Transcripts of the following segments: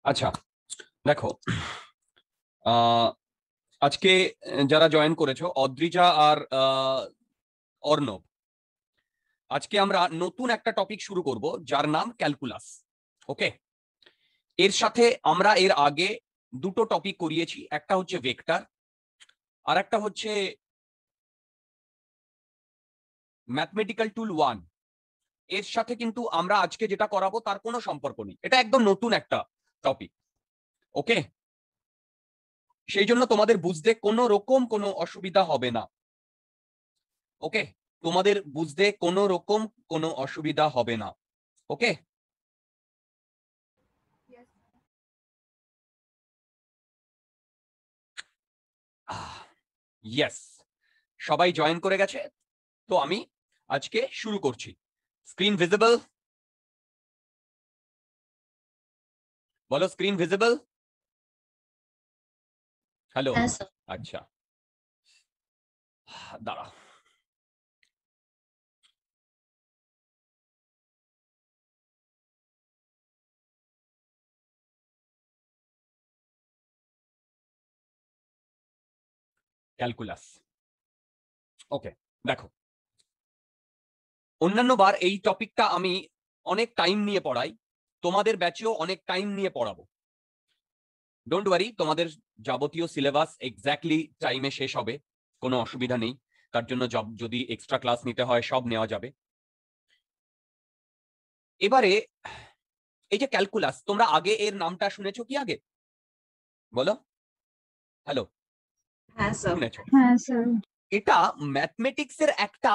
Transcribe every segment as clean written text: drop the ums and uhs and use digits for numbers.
আচ্ছা, দেখো, আজকে যারা জয়েন করেছো, অদ্রিজা আর অর্ণব, আজকে আমরা নতুন একটা টপিক শুরু করব যার নাম ক্যালকুলাস। ওকে, এর সাথে আমরা এর আগে দুটো টপিক করিয়েছি, একটা হচ্ছে ভেক্টর আর একটা হচ্ছে ম্যাথমেটিক্যাল টুল 1। এর সাথে কিন্তু আমরা আজকে যেটা করাবো তার কোনো সম্পর্ক নেই, এটা একদম নতুন একটা টপিক। ওকে, সেই জন্য তোমাদের বুঝতে কোনো রকম কোনো অসুবিধা হবে না। ওকে, তোমাদের বুঝতে কোনো রকম কোনো অসুবিধা হবে না। ওকে, ইয়েস, সবাই জয়েন করে গেছে, তো আমি আজকে শুরু করছি। Screen visible? বলো, স্ক্রিন ভিজিবল? হ্যালো, আচ্ছা, দাঁড়া। ক্যালকুলাস। ওকে, দেখো, অন্যান্য বার এই টপিকটা আমি অনেক টাইম নিয়ে পড়াই, তোমাদের ব্যাচেও অনেক টাইম নিয়ে পড়াবো। ডোন্ট ওয়ারি, তোমাদের যাবতীয় সিলেবাস এক্স্যাক্টলি টাইমে শেষ হবে, কোনো অসুবিধা নেই। তার জন্য যদি এক্সট্রা ক্লাস নিতে হয় সব নেওয়া যাবে। এবারে এই যে ক্যালকুলাস, তোমরা আগে এর নামটা শুনেছো কি আগে? বলো, হ্যালো, হ্যাঁ স্যার। শুনেছো? হ্যাঁ স্যার। এটা ম্যাথমেটিক্স এর একটা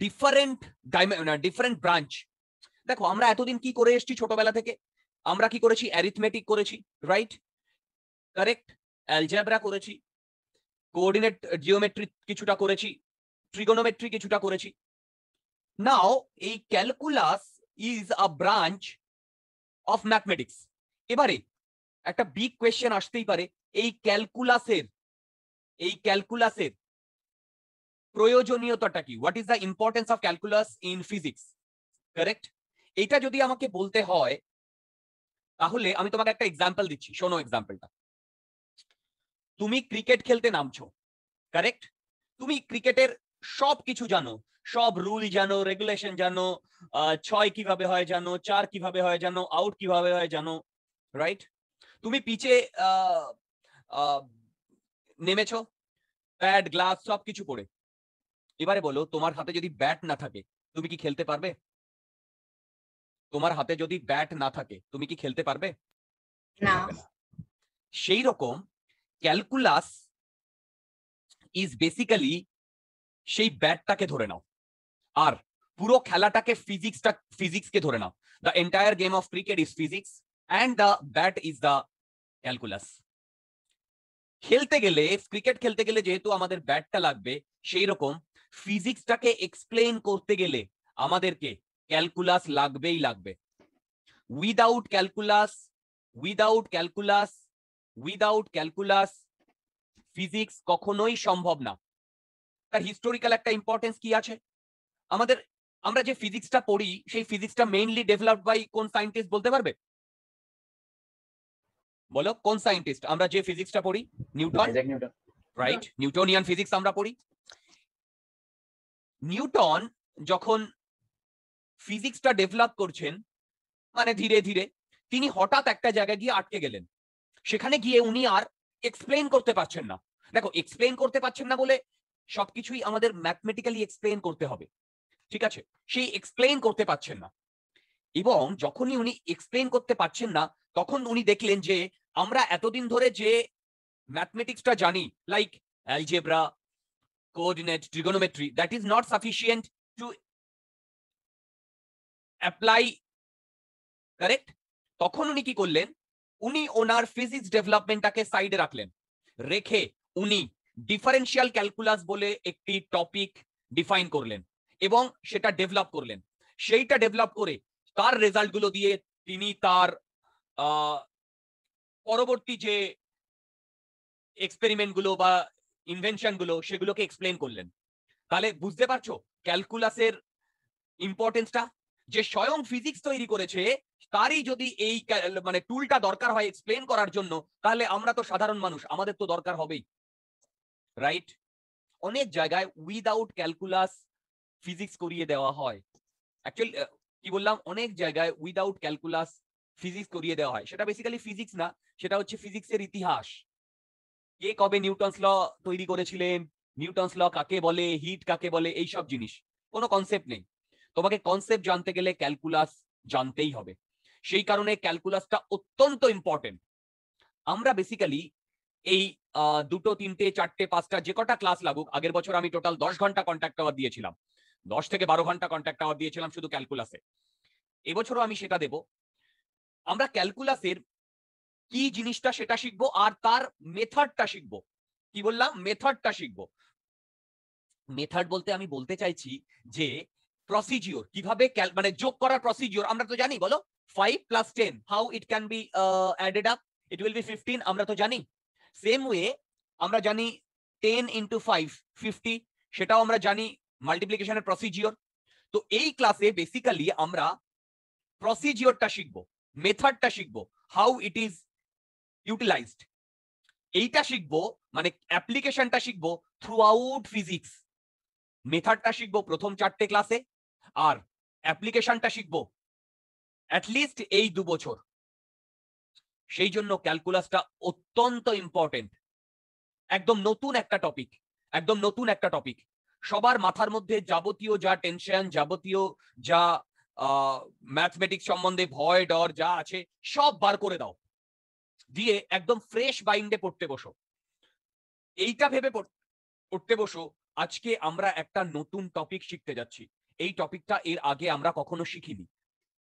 ডিফারেন্ট ডিফারেন্ট ব্রাঞ্চ। দেখো, আমরা এতদিন কি করে এসেছি ছোটবেলা থেকে? আমরা কি করেছি? অ্যারিথমেটিক করেছি, রাইট? কারেক্ট। অ্যালজেব্রা করেছি, কোঅর্ডিনেট জিওমেট্রি কিছুটা করেছি, ট্রিগোনোমেট্রি কিছুটা করেছি। নাও এই calculus is a branch of mathematics. এবারে একটা বিগ কোয়েশ্চেন আসতেই পারে, এই ক্যালকুলাসের প্রয়োজনীয়তাটা কি? What is the importance of calculus in physics? Correct. এটা যদি আমাকে বলতে হয় তাহলে আমি তোমাকে একটা এক্সাম্পল দিচ্ছি, শোনো এক্সাম্পলটা। তুমি ক্রিকেট খেলতে নামছো, কারেক্ট? তুমি ক্রিকেটের সব কিছু জানো, সব রুল জানো, রেগুলেশন জানো, 6 কিভাবে হয় জানো, 4 কিভাবে হয় জানো, আউট কিভাবে হয় জানো, রাইট? তুমি পিচে নেমেছো, প্যাড গ্লাস সব কিছু পরে। এবারে বলো, তোমার হাতে যদি ব্যাট না থাকে তুমি কি খেলতে পারবে? তোমার হাতে যদি ব্যাট না থাকে তুমি কি খেলতে পারবে? না। পারবে না। সেই রকম ক্যালকুলাস ইজ বেসিক্যালি সেই ব্যাটটাকে ধরে নাও, আর পুরো খেলাটাকে ফিজিক্সকে ধরে নাও। The entire game of cricket is physics and the bat is the calculus. খেলতে গেলে, ক্রিকেট খেলতে গেলে যেহেতু আমাদের ব্যাটটা লাগবে, সেই রকম ফিজিক্সটাকে এক্সপ্লেইন করতে গেলে আমাদেরকে ক্যালকুলাস লাগবেই লাগবে। Without calculus, without calculus, without calculus physics কখনোই সম্ভব না। তার হিস্টোরিক্যাল একটা ইম্পর্টেন্স কি আছে আমাদের? আমরা যে ফিজিক্সটা পড়ি সেই ফিজিক্সটা মেইনলি ডেভেলপড বাই কোন সায়েন্টিস্ট বলতে পারবে? বলো, কোন সায়েন্টিস্ট? আমরা যে ফিজিক্সটা পড়ি, নিউটন, রাইট? নিউটনিয়ান ফিজিক্স আমরা পড়ি। নিউটন যখন ফিজিক্সটা ডেভেলপ করছেন, মানে ধীরে ধীরে, তিনি হঠাৎ একটা জায়গায় গিয়ে আটকে গেলেন। সেখানে গিয়ে উনি আর এক্সপ্লেইন করতে পারছেন না। দেখো, এক্সপ্লেইন করতে পারছেন না বলে সবকিছুই আমাদের ম্যাথমেটিক্যালি এক্সপ্লেইন করতে হবে, ঠিক আছে? সেই এক্সপ্লেইন করতে পারছেন না, এবং যখনই উনি এক্সপ্লেইন করতে পারছেন না তখন উনি দেখলেন যে আমরা এতদিন ধরে যে ম্যাথমেটিক্সটা জানি, like algebra, coordinate, trigonometry, that is not sufficient to apply, correct? তখন উনি কি করলেন? উনি ওনার ফিজিক্স ডেভেলপমেন্টটাকে সাইডে রাখলেন, রেখে উনি ডিফারেন্সিয়াল ক্যালকুলাস বলে একটি টপিক ডিফাইন করলেন এবং সেটা ডেভেলপ করলেন। সেইটা ডেভেলপ করে তার রেজাল্টগুলো দিয়ে তিনি তার পরবর্তী যে এক্সপেরিমেন্ট গুলো বা ইনভেনশন গুলো সেগুলোকে এক্সপ্লেন করলেন। তাহলে বুঝতে পারছো ক্যালকুলাসের ইম্পর্টেন্সটা? যে স্বয়ং ফিজিক্স তৈরি করেছে তারই যদি এই মানে টুলটা দরকার হয় এক্সপ্লেন করার জন্য, তাহলে আমরা তো সাধারণ মানুষ, আমাদের তো দরকার হবেই, রাইট? অনেক জায়গায় উইদাউট ক্যালকুলাস ফিজিক্স করিয়ে দেওয়া হয়। অ্যাকচুয়ালি কি বললাম, অনেক জায়গায় উইদাউট ক্যালকুলাস ফিজিক্স করিয়ে দেওয়া হয়। সেটা বেসিক্যালি ফিজিক্স না, সেটা হচ্ছে ফিজিক্সের ইতিহাস। কে কবে নিউটনস ল তৈরি করেছিলেন, নিউটনস ল কাকে বলে, হিট কাকে বলে, এইসব জিনিস কোনো কনসেপ্ট নেই। তোমাকে কনসেপ্ট জানতে গেলে ক্যালকুলাস জানতেই হবে। সেই কারণে ক্যালকুলাসটা অত্যন্ত ইম্পর্টেন্ট। আমরা বেসিক্যালি এই 2, 3, 4, 5টা যে কটা ক্লাস লাগুক, আগের বছর আমি টোটাল 10 ঘন্টা কন্ট্যাক্ট আওয়ার দিয়েছিলাম, 10 থেকে 12 ঘন্টা কন্ট্যাক্ট আওয়ার দিয়েছিলাম শুধু ক্যালকুলাসে। এবছরও আমি সেটা দেব। আমরা ক্যালকুলাসের কি জিনিসটা সেটা শিখবো, আর তার মেথডটা শিখবো। কি বললাম? মেথডটা শিখবো। মেথড বলতে আমি বলতে চাইছি যে প্রসিডিওর, কিভাবে মানে যোগ করার প্রসিডিওর আমরা তো জানি, বলো 5 + 10 how it can be added up, it will be 15, আমরা তো জানি। সেম ওয়ে আমরা জানি 10 × 5 50, সেটাও আমরা জানি মাল্টিপ্লিকেশনের প্রসিডিওর। তো এই ক্লাসে বেসিক্যালি আমরা প্রসিডিওরটা শিখবো, মেথডটা শিখবো, হাউ ইট ইজ ইউটিলাইজড, এইটা শিখবো, মানে অ্যাপ্লিকেশনটা শিখবো থ্রু আউট ফিজিক্স। মেথডটা শিখবো প্রথম 4টে ক্লাসে, আর অ্যাপ্লিকেশনটা শিখবো অ্যাটলিস্ট এই 2 বছর। সেই জন্য ক্যালকুলাসটা অত্যন্ত ইম্পর্টেন্ট। একদম নতুন একটা টপিক, একদম নতুন একটা টপিক। সবার মাথার মধ্যে যাবতীয় যা টেনশন, যাবতীয় যা ম্যাথমেটিক্স সম্বন্ধে ভয় ডর যা আছে সব বার করে দাও, দিয়ে একদম ফ্রেশ মাইন্ডে পড়তে বসো। এইটা ভেবে পড়তে বসো, আজকে আমরা একটা নতুন টপিক শিখতে যাচ্ছি। এই টপিকটা এর আগে আমরা কখনো শিখিনি।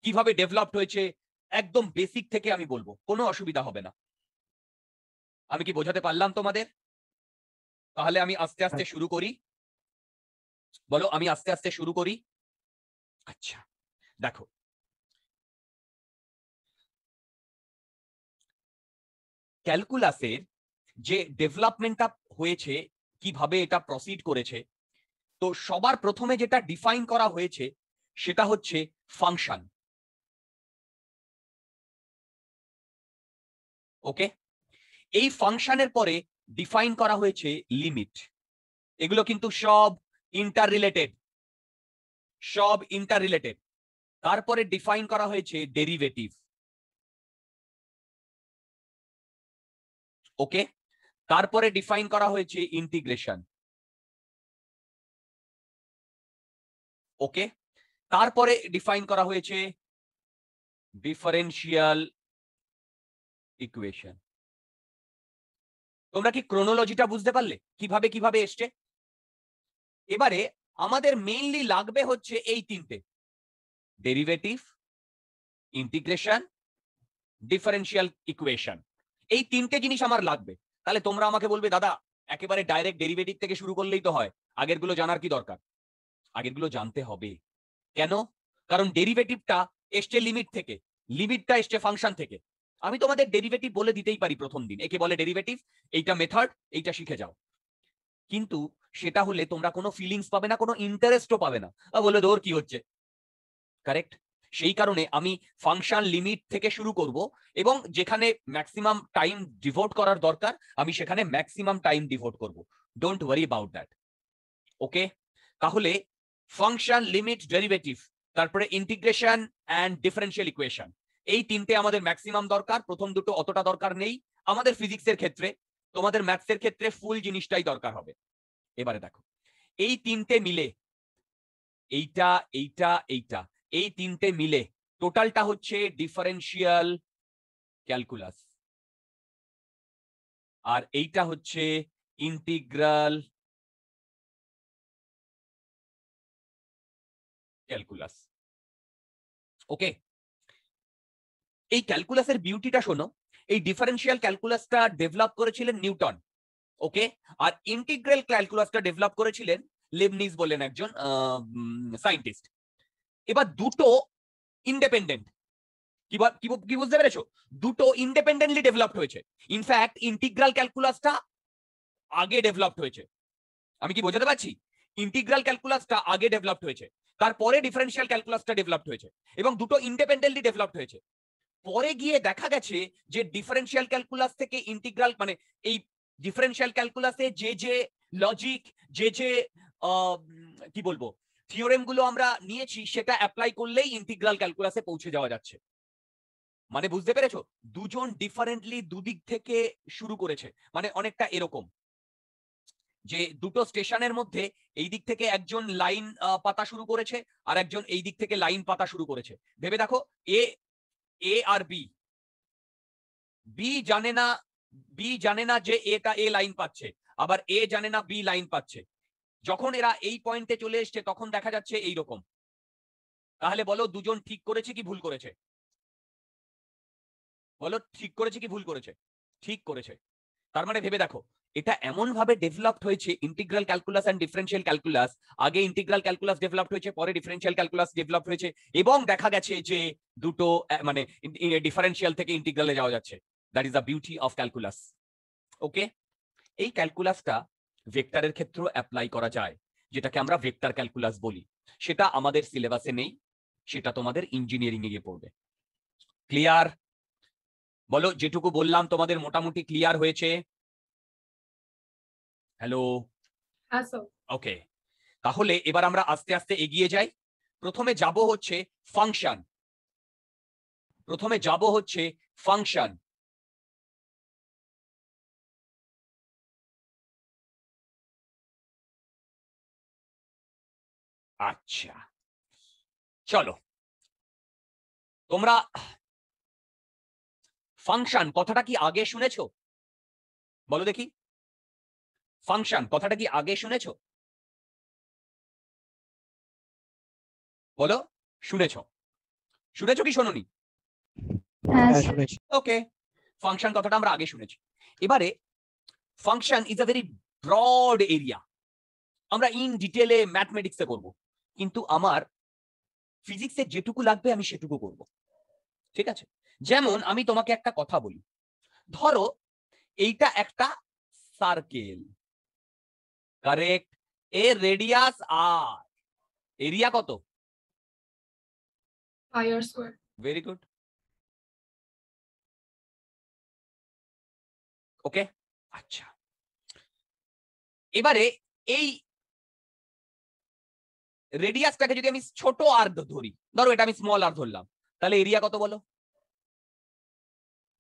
কিভাবে ডেভেলপড হয়েছে একদম বেসিক থেকে আমি বলবো, কোনো অসুবিধা হবে না। আমি কি বোঝাতে পারলাম তোমাদের? তাহলে আমি আস্তে আস্তে শুরু করি। বলো, আমি আস্তে আস্তে শুরু করি। আচ্ছা, দেখো, ক্যালকুলাসের যে ডেভেলপমেন্টটা হয়েছে, কিভাবে এটা প্রসিড করেছে, তো সবার প্রথমে যেটা ডিফাইন করা হয়েছে সেটা হচ্ছে ফাংশন। ওকে, এই ফাংশনের পরে ডিফাইন করা হয়েছে লিমিট। এগুলো কিন্তু সব ইন্টার রিলেটেড, সব ইন্টার রিলেটেড। তারপরে ডিফাইন করা হয়েছে ডেরিভেটিভ। ওকে, তারপরে ডিফাইন করা হয়েছে ইন্টিগ্রেশন। ওকে, তারপরে ডিফাইন করা হয়েছে ডিফারেন্সিয়াল ইকুয়েশন। তোমরা কি ক্রোনোলজিটা বুঝতে পারলে কিভাবে কিভাবে এসছে? এবারে আমাদের মেইনলি লাগবে হচ্ছে এই 3টে, ডেরিভেটিভ, ইন্টিগ্রেশন, ডিফারেন্সিয়াল ইকুয়েশন। এই 3টে জিনিস আমার লাগবে। তাহলে তোমরা আমাকে বলবে, দাদা একেবারে ডাইরেক্ট ডেরিভেটিভ থেকে শুরু করলেই তো হয়, আগেরগুলো জানার কি দরকার? আগেরগুলো জানতে হবে। কেন? কারণ ডেরিভেটিভটা এসছে লিমিট থেকে, লিমিটটা এসছে ফাংশন থেকে। আমি তোমাদের ডেরিভেটিভ বলে দিতেই পারি প্রথম দিন, একে বলে ডেরিভেটিভ, এইটা মেথড, এইটা শিখে যাও। কিন্তু সেটা হলে তোমরা কোনো ফিলিংস পাবে না, কোনো ইন্টারেস্টও পাবে না, বলে ধর কি হচ্ছে। কারেক্ট? সেই কারণে আমি ফাংশন লিমিট থেকে শুরু করব, এবং যেখানে ম্যাক্সিমাম টাইম ডিভোট করার দরকার আমি সেখানে ম্যাক্সিমাম টাইম ডিভোট করব। Don't worry about that. Okay, তাহলে ফাংশন, লিমিট, ডেরিভেটিভ, তারপরে ইন্টিগ্রেশন অ্যান্ড ডিফারেন্সিয়াল ইকুয়েশন, এই 3টে আমাদের ম্যাক্সিমাম দরকার। প্রথম দুটো অতটা দরকার নেই আমাদের ফিজিক্সের ক্ষেত্রে, তোমাদের ম্যাথসের ক্ষেত্রে ফুল জিনিসটাই দরকার হবে। এবারে দেখো, এই 3টে মিলে, এইটা এইটা এইটা, এই 3টে মিলে টোটালটা হচ্ছে ডিফারেন্সিয়াল ক্যালকুলাস, আর এইটা হচ্ছে ইন্টিগ্রাল ক্যালকুলাস। ওকে, এই ক্যালকুলাসের বিউটিটা শোনো। এই ডিফারেন্সিয়াল ক্যালকুলাসটা ডেভেলপ করেছিলেন নিউটন। ওকে, আর ইন্টিগ্রাল ক্যালকুলাসটা ডেভেলপ করেছিলেন লেবনিজ বলেন একজন সায়েন্টিস্ট। এবার দুটো ইন্ডিপেন্ডেন্ট, কি বুঝতে পেরেছো? দুটো ইন্ডিপেন্ডেন্টলি ডেভেলপড হয়েছে। ইনফ্যাক্ট ইন্টিগ্রাল ক্যালকুলাসটা আগে ডেভেলপড হয়েছে। আমি কি বোঝাতে পারছি? ইন্টিগ্রাল ক্যালকুলাসটা আগে ডেভেলপড হয়েছে। তারপরে ডিফারেন্সিয়াল ক্যালকুলাসটা ডেভেলপড হয়েছে এবং দুটো ইন্ডিপেন্ডেন্টলি ডেভেলপড হয়েছে। পরে গিয়ে দেখা গেছে যে ডিফারেন্সিয়াল ক্যালকুলাস থেকে ইন্টিগ্রাল মানে এই ডিফারেন্সিয়াল ক্যালকুলাসে যে যে লজিক যে যে কি বলবো থিওরেম গুলো আমরা নিয়েছি সেটা অ্যাপ্লাই করলেই ইন্টিগ্রাল ক্যালকুলাসে পৌঁছে যাওয়া যাচ্ছে। মানে বুঝতে পেরেছো, দুজন ডিফারেন্টলি দুদিক থেকে শুরু করেছে। মানে অনেকটা এরকম যে দুটো স্টেশনের মধ্যে এই দিক থেকে একজন লাইন পাতা শুরু করেছে আর একজন এই দিক থেকে লাইন পাতা শুরু করেছে। ভেবে দেখো, এ আর বি জানে না যে এটা এ লাইন পাচ্ছে, আবার এ জানে না বি লাইন পাচ্ছে। যখন এরা এই পয়েন্টে চলে এসছে তখন দেখা যাচ্ছে এই রকম। তাহলে বলো দুজন ঠিক করেছে কি ভুল করেছে? বলো ঠিক করেছে কি ভুল করেছে? ঠিক করেছে। তার মানে ভেবে দেখো, এটা এমন ভাবে ডেভেলপড হয়েছে integral calculus and differential calculus. আগে ইন্টিগ্রাল ক্যালকুলাস ডেভেলপড হয়েছে, পরে ডিফারেন্সিয়াল ক্যালকুলাস ডেভেলপড হয়েছে এবং দেখা গেছে যে দুটো মানে ডিফারেন্সিয়াল থেকে ইন্টিগ্রালে যাওয়া যাচ্ছে। That is the beauty of calculus. Okay, এই ক্যালকুলাসটা ভেক্টরের ক্ষেত্রেও অ্যাপ্লাই করা যায়, যেটাকে আমরা ভেক্টর ক্যালকুলাস বলি। সেটা আমাদের সিলেবাসে নেই, সেটা তোমাদের ইঞ্জিনিয়ারিং এ গিয়ে পড়বে। ক্লিয়ার? বলো যেটুকু বললাম তোমাদের মোটামুটি ক্লিয়ার হয়েছে? হ্যালো? ওকে, তাহলে এবার আমরা আস্তে আস্তে এগিয়ে যাই। প্রথমে যাব হচ্ছে ফাংশন। আচ্ছা, চলো তোমরা ফাংশন কথাটা কি আগে শুনেছো? বলো দেখি, ফাংশন কথাটা কি আগে শুনেছো? বলো, শুনেছো কি শোনোনি? ওকে, ফাংশন কথাটা আমরা আগে শুনেছি। এবারে function is a very broad area. আমরা ইন ডিটেলে ম্যাথমেটিক্সে করব, কিন্তু আমার ফিজিক্সে যেটুকু লাগবে আমি সেটুকু করব। ঠিক আছে? যেমন আমি তোমাকে একটা কথা বলি, ধরো এইটা একটা সার্কেল, কারেক্ট? এর রেডিয়াস আর, এরিয়া কত? Very good. ওকে, আচ্ছা, এবারে এই রেডিয়াসটাকে যদি আমি ছোট আর ধরি, ধরো এটা আমি স্মল আর ধরলাম, তাহলে এরিয়া কত বলো?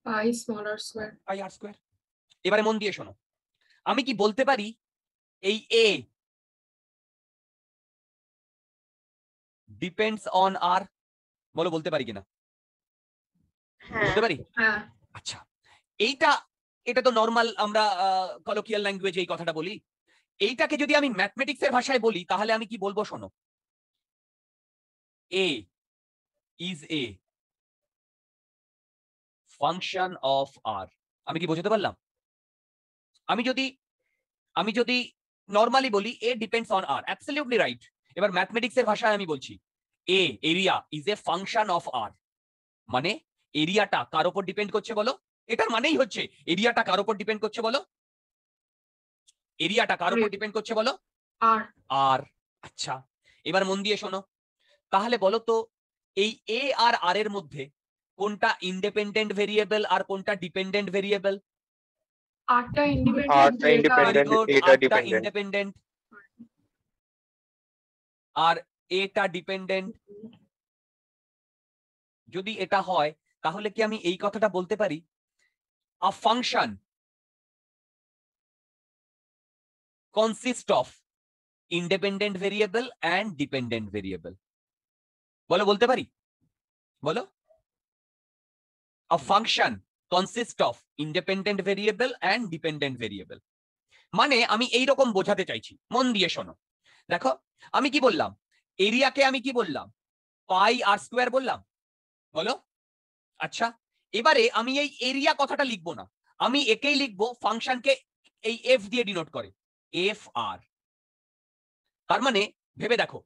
পাই আর স্কয়ার। এবারে মন দিয়ে শোনো, আমি কি বলতে পারি এই এ ডিপেন্ডস অন আর? বলো বলতে পারি কিনা? বলতে পারি? আচ্ছা, এটা তো নর্মাল আমরা কলোকিয়াল ল্যাঙ্গুয়েজে এই কথাটা বলি। এইটাকে যদি আমি ম্যাথমেটিক্সের ভাষায় বলি তাহলে আমি কি বলবো শোনো, A is a function of R. আমি কি বোঝাতে পারলাম? আমি যদি নরমালি বলি A depends on R, absolutely right. এবার ম্যাথমেটিক্সের ভাষায় আমি বলছি A area is a function of R. মানে এরিয়াটা কার উপর ডিপেন্ড করছে বলো? এটার মানেই হচ্ছে এরিয়াটা কার উপর ডিপেন্ড করছে বলো? এরিয়াটা কার উপর ডিপেন্ড করছে বলো? আর। আচ্ছা, এবার মন দিয়ে শোনো, তাহলে বলো তো এই এ আর আর এর মধ্যে কোনটা ইন্ডিপেন্ডেন্ট ভেরিয়েবল আর কোনটা ডিপেন্ডেন্ট ভেরিয়েবল? আটটা ইন্ডিপেন্ডেন্ট আর এটা ডিপেন্ডেন্ট। যদি এটা হয় তাহলে কি আমি এই কথাটা বলতে পারি, আ function consist of independent variable and dependent variable? বলো বলতে পারি? বলো, আ function consist of independent variable and dependent variable. মানে আমি এই রকম বোঝাতে চাইছি, মন দিয়ে শোনো। দেখো আমি কি বললাম, এরিয়াকে আমি কি বললাম, পাই আর স্কোয়ার বললাম। বলো, আচ্ছা, এবারে আমি এই এরিয়া কথাটা লিখবো না, আমি একেই লিখবো ফাংশনকে এই এফ দিয়ে ডিনোট করে, এফ আর। তার মানে ভেবে দেখো,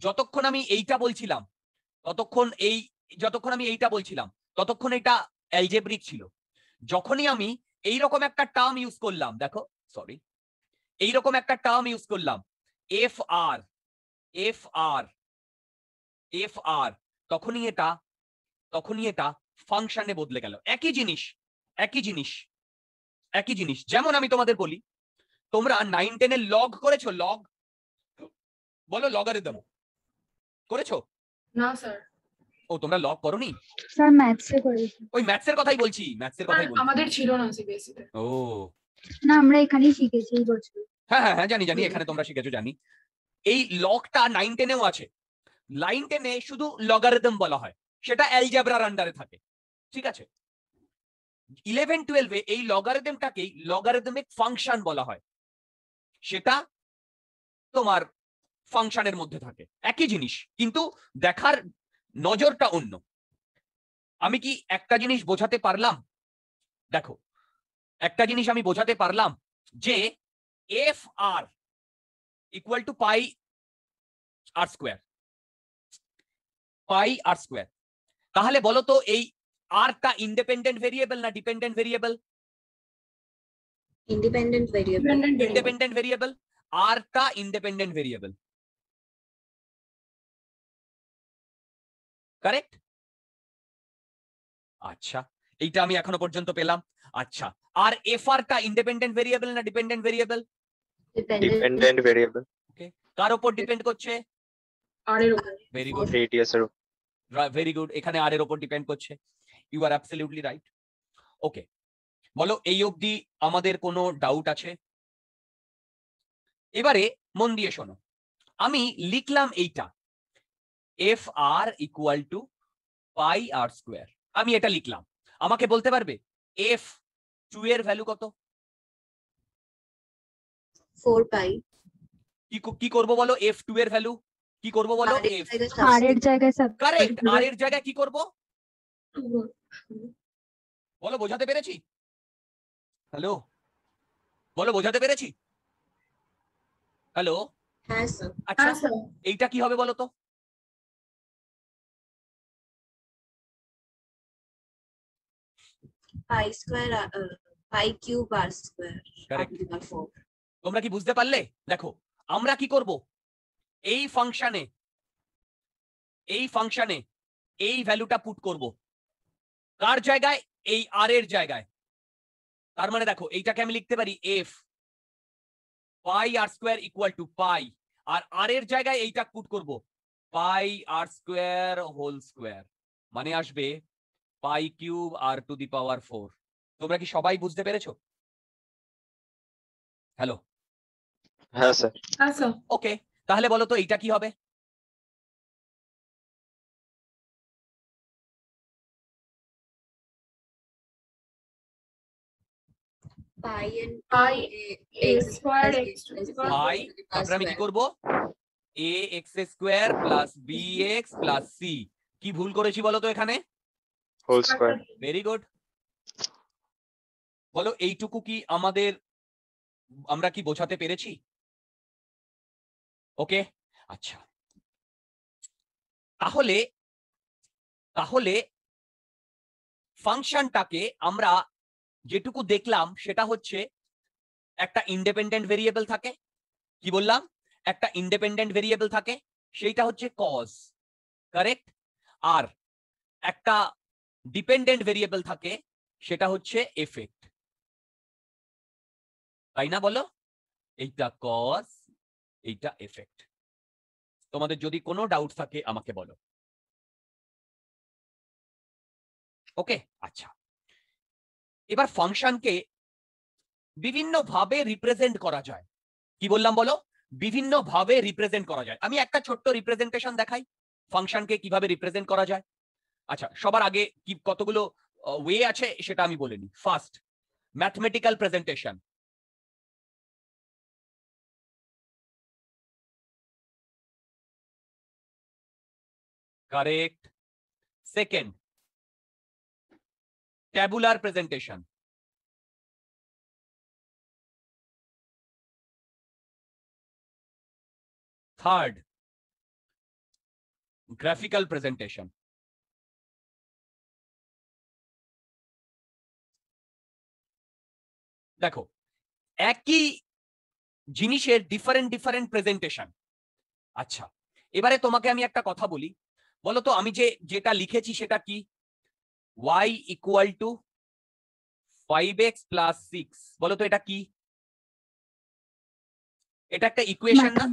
যতক্ষণ আমি এইটা বলছিলাম ততক্ষণ এটা অ্যালজেব্রিক ছিল। যখনই আমি এইরকম একটা টার্ম ইউজ করলাম, দেখো সরি, এইরকম একটা টার্ম ইউজ করলাম এফ আর এফ আর, তখনই এটা ফাংশনে বদলে গেল। একই জিনিস। যেমন আমি তোমাদের বলি, তোমরা 9-10 এর লগ করেছো? লগ বলো, লগারিদম করেছো? না স্যার। ও, তোমরা লগ করোনি? স্যার ম্যাথসে করেছি। ওই ম্যাথসের কথাই বলছি। আমাদের ছিল না সিবিএসইতে। ও না, আমরা এখানেই শিখেছি এই বছর। হ্যাঁ, জানি এখানে তোমরা শিখেছো, জানি। এই লগটা 9-10 এও আছে। 9-10 এ শুধু লগারিদম বলা হয়, সেটা অ্যালজেব্রার আন্ডারে থাকে, ঠিক আছে? 11-12 এ এই লগারিদমটাকেই লগারিদমিক ফাংশন বলা হয়, সেটা তোমার ফাংশনের মধ্যে থাকে। একই জিনিস, কিন্তু দেখার নজরটা অন্য। আমি কি একটা জিনিস বোঝাতে পারলাম? দেখো, একটা জিনিস আমি বোঝাতে পারলাম যে F R equal to pi R square. তাহলে বলো তো, এই আরটা ইন্ডিপেন্ডেন্ট ভেরিয়েবল না dependent variable? Independent variable. Independent variable. আরটা ইন্ডিপেন্ডেন্ট ভেরিয়েবল, কারেক্ট? আচ্ছা, এইটা আমি এখনো পর্যন্ত পেলাম। আচ্ছা, আর এফ আরটা ইন্ডিপেন্ডেন্ট ভেরিয়েবল না dependent variable? Dependent variable. Okay, কার উপর ডিপেন্ড করছে? আর এর উপর। ভেরি গুড, রেডিয়াস এর ভেরি গুড। এখানে আর এর উপর ডিপেন্ড করছে। You are absolutely right. ওকে, বলো এই অবধি আমাদের কোনো ডাউট আছে? এবারে মন দিয়ে শোনো, আমি লিখলাম এইটা F R equal to pi R square. আমি এটা লিখলাম, আমাকে বলতে পারবে এফ 2 এর ভ্যালু কত? 4 pi. কি করব বলো? এফ 2 এর ভ্যালু কি করব বলো? এফ আর এর জায়গায় কারেক্ট, আর এর জায়গায় কি করব টু। বলো? বোঝাতে পেরেছি? হ্যালো, বলো বোঝাতে পেরেছি? হ্যালো, হ্যাঁ স্যার। আচ্ছা হ্যাঁ স্যার। এইটা কি হবে বলো তো? Pi square, pi cube r square. Correct. R to the power 4. তোমরা কি বুঝতে পারলে? দেখো, আমরা কি করব, এই ফাংশনে এই ভ্যালুটা পুট করব কার জায়গায়? এই আর এর জায়গায়। তার মানে দেখো, এইটাকে আমি লিখতে পারি F pi R square equal to pi, আর আর এর জায়গায় এইটা পুট করব pi R square whole square, মানে আসবে পাই কিউব আর টু দি পাওয়ার 4। তোমরা কি সবাই বুঝতে পেরেছো? হ্যালো, হ্যাঁ স্যার। হ্যাঁ স্যার। ওকে, তাহলে বলো তো এইটা কি হবে? Pi and Pi x square x to the power পাই, তারপরে আমি কি করব? A X square plus B X plus C. কি ভুল করেছি বলো তো এখানে? Whole square. Very good. বলো এইটুকু কি আমরা কি বোঝাতে পেরেছি? ওকে, আচ্ছা, তাহলে ফাংশনটাকে আমরা যেটুকু দেখলাম সেটা হচ্ছে একটা ইন্ডিপেন্ডেন্ট ভেরিয়েবল থাকে। কি বললাম? একটা ইন্ডিপেন্ডেন্ট ভেরিয়েবল থাকে, সেইটা হচ্ছে কজ, কারেক্ট? আর একটা ডিপেন্ডেন্ট ভেরিয়েবল থাকে, সেটা হচ্ছে এফেক্ট, তাই না? বলো, এইটা কজ, এইটা এফেক্ট। তোমাদের যদি কোনো ডাউট থাকে আমাকে বলো। ওকে, আচ্ছা, এবার ফাংশনকে বিভিন্ন ভাবে রিপ্রেজেন্ট করা যায়। কি বললাম বলো? বিভিন্ন ভাবে রিপ্রেজেন্ট করা যায়। আমি একটা ছোট্ট রিপ্রেজেন্টেশন দেখাই ফাংশনকে কিভাবে রিপ্রেজেন্ট করা যায়। আচ্ছা, সবার আগে কি কতগুলো ওয়ে আছে সেটা আমি বলে নিই। First, mathematical presentation. Correct. Second, tabular presentation. Third, graphical presentation. দেখো, একই জিনিসের ডিফারেন্ট প্রেজেন্টেশন। আচ্ছা, এবারে তোমাকে আমি একটা কথা বলি, বলো তো আমি যেটা লিখেছি সেটা কি? y equal to 5x plus 6, বলো তো এটা কি? এটা একটা ইকুয়েশন না?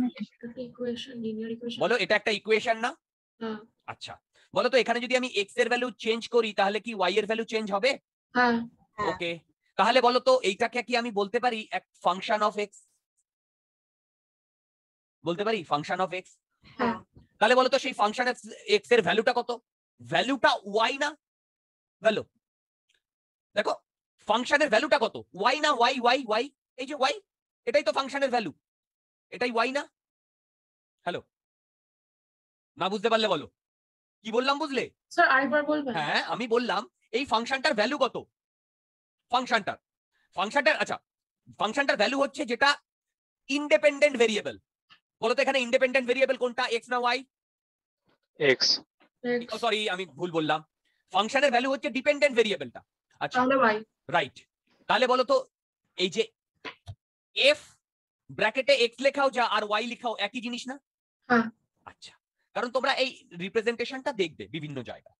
Equation, linear equation. বলো এটা একটা ইকুয়েশন না? হ্যাঁ আচ্ছা, বলো তো এখানে যদি আমি x এর ভ্যালু চেঞ্জ করি তাহলে কি y এর ভ্যালু চেঞ্জ হবে? হ্যাঁ হ্যাঁ। ওকে, তাহলে বলো তো এইটাকে কি আমি বলতে পারি এক ফাংশন অফ x? বলতে পারি ফাংশন অফ x? হ্যাঁ। তাহলে বলো তো সেই ফাংশন x এর ভ্যালুটা কত? ভ্যালুটা y না? ভ্যালু দেখো, ফাংশনের ভ্যালুটা কত? y না? y, এই যে y, এটাই তো ফাংশনের ভ্যালু, এটাই y না? হ্যালো, না বুঝতে পারলে বলো কি বললাম, বুঝলে? স্যার আরেকবার বলবেন? হ্যাঁ, আমি বললাম এই ফাংশনটার ভ্যালু কত? ফাংশনটার আচ্ছা, ফাংশনটার ভ্যালু হচ্ছে যেটা ইন্ডিপেন্ডেন্ট ভেরিয়েবল। বলো তো এখানে ইন্ডিপেন্ডেন্ট ভেরিয়েবল কোনটা, এক্স না ওয়াই? X. সরি, আমি ভুল বললাম, ফাংশনের ভ্যালু হচ্ছে ডিপেন্ডেন্ট ভেরিয়েবলটা। আচ্ছা, তাহলে y। রাইট। তাহলে বলো তো এই যে এফ ব্র্যাকেটে এক্স লেখাও যা আর ওয়াই লেখাও একই জিনিস না? হ্যাঁ। আচ্ছা, কারণ তোমরা এই রিপ্রেজেন্টেশনটা দেখবে বিভিন্ন জায়গায়,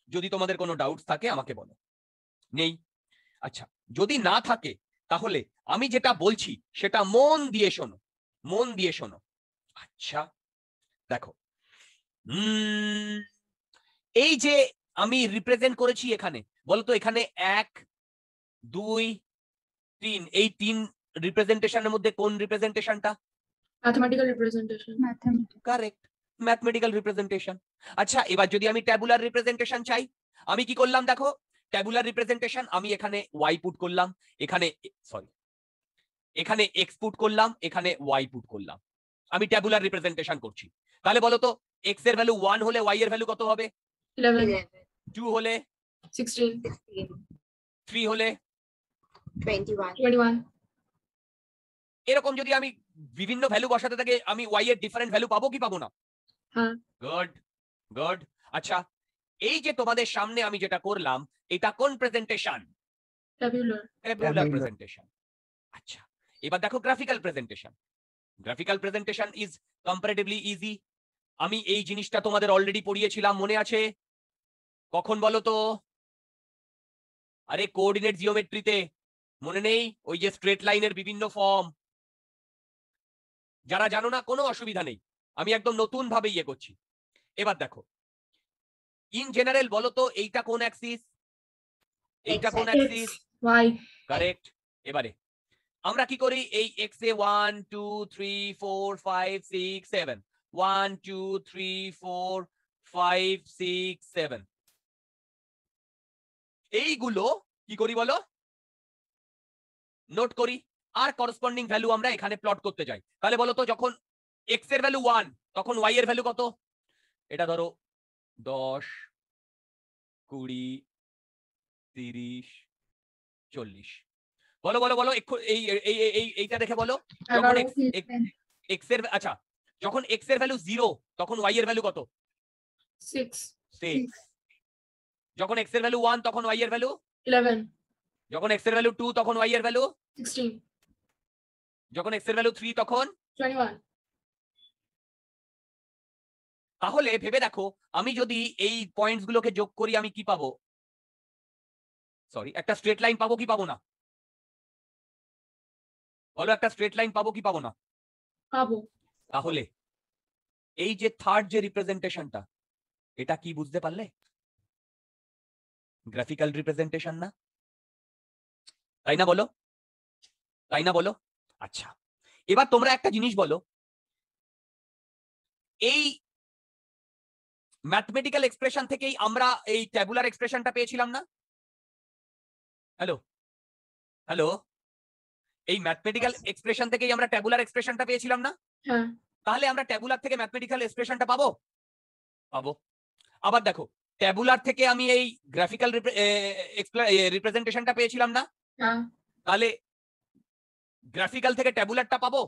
যদি তোমাদের কোনো ডাউটস থাকে আমাকে বলো। নেই? আচ্ছা, যদি না থাকে তাহলে আমি যেটা বলছি সেটা মন দিয়ে শোনো, মন দিয়ে শোনো। আচ্ছা দেখো, এই যে আমি রিপ্রেজেন্ট করেছি এখানে, বলতো এখানে 1 2 3, এই 3 রিপ্রেজেন্টেশনের মধ্যে কোন রিপ্রেজেন্টেশনটা? Mathematical representation. Mathematics. Correct, mathematical representation. আচ্ছা, এবার যদি আমি ট্যাবুলার রিপ্রেজেন্টেশন চাই, আমি কি করলাম দেখো, ট্যাবুলার রিপ্রেজেন্টেশন আমি এখানে y পুট করলাম, এখানে সরি এখানে x পুট করলাম, এখানে y পুট করলাম, আমি ট্যাবুলার রিপ্রেজেন্টেশন করছি। তাহলে বলো তো x এর ভ্যালু 1 হলে y এর ভ্যালু কত হবে? 11, 2 হলে? 16, 16, 3 হলে? 21, 21। এরকম যদি আমি বিভিন্ন ভ্যালু বসাতে থাকি, আমি y এর ডিফারেন্ট ভ্যালু পাবো কি পাবো না? হ্যাঁ। Good good. আচ্ছা, এই যে তোমাদের সামনে আমি যেটা করলাম এটা কোন প্রেজেন্টেশন? ট্যাবুলার। Tabular presentation. আচ্ছা, এবার দেখো graphical presentation. Graphical presentation is comparatively easy. আমি এই জিনিসটা তোমাদের অলরেডি পড়িয়েছিলাম, মনে আছে? কখন বলো তো? আরে কোঅর্ডিনেট জিওমেট্রিতে, মনে নেই? ওই যে স্ট্রেট লাইনের বিভিন্ন ফর্ম। যারা জানো না কোনো অসুবিধা নেই, আমি একদম নতুন ভাবে ইয়ে করছি। এবার দেখো, ইন জেনারেল বলো তো এইটা কোন অ্যাক্সিস, এইটা কোন অ্যাক্সিস? y। কারেক্ট। এবারে আমরা কি করি, এই x এ 1 2 3 4 5 6 7, 1 2 3 4 5 6 7, এইগুলো কি করি বলো? নোট করি, আর করসপন্ডিং ভ্যালু আমরা এখানে প্লট করতে যাই। তাহলে বলো তো যখন x এর ভ্যালু 1 তখন y এর ভ্যালু কত? এটা ধরো 10 20 30 40। বলো বলো বলো, এইটা দেখে বলো, যখন 11, x এর আচ্ছা, যখন x এর ভ্যালু 0 তখন y এর ভ্যালু কত? 6, 6। যখন x এর ভ্যালু 1 তখন y এর ভ্যালু? 11, যখন x এর ভ্যালু 2 তখন y এর ভ্যালু? 16, যখন x এর ভ্যালু 3 তখন? 21। তাহলে ভেবে দেখো, আমি যদি এই পয়েন্টস গুলোকে যোগ করি আমি কি পাবো? সরি, একটা স্ট্রেট লাইন পাবো কি পাবো না? বলো, একটা স্ট্রেট লাইন পাবো কি পাবো না? পাবো। তাহলে এই যে থার্ড যে রিপ্রেজেন্টেশনটা, এটা কি বুঝতে পারলে? গ্রাফিক্যাল রিপ্রেজেন্টেশন না? তাই না বলো? তাই না বলো? আচ্ছা, এবার তোমরা একটা জিনিস বলো, এই ম্যাথমেটিক্যাল এক্সপ্রেশন থেকেই আমরা এই ট্যাবুলার এক্সপ্রেশনটা পেয়েছিলাম না? হ্যালো হ্যালো, এই ম্যাথমেটিক্যাল এক্সপ্রেশন থেকেই আমরা ট্যাবুলার এক্সপ্রেশনটা পেয়েছিলাম না? হ্যাঁ। তাহলে আমরা ট্যাবুলার থেকে ম্যাথমেটিক্যাল এক্সপ্রেশনটা পাবো? পাবো। আবার দেখো, ট্যাবুলার থেকে আমি এই গ্রাফিক্যাল রিপ্রেজেন্টেশনটা পেয়েছিলাম না? হ্যাঁ। তাহলে গ্রাফিক্যাল থেকে ট্যাবুলারটা পাবো।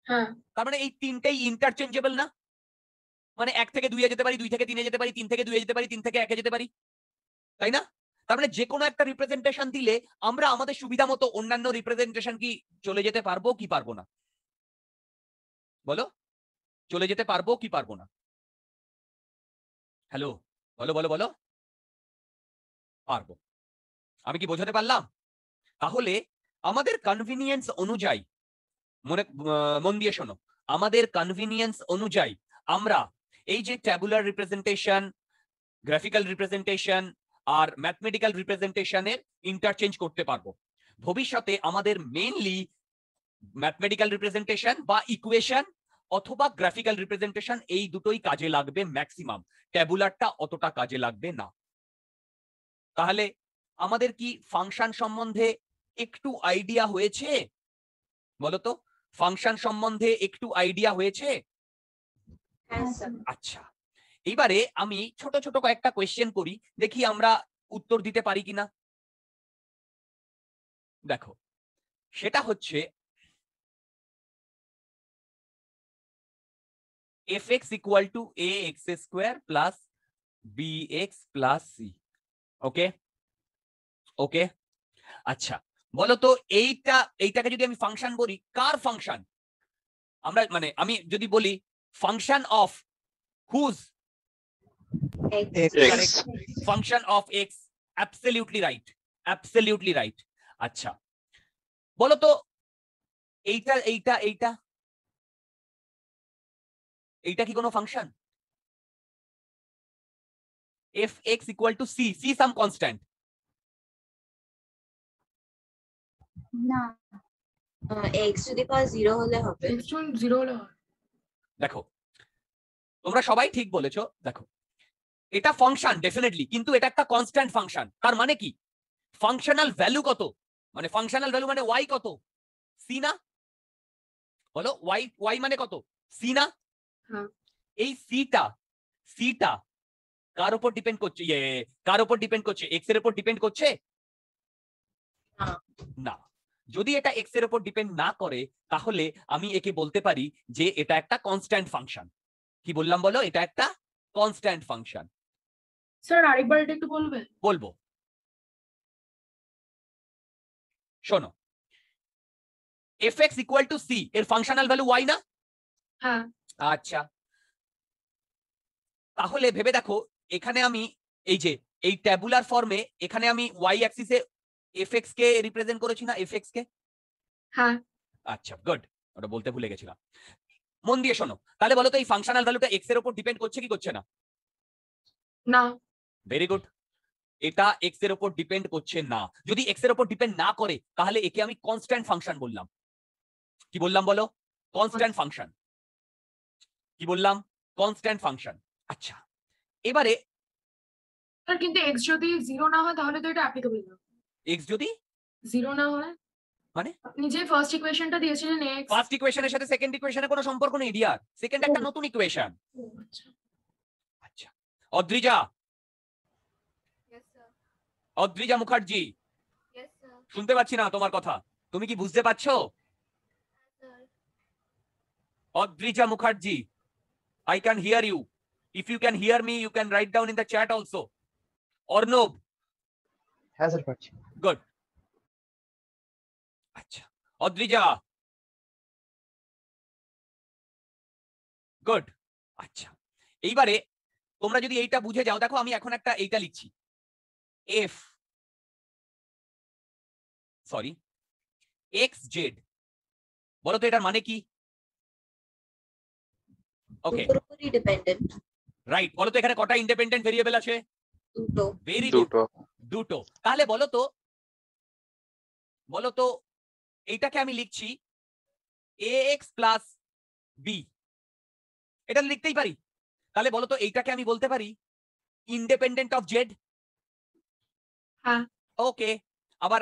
হ্যাঁ। তার মানে এই তিনটেই ইন্টারচেঞ্জেবল না? মানে 1 থেকে 2 এ যেতে পারি, 2 থেকে 3 এ যেতে পারি, 3 থেকে 2 এ যেতে পারি, 3 থেকে 1 এ যেতে পারি, তাই না? তার মানে যে কোনো একটা রিপ্রেজেন্টেশন দিলে আমরা আমাদের সুবিধা মতো অন্যান্য রিপ্রেজেন্টেশন কি চলে যেতে পারবো কি পারবো না? বলো, চলে যেতে পারবো কি পারবো না? হ্যালো, বলো বলো বলো। পারবো। আমি কি বোঝাতে পারলাম? তাহলে আমাদের কনভিনিয়েন্স অনুযায়ী মন দিয়ে শোনো, আমাদের কনভিনিয়েন্স অনুযায়ী আমরা এই যে ট্যাবুলার রিপ্রেজেন্টেশন, গ্রাফিক্যাল রিপ্রেজেন্টেশন আর ম্যাথমেটিক্যাল রিপ্রেজেন্টেশনের ইন্টারচেঞ্জ করতে পারবো। ভবিষ্যতে আমাদের মেইনলি ম্যাথমেটিক্যাল রিপ্রেজেন্টেশন বা ইকুয়েশন অথবা গ্রাফিক্যাল রিপ্রেজেন্টেশন, এই দুটোই কাজে লাগবে ম্যাক্সিমাম, ট্যাবুলারটা অতটা কাজে লাগবে না। তাহলে আমাদের কি ফাংশন সম্বন্ধে একটু আইডিয়া হয়েছে? বলতো, ফাংশন সম্বন্ধে একটু আইডিয়া হয়েছে? হ্যাঁ স্যার। আচ্ছা, এবারে আমি ছোট ছোট কয়েকটা কোয়েশ্চেন করি, দেখি আমরা উত্তর দিতে পারি কিনা। দেখো, সেটা হচ্ছে fx equal to ax square plus bx plus c। ওকে ওকে, আচ্ছা বলো তো, এইটাকে যদি আমি ফাংশন বলি, কার ফাংশন? আমরা মানে আমি যদি বলি function of whose? X. Function of x, absolutely right, absolutely right. আচ্ছা বলো তো, এইটা এইটা এইটা এইটা কি কোনো function? fx equal to c, c some constant। না, এক্স যদি পাওয়ার 0 হলে হবে। x টু 0 হলে হয়। দেখো, তোমরা সবাই ঠিক বলেছো। দেখো, এটা ফাংশন ডেফিনেটলি, কিন্তু এটা একটা কনস্ট্যান্ট ফাংশন। তার মানে কি, ফাংশনাল ভ্যালু কত? মানে ফাংশনাল ভ্যালু মানে y কত? c না? বলো, y মানে কত? c না? হ্যাঁ। এই সিটা কার উপর ডিপেন্ড করছে? কার উপর ডিপেন্ড করছে? এক্স এর উপর ডিপেন্ড করছে না। যদি এটা এক্স এর উপর ডিপেন্ড না করে, তাহলে আমি একে বলতে পারি যে এটা একটা কনস্ট্যান্ট ফাংশন। কি বললাম বলো? এটা একটা কনস্ট্যান্ট ফাংশন। স্যার আরেকবার এটা একটু বলবেন? বলবো, শোনো, fx ইকুয়াল টু c এর ফাংশনাল ভ্যালু y না? হ্যাঁ। আচ্ছা, তাহলে ভেবে দেখো, এখানে আমি এই যে এই ট্যাবুলার ফর্মে এখানে আমি y অ্যাক্সিসে fx কে রিপ্রেজেন্ট করেছি না? fx কে। হ্যাঁ। আচ্ছা গুড, ওটা বলতে ভুলে গেছিলাম। মন দিয়ে শোনো, তাহলে বলো তো এই ফাংশনাল ভ্যালুটা x এর উপর ডিপেন্ড করছে কি করছে না? না। ভেরি গুড, এটা x এর উপর ডিপেন্ড করছে না। যদি x এর উপর ডিপেন্ড না করে, তাহলে একে আমি কনস্ট্যান্ট ফাংশন বললাম। কি বললাম বলো? Constant function. কি বললাম? Constant function. আচ্ছা, এবারে স্যার কিন্তু x যদি 0 না হয় তাহলে তো এটা অ্যাপ্লিকেবল না। x যদি 0 না হয় মানে? আপনি যে ফার্স্ট ইকুয়েশনটা দিয়েছিলেন x। ফার্স্ট ইকুয়েশনের সাথে সেকেন্ড ইকুয়েশনের কোনো সম্পর্ক নেই ডিয়ার, সেকেন্ড একটা নতুন ইকুয়েশন। আচ্ছা। আচ্ছা, Adrija, Yes sir. Adrija Mukherjee, Yes sir. শুনতে পাচ্ছি না তোমার কথা, তুমি কি বুঝতে পারছো? Sir. Adrija Mukherjee, I can hear you. If you can hear me, you can write down in the chat also. Arnab, হ্যাঁ স্যার পাচ্ছি। গুড। আচ্ছা, অদ্রিজা, গুড। আচ্ছা, এইবারে তোমরা যদি এইটা বুঝে যাও, দেখো আমি এখন একটা এইটা লিখছি, এফ সরি এক্স জেড। বলো তো এটার মানে কি? ওকে দুটোর উপরই ডিপেন্ডেন্ট। রাইট, বলো তো এখানে কটা ইন্ডিপেন্ডেন্ট ভেরিয়েবল আছে? দুটো। ভেরি গুড, দুটো। দুটো। তাহলে বলো তো এইটাকে আমি লিখছি ax প্লাস বি, এটা লিখতেই পারি। তাহলে বলো তো এইটাকে আমি বলতে পারি ইন্ডিপেন্ডেন্ট অফ জেড। হ্যাঁ। ওকে, আবার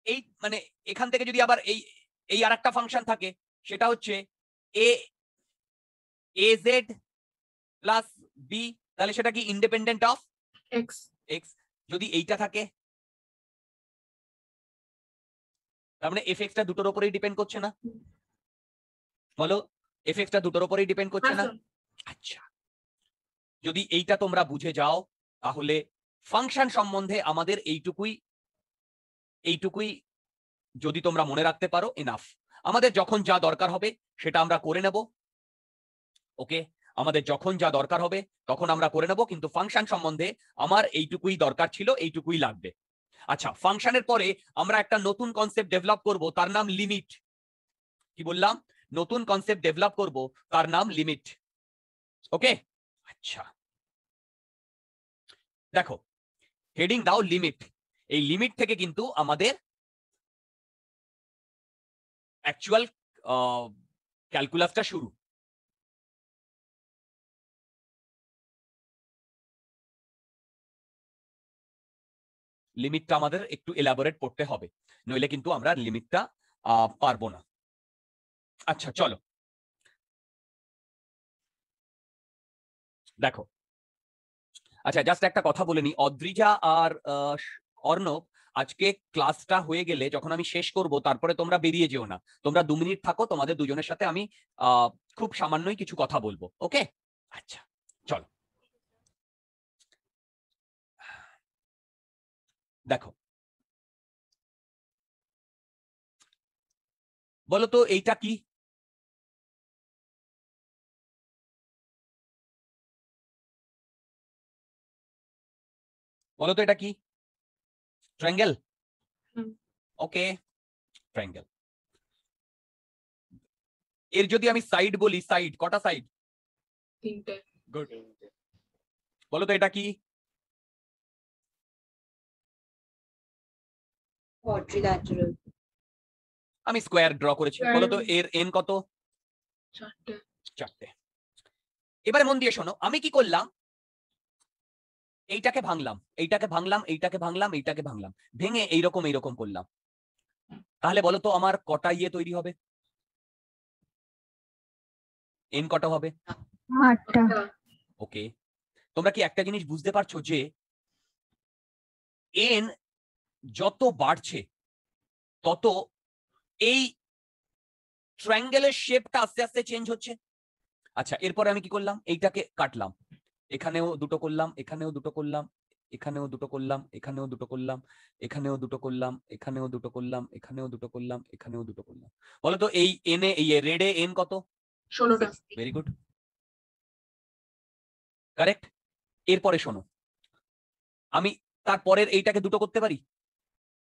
এই মানে এখান থেকে যদি আবার এই এই আরেকটা ফাংশন থাকে, সেটা হচ্ছে az প্লাস বি, তাহলে সেটা কি ইন্ডিপেন্ডেন্ট অফ x। এক্স। যদি এইটা থাকে, তার মানে fx টা দুটোর উপরেই ডিপেন্ড করছে না? বলো, fx টা দুটোর উপরেই ডিপেন্ড করছে না? আচ্ছা, যদি এইটা তোমরা বুঝে যাও, তাহলে ফাংশন সম্বন্ধে আমাদের এইটুকুই যদি তোমরা মনে রাখতে পারো, এনাফ। আমাদের যখন যা দরকার হবে সেটা আমরা করে নেব। ওকে, আমাদের যখন যা দরকার হবে তখন আমরা করে নেব, কিন্তু ফাংশন সম্বন্ধে আমার এইটুকুই দরকার ছিল, এইটুকুই লাগবে। আচ্ছা, ফাংশনের পরে আমরা একটা নতুন কনসেপ্ট ডেভেলপ করব, তার নাম লিমিট। কি বললাম? নতুন কনসেপ্ট ডেভেলপ করব, তার নাম লিমিট। ওকে, আচ্ছা দেখো, হেডিং দাও লিমিট। এই লিমিট থেকে কিন্তু আমাদের অ্যাকচুয়াল ক্যালকুলাসটা শুরু। লিমিটটা আমাদের একটু এলাবোরেট করতে হবে, নইলে কিন্তু আমরা লিমিটটা পারবো না। আচ্ছা চলো দেখো, আচ্ছা জাস্ট একটা কথা বলে নি, অদ্রিজা আর অর্ণব, আজকে ক্লাসটা হয়ে গেলে যখন আমি শেষ করব তারপরে তোমরা বেরিয়ে যেও না, তোমরা 2 মিনিট থাকো, তোমাদের দুজনের সাথে আমি খুব সামান্যই কিছু কথা বলবো। ওকে, আচ্ছা চলো দেখো, বলো তো এইটা কি? বলো তো এটা কি? ট্রায়াঙ্গেল? হুম। ওকে, ট্রায়াঙ্গেল। এর যদি আমি সাইড বলি, সাইড কটা সাইড? 3টে। গুড। বলো তো এটা কি? quadrilateral. আমি স্কোয়ার ড্র করেছি। বলো তো এর এন কত? 4টে। 4টে। এবারে মন দিয়ে শোনো, আমি কি করলাম, এইটাকে ভাঙলাম, এইটাকে ভাঙলাম, এইটাকে ভাঙলাম, এইটাকে ভাঙলাম, ভেঙে এইরকম এইরকম করলাম। তাহলে বলো তো আমার কটা ইয়ে তৈরি হবে? এন কটা হবে? 8টা। ওকে, তোমরা কি একটা জিনিস বুঝতে পারছো যে এন যত বাড়ছে তত এই ট্রায়াঙ্গেলের শেপটা আস্তে আস্তে চেঞ্জ হচ্ছে। আচ্ছা, এরপরে আমি কি করলাম, এইটাকে কাটলাম, এখানেও দুটো করলাম, এখানেও দুটো করলাম, এখানেও দুটো করলাম, এখানেও দুটো করলাম, এখানেও দুটো করলাম, এখানেও দুটো করলাম, এখানেও দুটো করলাম, এখানেও দুটো করলাম। বলো তো এই এনে, এই রেডে এন কত? 16টা। Very good, correct. এরপরে শোনো, আমি তারপরের এইটাকে দুটো করতে পারি,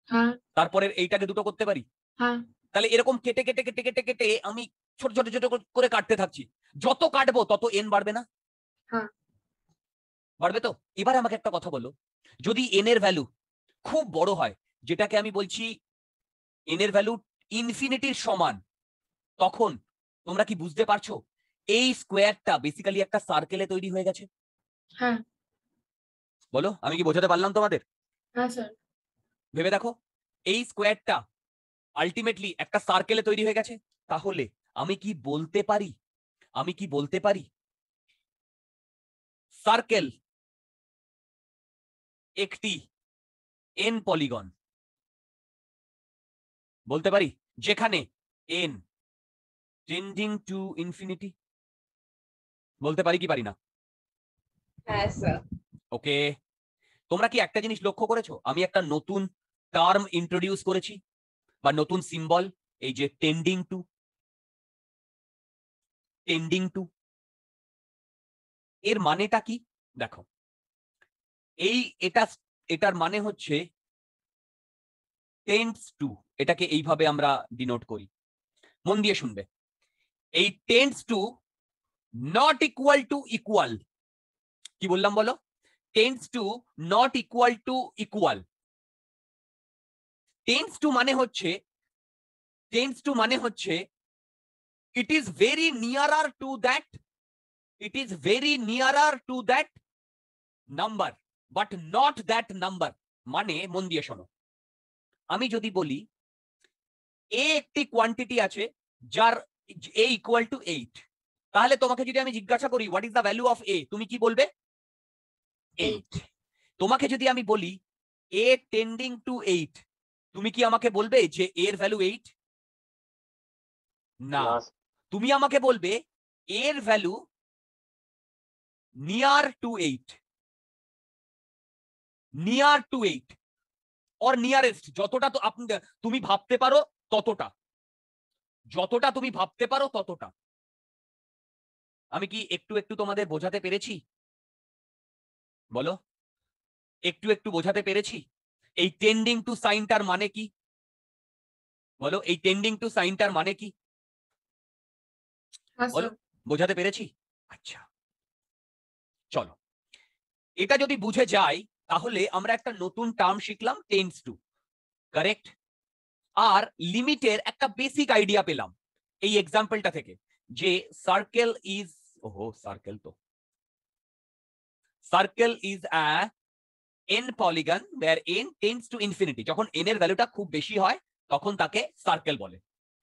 হ্যাঁ। তারপরের এইটাকে দুটো করতে পারি। হ্যাঁ। তাহলে এরকম কেটে কেটে কেটে কেটে কেটে আমি ছোট ছোট ছোট করে কাটতে থাকছি, যত কাটবো তত এন বাড়বে না? হ্যাঁ। বাড়বে তো। এবার আমাকে একটা কথা বলো, যদি এন এর ভ্যালু খুব বড় হয়, যেটাকে আমি বলছি এন এর ভ্যালু ইনফিনিটির সমান, তখন তোমরা কি বুঝতে পারছো এই স্কোয়ারটা বেসিক্যালি একটা সার্কেলে তৈরি হয়ে গেছে? হ্যাঁ। বলো, আমি কি বোঝাতে পারলাম তোমাদের? হ্যাঁ স্যার। ভেবে দেখো, এই স্কোয়ারটা আলটিমেটলি একটা সার্কেলে তৈরি হয়ে গেছে। তাহলে আমি কি বলতে পারি, আমি কি বলতে পারি সার্কেল একটি এন পলিগন? বলতে পারি, যেখানে এন টেন্ডিং টু ইনফিনিটি। বলতে পারি কি পারি না? হ্যাঁ স্যার। ওকে, তোমরা কি একটা জিনিস লক্ষ্য করেছো, আমি একটা নতুন টার্ম ইন্ট্রোডিউস করেছি বা নতুন সিম্বল, এই যে টেন্ডিং টু। টেন্ডিং টু এর মানেটা কি দেখো, এটার মানে হচ্ছে টেন্ডস টু, এটাকে এইভাবে আমরা ডিনোট করি। মন দিয়ে শুনবে, এই tends to not equal to equal. কি বললাম বলো? Tends to not equal to equal. Tends to মানে হচ্ছে, টেন্ডস টু মানে হচ্ছে it is very nearer to that, it is very nearer to that number but not that number. মানে মন দিয়ে শোনো, আমি যদি বলি এ একটি কোয়ান্টিটি আছে যার এ ইকুয়াল টু 8, তাহলে তোমাকে যদি আমি জিজ্ঞাসা করি what is the value of A, তুমি কি বলবে? 8। তোমাকে যদি আমি বলি এ টেন্ডিং টু 8, তুমি কি আমাকে বলবে যে এর ভ্যালু 8? না, তুমি আমাকে বলবে এর value near to 8, near to 8 or nearest, যতটা তো তুমি ভাবতে পারো ততটা, যতটা তুমি ভাবতে পারো ততটা। আমি কি একটু একটু তোমাদের বোঝাতে পেরেছি? বলো, একটু একটু বোঝাতে পেরেছি? এই টেন্ডিং টু সাইনটার মানে কি? বলো, এই টেন্ডিং টু সাইনটার মানে কি? হ্যাঁ বলো, স্যার। বোঝাতে পেরেছি? আচ্ছা, চলো, এটা যদি বুঝে যাই তাহলে আমরা একটা নতুন টার্ম শিখলাম, টেন্ডস টু, কারেক্ট? আর লিমিটের একটা বেসিক আইডিয়া পেলাম এই এক্সাম্পলটা থেকে, যে সার্কেল ইজ, ওহো সার্কেল তো, circle is a n polygon where n tends to infinity। যখন n এর ভ্যালুটা খুব বেশি হয় তখন তাকে সার্কেল বলে।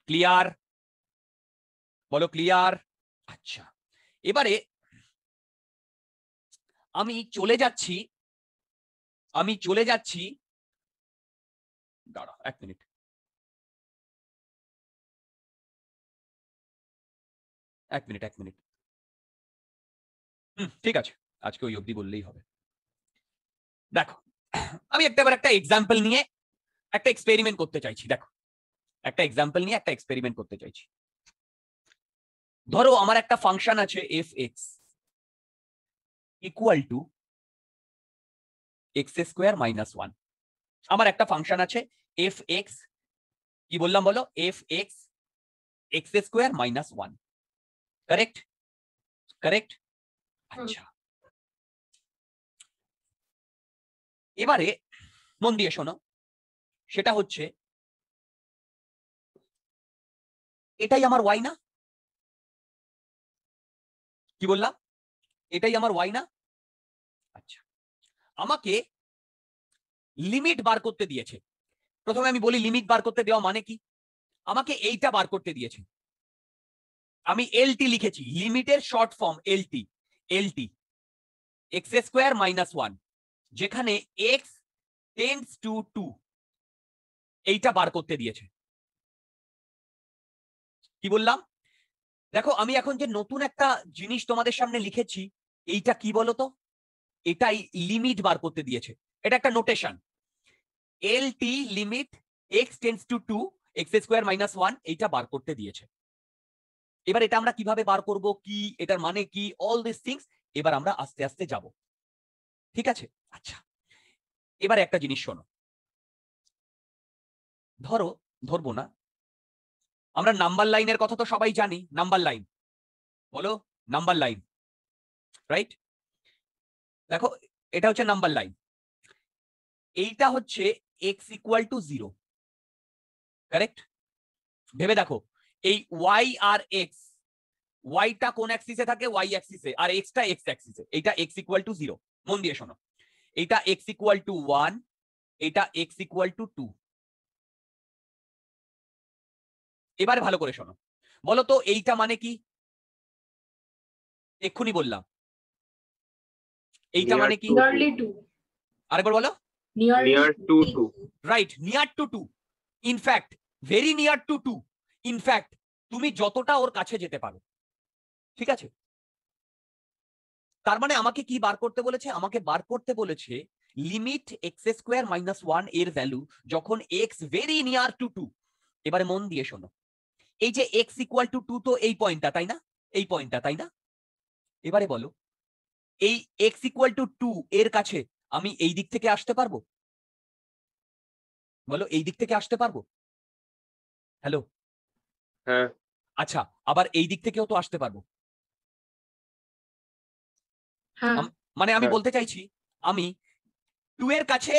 ক্লিয়ার? বলো ক্লিয়ার? আচ্ছা, এবারে আমি চলে যাচ্ছি, দাঁড়া এক মিনিট, এক মিনিট, ঠিক আছে, আজকে ওই অবধি বললেই হবে। দেখো, আমি এবার একটা এক্সাম্পল নিয়ে একটা এক্সপেরিমেন্ট করতে চাইছি। দেখো, একটা এক্সাম্পল নিয়ে একটা এক্সপেরিমেন্ট করতে চাইছি। ধরো আমার একটা ফাংশন আছে fx equal to x square minus 1। আমার একটা ফাংশন আছে fx, কি বললাম বলো, fx x square minus 1, correct? Correct? আচ্ছা, এবারে মন দিয়ে শোনো, সেটা হচ্ছে এটাই আমার y না? কি বললাম? এটাই আমার y না? আচ্ছা, আমাকে লিমিট বার করতে দিয়েছে। প্রথমে আমি বলি লিমিট বার করতে দেওয়া মানে কি। আমাকে এইটা বার করতে দিয়েছে, আমি এলটি লিখেছি, লিমিটের short form LT, LT x square minus 1, যেখানে এক্স টেন্ডস টু 2, এইটা বার করতে দিয়েছে। কি বললাম? দেখো, আমি এখন যে নতুন একটা জিনিস তোমাদের সামনে লিখেছি, এইটা কি বলতো? এটাই লিমিট বার করতে দিয়েছে। এটা একটা notation, LT limit x tends to 2 x square minus 1, এইটা বার করতে দিয়েছে। এবার এটা আমরা কিভাবে বার করব, কি এটার মানে কি, অল দিস থিংস এবার আমরা আস্তে আস্তে যাব, ঠিক আছে? আচ্ছা, এবার একটা জিনিস শোনো, ধরবো না, আমরা নাম্বার লাইনের কথা তো সবাই জানি, নাম্বার লাইন, বলো নাম্বার লাইন, রাইট? দেখো, এটা হচ্ছে নাম্বার লাইন, এইটা হচ্ছে x ইকুয়াল টু 0, কারেক্ট? ভেবে দেখো, এই y আর x, ওয়াইটা কোন অ্যাক্সিসে থাকে, ওয়াই অ্যাক্সিসে, আর এক্সটা এক্স অ্যাক্সিসে। এইটা x ইকুয়াল টু 0, মন দিয়ে শোনো, এইটা x ইকুয়াল টু 1, এটা x ইকুয়াল টু 2। এবারে ভালো করে শোনো, বলো তো এইটা মানে কি? এক্ষুনি বললাম, এইটা মানে কি? নিয়ারলি 2। আরেকবার বলো। Near to 2. Right, near to 2, in fact very near to 2, in fact তুমি যতটা ওর কাছে যেতে পারো, ঠিক আছে? তার মানে আমাকে কি বার করতে বলেছে? আমাকে বার করতে বলেছে লিমিট এক্স স্কোয়ার মাইনাস 1 এর ভ্যালু যখন এক্স ভেরি নিয়ার টু 2। এবারে মন দিয়ে শোনো, এই যে এক্স ইকুয়াল টু 2 তো এই পয়েন্টটা, তাই না? এই পয়েন্টটা, তাই না? এবারে বলো, এই এক্স ইকুয়াল টু 2 এর কাছে আমি এই দিক থেকে আসতে পারবো? বলো, এই দিক থেকে আসতে পারবো? হ্যালো? হ্যাঁ, আচ্ছা, আবার এই দিক থেকেও তো আসতে পারবো। হ্যাঁ। মানে আমি হ্যাঁ। বলতে চাইছি, আমি 2 এর কাছে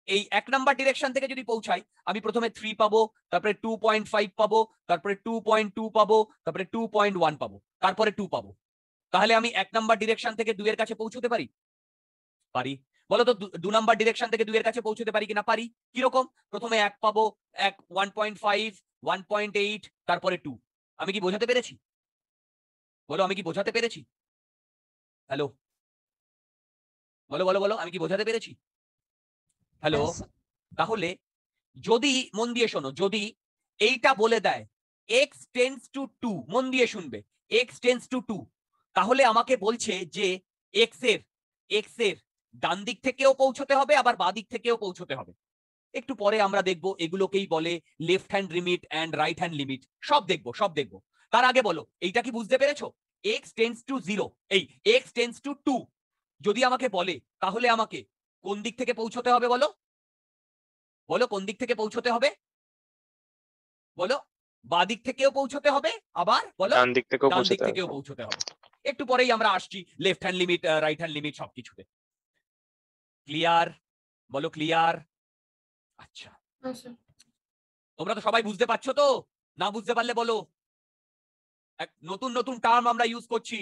এই 1 নাম্বার ডিরেকশন থেকে যদি পৌঁছাই, আমি প্রথমে 3 পাবো, তারপরে 2.5 পাবো, তারপরে 2.2 পাবো, তারপরে 2.1 পাবো, তারপরে 2 পাবো। তাহলে আমি 1 নাম্বার ডিরেকশন থেকে 2 এর কাছে পৌঁছতে পারি? পারি। বলো তো 2 নাম্বার ডিরেকশন থেকে 2 এর কাছে পৌঁছতে পারি কিনা? পারি। কিরকম? প্রথমে 1 পাবো, 1.5, 1.8, তারপরে 2। আমি কি বোঝাতে পেরেছি? বলো, আমি কি বোঝাতে পেরেছি? হ্যালো? বলো বলো বলো, আমি কি বোঝাতে পেরেছি? হ্যালো? তাহলে যদি, মন দিয়ে শোনো, যদি এইটা বলে দেয় x টেন্ডস টু 2, মন দিয়ে শুনবে, x টেন্ডস টু 2, তাহলে আমাকে বলছে যে x এর ডান দিক থেকেও পৌঁছতে হবে, আবার বাঁ দিক থেকেও পৌঁছতে হবে। একটু পরে আমরা দেখবো, এগুলোকেই বলে left hand limit and right hand limit, সব দেখবো। তার আগে বলো, এইটা কি বুঝতে পেরেছো? x টেন্ডস টু 0, এই x টেন্ডস টু 2 যদি আমাকে বলে, তাহলে আমাকে কোন দিক থেকে পৌঁছতে হবে বলো? বলো কোন দিক থেকে পৌঁছতে হবে? বলো বাঁ দিক থেকেও পৌঁছতে হবে, আবার বলো ডান দিক থেকেও ডান দিক পৌঁছতে হবে। থেকেও পৌঁছতে হবে। একটু পরেই আমরা আসছি left hand limit, right hand limit সবকিছুতে। ক্লিয়ার? বলো ক্লিয়ার? আচ্ছা, আচ্ছা তোমরা তো সবাই বুঝতে পারছো তো? না বুঝতে পারলে বলো। নতুন নতুন টার্ম আমরা ইউজ করছি।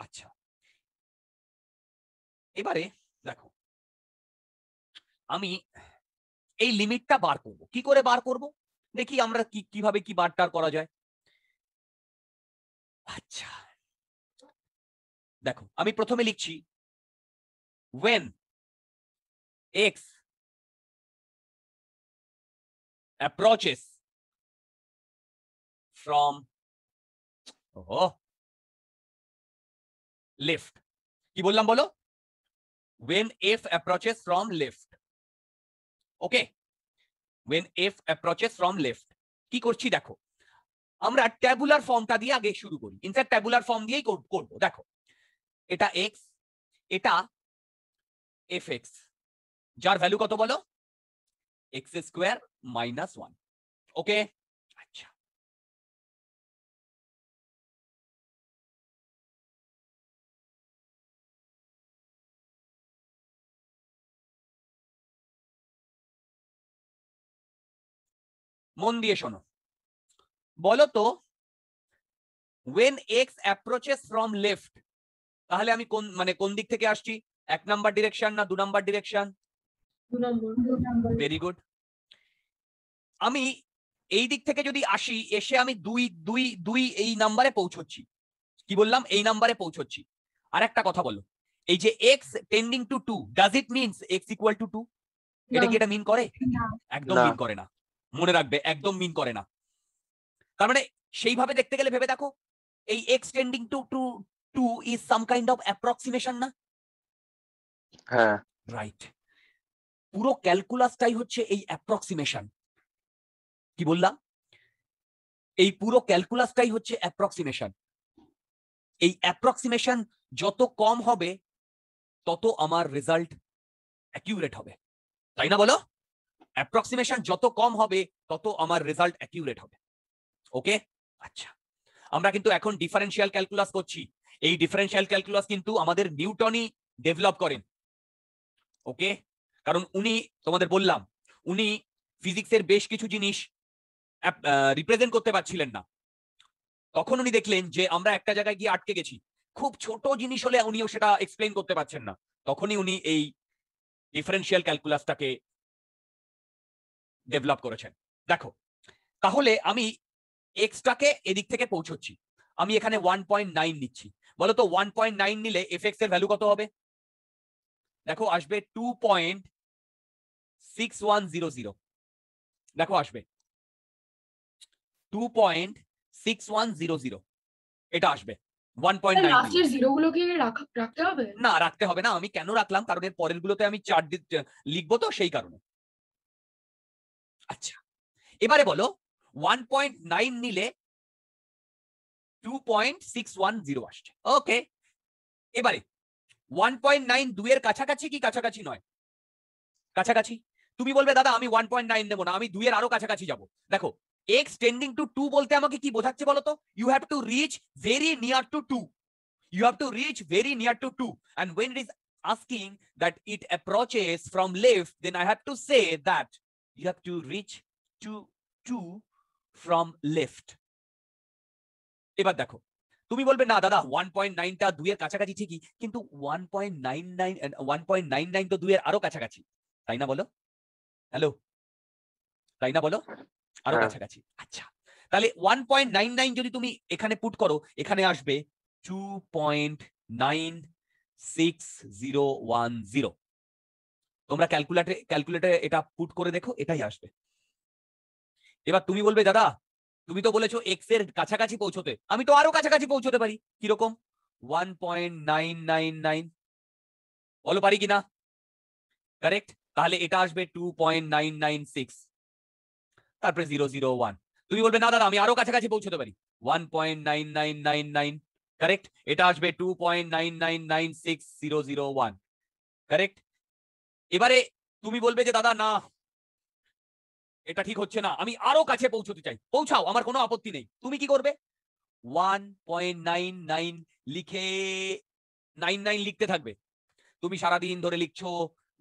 আচ্ছা, এবারে দেখো, আমি এই লিমিটটা বার করব। কি করে বার করব দেখি আমরা কিভাবে কি বারটার করা যায়। আচ্ছা, দেখো আমি প্রথমে লিখছি when x approaches from left, কি বললাম বলো? when f approaches from left, okay, when f approaches from left কি করছি দেখো, আমরা ট্যাবুলার ফর্মটা দিয়ে আগে শুরু করি। ইনফ্যাক্ট ট্যাবুলার ফর্ম দিয়েই করব। দেখো এটা x, এটা fx, যার ভ্যালু কত বলো? x স্কয়ার মাইনাস 1, ওকে। আচ্ছা, মন দিয়ে শোনো, বলো তো when x approaches from left, তাহলে আমি কোন দিক থেকে আসছি? 1 নাম্বার ডিরেকশন না 2 নাম্বার ডিরেকশন? 2 নম্বর। Very good. আমি এই দিক থেকে যদি আসি, এসে আমি 2 এই নাম্বারে পৌঁছচ্ছি। কি বললাম? এই নাম্বারে পৌঁছচ্ছি। আর একটা কথা বলো, এই যে x tending to 2, does it means x equal to 2? এটা কি এটা মিন করে? না। একদম না। মিন করে না, মনে রাখবে, একদম মিন করে না। তার মানে সেইভাবে দেখতে গেলে ভেবে দেখো, এই x tending to 2 is some kind of approximation না? হ্যাঁ, রাইট, পুরো ক্যালকুলাসটাই হচ্ছে এই অ্যাপ্রক্সিমেশন। কি বললাম? এই পুরো ক্যালকুলাসটাই হচ্ছে অ্যাপ্রক্সিমেশন। এই অ্যাপ্রক্সিমেশন যত কম হবে তত আমার রেজাল্ট অ্যাকিউরেট হবে, তাই না বলো? অ্যাপ্রক্সিমেশন যত কম হবে তত আমার রেজাল্ট অ্যাকিউরেট হবে, ওকে। আচ্ছা, আমরা কিন্তু এখন ডিফারেনশিয়াল ক্যালকুলাস করছি। এই ডিফারেনশিয়াল ক্যালকুলাস কিন্তু আমাদের নিউটনই ডেভেলপ করেন, ওকে। কারণ উনি, তোমাদের বললাম, উনি ফিজিক্সের বেশ কিছু জিনিস রিপ্রেজেন্ট করতে পারছিলেন না। তখন উনি দেখলেন যে আমরা একটা জায়গায় গিয়ে আটকে গেছি, খুব ছোট জিনিস হলে উনিও সেটা এক্সপ্লেইন করতে পারছেন না। তখনই উনি এই ডিফারেনশিয়াল ক্যালকুলাসটাকে ডেভেলপ করেছেন। দেখো, তাহলে আমি এক্সটাকে এদিক থেকে পৌঁছচ্ছি, আমি এখানে 1.9 নিচ্ছি। বলো তো 1.9 নিলে fx এর ভ্যালু কত হবে? দেখো আসবে 2.6100। দেখো আসবে 2.6100, এটা আসবে 1.9 লাস্টের জিরো গুলো কি রাখতে হবে? না, রাখতে হবে না। আমি কেন রাখলাম, কারণ এর পরের গুলোতে আমি চার্ট লিখবো তো, সেই কারণে। আচ্ছা, এবারে বলো 1.9 নিলে 2.610 আসছে, ওকে। এবারে 1.9 2 এর কাছাকাছি কি কাছাকাছি নয়? কাছাকাছি। তুমি বলবে দাদা আমি 1.9 নেব না, আমি 2 এর আরো কাছাকাছি যাব। দেখো x টেন্ডিং টু 2 বলতে আমাকে কি বোঝাচ্ছে বলো তো? You have to reach very near to 2, you have to reach very near to 2, and when it is asking that it approaches from left, then I have to say that you have to reach to 2 from left. এবার দেখো, তুমি বলবে না দাদা 1.9 টা 2 এর কাছাকাছি ঠিকই, কিন্তু 1.99 তো 2 এর আরো কাছাকাছি, তাই না বলো? হ্যালো, তাই না বলো? আরো হ্যাঁ। কাছাকাছি। আচ্ছা, তাহলে 1.99 যদি তুমি এখানে পুট করো, এখানে আসবে 2.96010। তোমরা ক্যালকুলেটরে এটা পুট করে দেখো, এটাই আসবে। এবার তুমি বলবে দাদা তুমি তো বলেছো x এর কাছাকাছি পৌঁছতে, আমি তো আরো কাছাকাছি পৌঁছতে পারি। কিরকম? 1.999, বলো পারি কিনা? কারেক্ট। তাহলে এটা আসবে 2.996, তারপরে 001। তুমি বলবে না দাদা আমি আরো কাছাকাছি পৌঁছতে পারি, 1.9999, কারেক্ট। এটা আসবে 2.9996001, কারেক্ট। এবারে তুমি বলবে যে দাদা না এটা ঠিক হচ্ছে না, আমি আরো কাছে পৌঁছতে চাই, পৌঁছাও, আমার কোনো আপত্তি নেই। তুমি কি করবে? 1.99 লিখে 99 লিখতে থাকবে। তুমি সারাদিন ধরে লিখছো,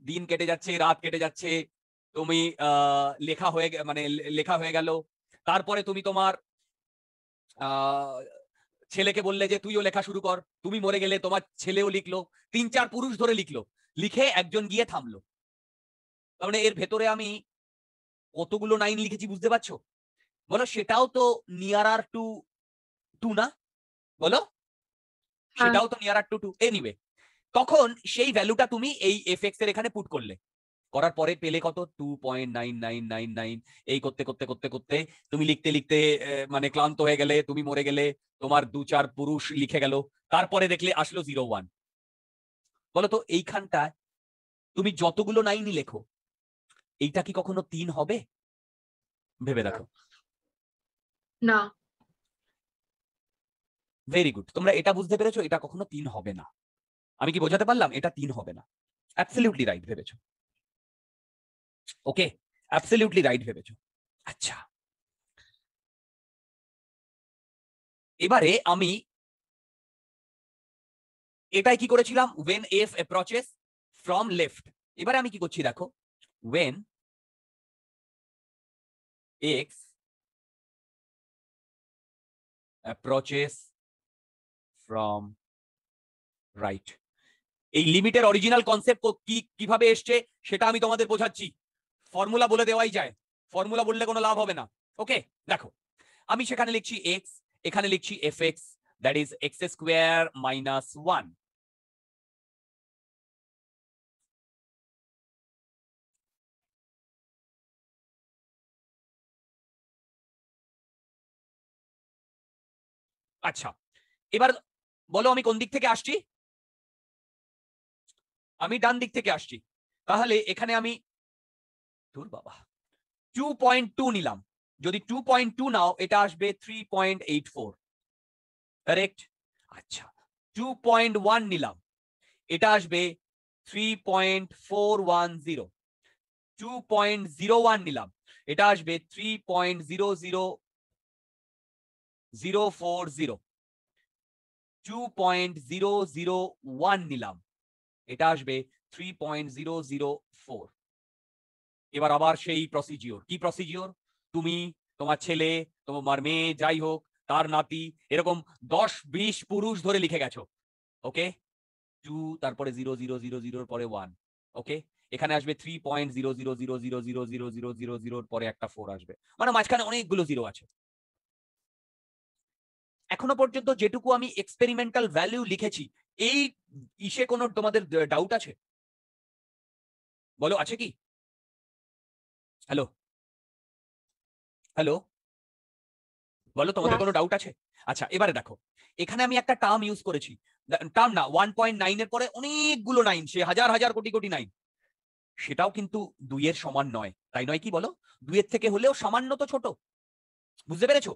দিন কেটে যাচ্ছে, রাত কেটে যাচ্ছে, তুমি লেখা হয়ে গেল। তারপরে তুমি তোমার ছেলেকে বললে যে তুইও লেখা শুরু কর, তুমি মরে গেলে তোমার ছেলেও লিখলো, 3-4 পুরুষ ধরে লিখলো, লিখে একজন গিয়ে থামলো। তার মানে এর ভেতরে আমি কতগুলো 9 লিখেছি বুঝতে পারছো? বলো সেটাও তো নিয়ারার টু 2 না? বলো সেটাও তো নিয়ারার টু 2। এনিওয়ে, তখন সেই ভ্যালুটা তুমি এই fx এর এখানে পুট করলে, করার পরে পেলে কত? 2.9999। এই করতে করতে করতে করতে তুমি লিখতে লিখতে মানে ক্লান্ত হয়ে গেলে, তুমি মরে গেলে, তোমার 2-4 পুরুষ লিখে গেল, তারপরে দেখলে আসলো 01। বলো তো এইখানটায় তুমি যতগুলো 9ই লেখো, এইটা কি কখনো 3 হবে? ভেবে দেখো। না। ভেরি গুড, তোমরা এটা বুঝতে পেরেছো, এটা কখনো 3 হবে না। আমি কি বোঝাতে পারলাম? এটা 3 হবে না। অ্যাবসলিউটলি রাইট ভেবেছো। ওকে, অ্যাবসলিউটলি রাইট ভেবেছো। আচ্ছা, এবারে আমি এটাই কি করেছিলাম, when f approaches from left। এবারে আমি কি করছি দেখো, when x approaches from right। এই লিমিটের অরিজিনাল কনসেপ্ট কিভাবে এসছে সেটা আমি তোমাদের বোঝাচ্ছি। ফর্মুলা বলে দেওয়াই যায়, ফর্মুলা বললে কোনো লাভ হবে না। ওকে, দেখো আমি সেখানে লিখছি x, এখানে লিখছি fx, that is x square minus 1। আচ্ছা, এবার বলো আমি কোন দিক থেকে আসছি? আমি ডান দিক থেকে আসছি। তাহলে এখানে আমি বাবা 2.2 নিলাম। যদি 2.2 নাও এটা আসবে 3.84, কারেক্ট। আচ্ছা, 2.1 নিলাম, এটা আসবে 3.410। 2.01 নিলাম, এটা আসবে 3.00040। 2.001 নিলাম, এটা আসবে 3.004। এবার আবার সেই প্রসিজিওর। কি প্রসিজিওর? তুমি, তোমার ছেলে, তোমার মেয়ে, যাই হোক, তার নাতি, এরকম 10-20 পুরুষ ধরে লিখে গেছো। ওকে, 2 তারপরে 0.000 পরে 1। ওকে, এখানে আসবে 3.000000000 পরে একটা 4 আসবে, মানে মাঝখানে অনেকগুলো জিরো আছে। এখনো পর্যন্ত যেটুকু আমি এক্সপেরিমেন্টাল ভ্যালু লিখেছি, এই ইসে কোনো তোমাদের ডাউট আছে? বলো আছে কি? হ্যালো হ্যালো, বলো তোমাদের কোনো ডাউট আছে? আচ্ছা, এবারে দেখো এখানে আমি একটা টার্ম ইউজ করেছি, টার্ম না, 1.9 এর পরে অনেকগুলো 9, সে হাজার হাজার কোটি কোটি 9, সেটাও কিন্তু 2 এর সমান নয়, তাই নয় কি বলো? 2 এর থেকে হলেও সামান্য তো ছোট, বুঝতে পেরেছো?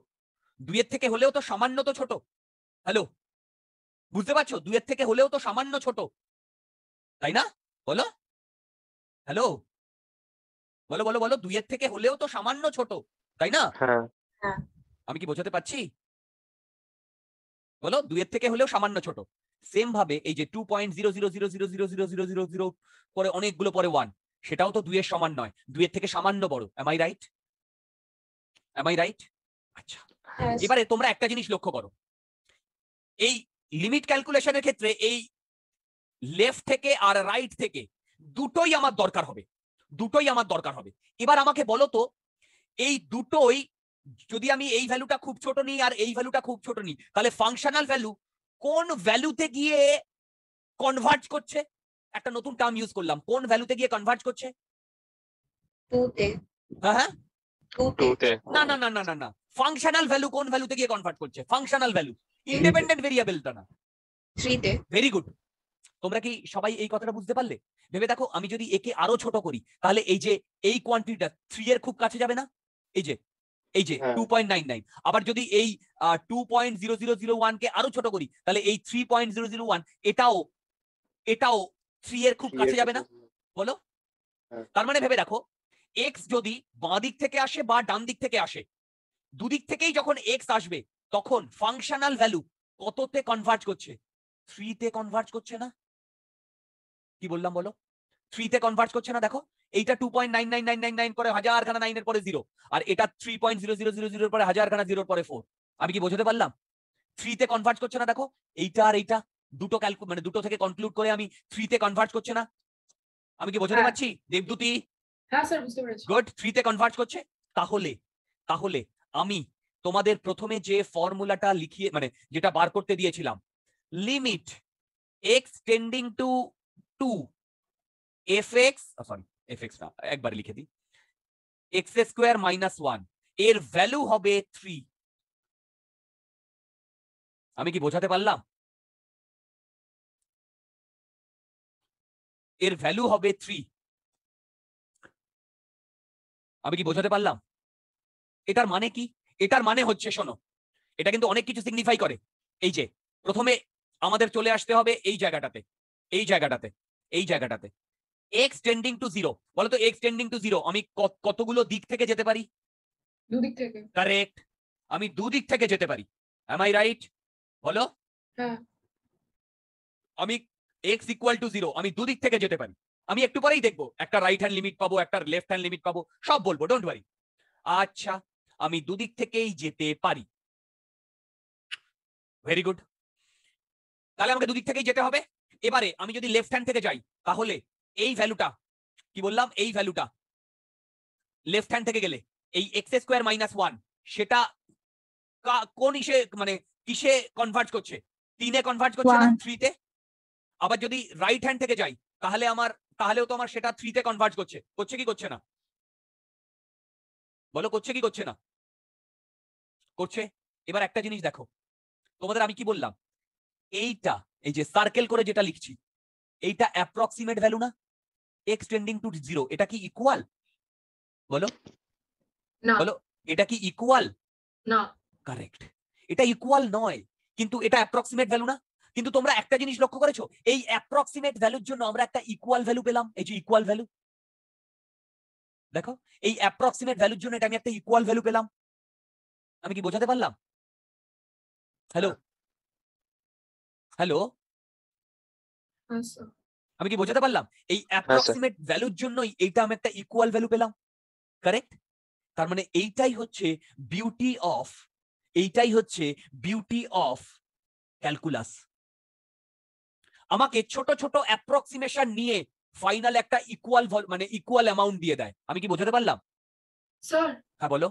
2 এর থেকে হলেও তো সামান্য তো ছোট। হ্যালো, বুঝতে পারছো? 2 এর থেকে হলেও তো সামান্য ছোট, তাই না? বলো, হ্যালো, বলো বলো বলো, 2 এর থেকে হলেও তো সামান্য ছোট, তাই না? হ্যাঁ আমি কি বোঝাতে পারছি? বলো, 2 এর থেকে হলেও সামান্য ছোট। সেম ভাবে এই যে 2.000000000 পরে অনেকগুলো পরে 1, সেটাও তো 2 এর সমান নয়, 2 এর থেকে সামান্য বড়। Am I right? Am I right? আচ্ছা, এবারে তোমরা একটা জিনিস লক্ষ্য করো, এই লিমিট ক্যালকুলেশনের ক্ষেত্রে এই লেফট থেকে আর রাইট থেকে দুটোই আমার দরকার হবে, দুটোই আমার দরকার হবে। এবার আমাকে বলো তো, এই দুটোই যদি আমি এই ভ্যালুটা খুব ছোট নিই আর এই ভ্যালুটা খুব ছোট নিই, তাহলে ফাংশনাল ভ্যালু কোন ভ্যালুতে গিয়ে কনভার্জ করছে? একটা নতুন টার্ম ইউজ করলাম, কোন ভ্যালুতে গিয়ে কনভার্জ করছে? 2 তে। হ্যাঁ হ্যাঁ, 2 তে। 2 তে। না না না না না না, ফাংশনাল ভ্যালু কোন ভ্যালুতে গিয়ে কনভার্ট করছে? ফাংশনাল ভ্যালু, ইন্ডিপেন্ডেন্ট ভেরিয়েবলটা না। 3 তে। ভেরি গুড, তোমরা কি সবাই এই কথাটা বুঝতে পারলে? ভেবে দেখো, আমি যদি একে আরো ছোট করি, তাহলে এই যে এই কোয়ান্টিটিটা 3 এর খুব কাছে যাবে না? এই যে এই যে হ্যাঁ। 2.99। আবার যদি এই 2.0001 কে আরো ছোট করি তাহলে এই 3.001 এটাও 3 এর খুব কাছে যাবে না, বলো? হ্যাঁ। তার মানে ভেবে দেখো, x যদি বাঁ দিক থেকে আসে বা ডান দিক থেকে আসে, দুদিক থেকেই যখন x আসবে তখন ফাংশনাল ভ্যালু কততে কনভার্জ করছে? 3 তে কনভার্জ করছে না? কি বললাম বলো? 3 তে কনভার্জ করছে না? দেখো এইটা 2.99999 করে হাজারখানা 9 এর পরে 0, আর এটা 3.0000 এর পরে হাজারখানা 0 এর পরে 4। আমি কি বোঝাতে পারলাম? 3 তে কনভার্জ করছে না? দেখো এইটা আর এইটা দুটো মানে দুটো থেকে কনক্লুড করে আমি 3 তে কনভার্জ করছে না? আমি কি বোঝাতে হ্যাঁ। পারছি দেবদূতি? হ্যাঁ স্যার, বুঝতে পেরেছি। গুড, 3 তে কনভার্জ করছে। তাহলে আমি তোমাদের প্রথমে যে ফর্মুলাটা লিখিয়ে মানে যেটা বার করতে দিয়েছিলাম, limit x tending to 2 fx, sorry fx না, একবার লিখে দিই, x স্কয়ার মাইনাস 1 এর ভ্যালু হবে 3। আমি কি বোঝাতে পারলাম? এর ভ্যালু হবে 3। আমি কি বোঝাতে পারলাম? এটার মানে কি? এটার মানে হচ্ছে, শোনো, এটা কিন্তু অনেক কিছু সিগনিফাই করে। এই যে প্রথমে আমাদের চলে আসতে হবে এই জায়গাটাতে x টেন্ডিং টু 0। বলো তো x টেন্ডিং টু 0 আমি কতগুলো দিক থেকে যেতে পারি? দুদিক থেকে। কারেক্ট, আমি দুদিক থেকে যেতে পারি। Am I right? বলো। হ্যাঁ। আমি x ইকুয়াল টু 0 আমি দুদিক থেকে যেতে পারি। আমি একটু পরেই দেখবো একটা রাইট হ্যান্ড লিমিট পাবো, একটা লেফট হ্যান্ড লিমিট পাবো, সব বলবো, ডোন্ট ওয়ারি। আচ্ছা, আমি দুদিক থেকেই যেতে পারি, ভেরি গুড। তাহলে আমাকে দুদিক থেকেই যেতে হবে। এবারে আমি যদি লেফট হ্যান্ড থেকে যাই তাহলে এই ভ্যালুটা, কি বললাম, এই ভ্যালুটা লেফট হ্যান্ড থেকে গেলে এই x স্কয়ার মাইনাস 1 সেটা কোন ইসে মানে কিসে কনভার্জ করছে? 3 এ কনভার্জ করছে না 3 তে? আবার যদি রাইট হ্যান্ড থেকে যাই তাহলেও তো আমার সেটা 3 তে কনভার্জ করছে কি করছে না? বলো, করছে কি করছে না? করছে। এবার একটা জিনিস দেখো, তোমাদের আমি কি বললাম, এইটা এই যে সার্কেল করে যেটা লিখছি এইটা অ্যাপ্রক্সিমেট ভ্যালু না? x টেন্ডিং টু 0 এটা কি ইকুয়াল? বলো না। বলো, এটা কি ইকুয়াল? না। কারেক্ট, এটা ইকুয়াল নয়, কিন্তু এটা অ্যাপ্রক্সিমেট ভ্যালু না? কিন্তু তোমরা একটা জিনিস লক্ষ্য করেছো, এই অ্যাপ্রক্সিমেট ভ্যালুর জন্য আমরা একটা ইকুয়াল ভ্যালু পেলাম। এই যে ইকুয়াল ভ্যালু, দেখো এই অ্যাপ্রক্সিমেট ভ্যালুর জন্য এটা আমি একটা ইকুয়াল ভ্যালু পেলাম। আমি কি বোঝাতে পারলাম? হ্যালো হ্যালো, হ্যাঁ স্যার। আমি কি বোঝাতে পারলাম? এই অ্যাপ্রক্সিমেট ভ্যালুর জন্যই এইটা আমি একটা ইকুয়াল ভ্যালু পেলাম, কারেক্ট? তার মানে এইটাই হচ্ছে বিউটি অফ ক্যালকুলাস। আমাকে ছোট ছোট অ্যাপ্রক্সিমেশন নিয়ে ফাইনাল একটা ইকুয়াল অ্যামাউন্ট দিয়ে দেয়। আমি কি বোঝাতে পারলাম? স্যার, হ্যাঁ বলো।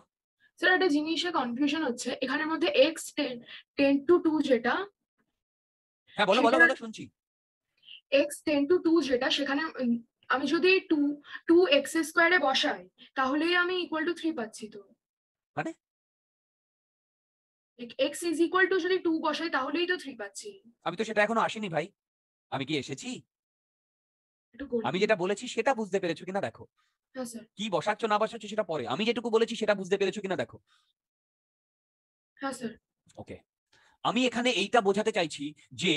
স্যার একটা জিনিসে কনফিউশন হচ্ছে এখানের মধ্যে x 10 to 2 যেটা, হ্যাঁ বলো বলো বলো, শুনছি। x 10 to 2 যেটা, সেখানে আমি যদি 2x স্কয়ারে বসাই তাহলেই আমি ইকুয়াল টু 3 পাচ্ছি। তো মানে x ইজ ইকুয়াল টু যদি 2 বসাই তাহলেই তো 3 পাচ্ছি। আমি তো সেটা এখনো আসিনি ভাই, আমি কি এসেছি? একটু করে আমি দিন। যেটা বলেছি সেটা বুঝতে পেরেছো কিনা দেখো। হ্যাঁ স্যার। কি বসাচ্ছ না বসাচ্ছ সেটা পরে, আমি যেটুকু বলেছি সেটা বুঝতে পেরেছো কিনা দেখো। হ্যাঁ স্যার। ওকে, আমি এখানে এইটা বোঝাতে চাইছি যে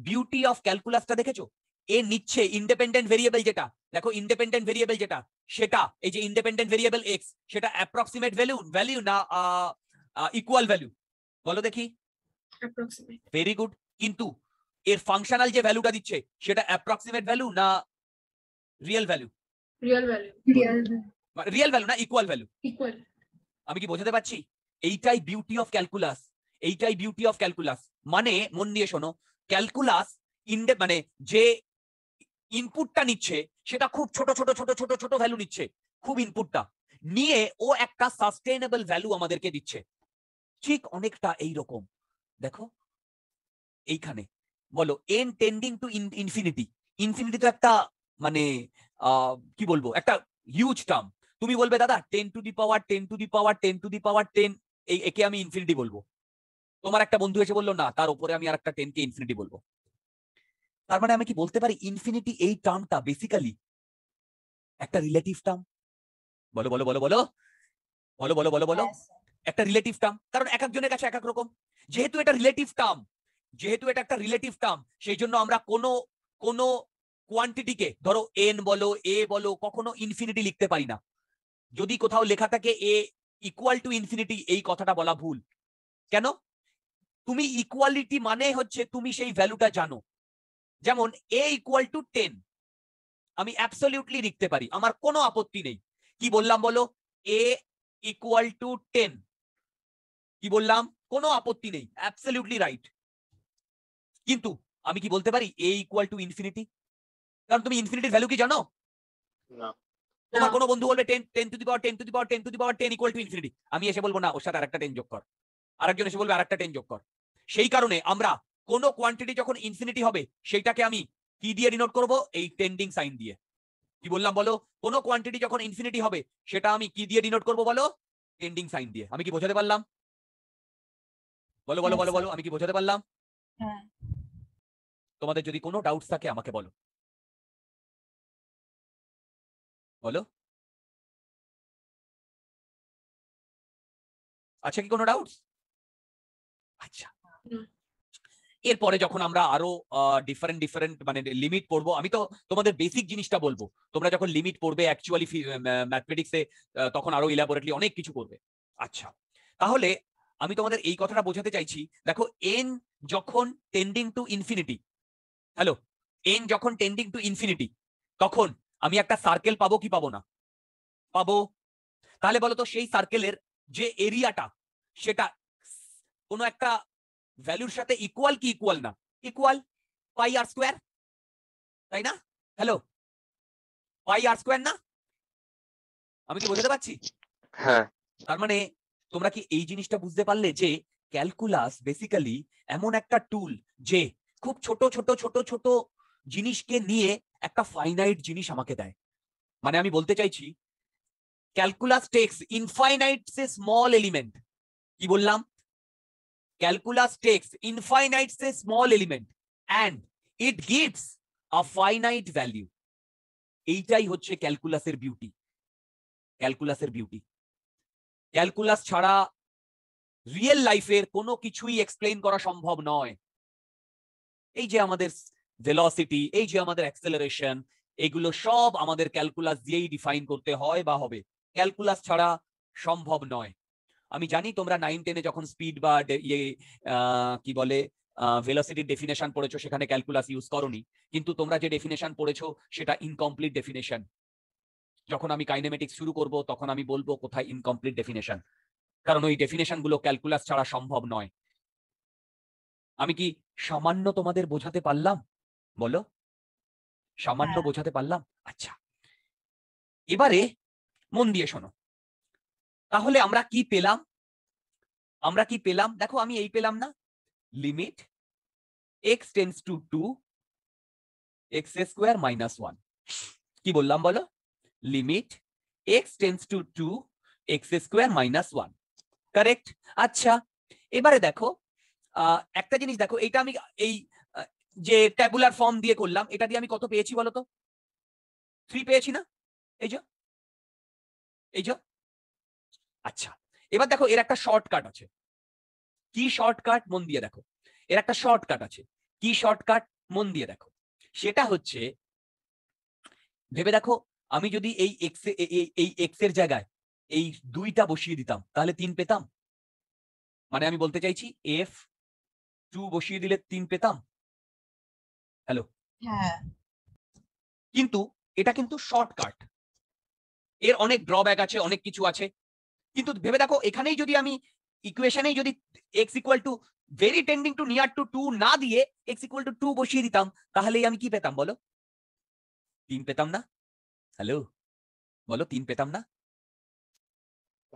বিউটি অফ ক্যালকুলাসটা দেখেছো, এ নিচ্ছে ইন্ডিপেন্ডেন্ট ভেরিয়েবল যেটা, দেখো ইন্ডিপেন্ডেন্ট ভেরিয়েবল যেটা সেটা এই যে ইন্ডিপেন্ডেন্ট ভেরিয়েবল এক্স, সেটা অ্যাপ্রক্সিমেট ভ্যালু না ইকুয়াল ভ্যালু? বলো দেখি। অ্যাপ্রক্সিমেট। Very good. কিন্তু এর ফাংশনাল যে ভ্যালুটা দিচ্ছে সেটা অ্যাপ্রক্সিমেট ভ্যালু না real value? Real value. Real value না ইকুয়াল ভ্যালু? ইকুয়াল। আমি কি বোঝাতে পারছি? এইটাই বিউটি অফ ক্যালকুলাস। মানে মন দিয়ে শোনো, ক্যালকুলাস মানে যে ইনপুটটা নিচ্ছে সেটা খুব ছোট ছোট ছোট ছোট ছোট ভ্যালু নিচ্ছে, খুব ইনপুটটা নিয়ে ও একটা সাস্টেইনেবল ভ্যালু আমাদেরকে দিচ্ছে। ঠিক অনেকটা এইরকম দেখো এইখানে, বলো n tending to infinity. Infinity তো একটা মানে কি বলবো, একটা হিউজ টার্ম। তুমি বলবে দাদা 10 টু দি পাওয়ার 10 একে আমি ইনফিনিটি বলবো। তোমার একটা বন্ধু এসে বললো না, তার উপরে আমি আর একটা 10 কে ইনফিনিটি বলবো। তার মানে আমি কি বলতে পারি, ইনফিনিটি এই টার্মটা বেসিক্যালি একটা রিলেটিভ টার্ম। বলো বলো বলো বলো বলো বলো বলো বলো। একটা রিলেটিভ টার্ম, কারণ এক একজনের কাছে এক এক রকম। যেহেতু এটা রিলেটিভ টার্ম, যেহেতু এটা একটা রিলেটিভ টার্ম, সেই জন্য আমরা কোনো কোয়ান্টিটিকে, ধরো এন বলো এ বলো, কখনো ইনফিনিটি লিখতে পারি না। যদি কোথাও লেখা থাকে এ ইকুয়াল টু ইনফিনিটি, এই কথাটা বলা ভুল। কেন? তুমি ইকুয়ালিটি মানে হচ্ছে তুমি সেই ভ্যালুটা জানো। যেমন এ ইকুয়াল টু 10 আমি অ্যাবসলিউটলি লিখতে পারি, আমার কোনো আপত্তি নেই। কি বললাম বলো? এ ইকুয়াল টু 10, কি বললাম? কোনো আপত্তি নেই, অ্যাবসলিউটলি রাইট। কিন্তু আমি কি বলতে পারি এ ইকুয়াল টু ইনফিনিটি? কারণ তুমি ইনফিনিটির ভ্যালু কি জানো? না। তোমার কোনো বন্ধু বলবে 10 to the power 10 to the power 10 to the power 10 equal to infinity, আমি এসে বলবো না, ওর সাথে আরেকটা 10 যোগ কর। আরেকজন এসে বলবে আরেকটা 10 যোগ কর। সেই কারণে আমরা কোনো কোয়ান্টিটি যখন ইনফিনিটি হবে সেইটাকে আমি কি দিয়ে ডিনোট করব? এই টেন্ডিং সাইন দিয়ে। কি বললাম বলো? কোনো কোয়ান্টিটি যখন ইনফিনিটি হবে সেটা আমি কি দিয়ে ডিনোট করব বলো? টেন্ডিং সাইন দিয়ে। আমি কি বোঝাতে পারলাম? বলো বলো বলো বলো, আমি কি বোঝাতে পারলাম? হ্যাঁ। তোমাদের যদি কোনো ডাউটস থাকে আমাকে বলো, বলো। আচ্ছা, কি কোনো ডাউটস? আচ্ছা, এরপরে যখন আমরা আরো ডিফারেন্ট মানে লিমিট পড়বো, আমি তো তোমাদের বেসিক জিনিসটা বলবো, তোমরা যখন লিমিট পড়বে অ্যাকচুয়ালি ম্যাথমেটিক্সে, তখন আরো ইলাবোরেটলি অনেক কিছু করবে। আচ্ছা, তাহলে আমি তোমাদের এই কথাটা বোঝাতে চাইছি, দেখো এন যখন tending to infinity, hello, N যখন টেন্ডিং টু ইনফিনিটি, তখন আমি একটা সার্কেল পাবো কি পাবো না? পাবো। তাহলে বলো তো সেই সার্কেলের যে এরিয়াটা, সেটা কোনো একটা ভ্যালুর সাথে ইকুয়াল কি ইকুয়াল না? ইকুয়াল, পাই আর স্কোয়ার, তাই না? হ্যালো, পাই আর স্কোয়ার না? আমি কি বোঝাতে পারছি? হ্যাঁ। তার মানে তোমরা কি এই জিনিসটা বুঝতে পারলে যে ক্যালকুলাস বেসিক্যালি এমন একটা টুল যে খুব ছোট ছোট ছোট ছোট জিনিসকে নিয়ে একটা ফাইনাইট জিনিস আমাকে দেয়। মানে আমি বলতে চাইছি calculus takes infinitesimal element. কি বললাম? Calculus takes infinitesimal element and it gives a finite value. এইটাই হচ্ছে ক্যালকুলাসের বিউটি। ক্যালকুলাসের বিউটি, ক্যালকুলাস ছাড়া রিয়েল লাইফের কোনো কিছুই এক্সপ্লেইন করা সম্ভব নয়। এই যে আমাদের ভেলোসিটি, এই যে আমাদের অ্যাক্সেলারেশন, এগুলো সব আমাদের ক্যালকুলাস দিয়েই ডিফাইন করতে হয় বা হবে, ক্যালকুলাস ছাড়া সম্ভব নয়। আমি জানি তোমরা 9-10-এ যখন স্পিড বা কি বলে ভেলোসিটির ডেফিনেশন পড়েছো সেখানে ক্যালকুলাস ইউজ করোনি, কিন্তু তোমরা যে ডেফিনেশন পড়েছো সেটা ইনকমপ্লিট ডেফিনেশন। যখন আমি কাইনেমেটিক্স শুরু করব তখন আমি বলবো কোথায় ইনকমপ্লিট ডেফিনেশন, কারণ ওই ডেফিনেশন গুলো ক্যালকুলাস ছাড়া সম্ভব নয়। আমি কি সামান্য তোমাদের বোঝাতে পারলাম? বলো, সামান্য বোঝাতে পারলাম? আচ্ছা, এবারে মন দিয়ে শোনো। তাহলে আমরা কি পেলাম? আমরা কি পেলাম? দেখো আমি এই পেলাম না, limit x tends two 2 x square minus 1। কি বললাম বলো? Limit x tends two 2 x square minus 1, correct? আচ্ছা, এবারে দেখো একটা জিনিস দেখো, এটা আমি এই যে ট্যাবুলার ফর্ম দিয়ে করলাম, এটা দিয়ে আমি কত পেয়েছি বলো তো? 3 পেয়েছি না? এই যে, এই যে। আচ্ছা, এবার দেখো এর একটা শর্টকাট আছে। কি শর্টকাট? মন দিয়ে দেখো, এর একটা শর্টকাট আছে। কি শর্টকাট? মন দিয়ে দেখো, সেটা হচ্ছে, ভেবে দেখো, আমি যদি এই এক্স এর জায়গায় এই 2টা বসিয়ে দিতাম তাহলে 3 পেতাম। মানে আমি বলতে চাইছি f2 বসিয়ে দিলে 3 পেতাম। হ্যালো, হ্যাঁ। কিন্তু এটা কিন্তু শর্টকাট, এর অনেক ড্রব্যাক আছে, অনেক কিছু আছে। কিন্তু ভেবে দেখো, এখানেই যদি আমি ইকুয়েশনেই যদি x equal to very tending to near to 2 না দিয়ে x ইকুয়াল টু 2 বসিয়ে দিতাম, তাহলেই আমি কি পেতাম বলো? 3 পেতাম না? হ্যালো, বলো, 3 পেতাম না?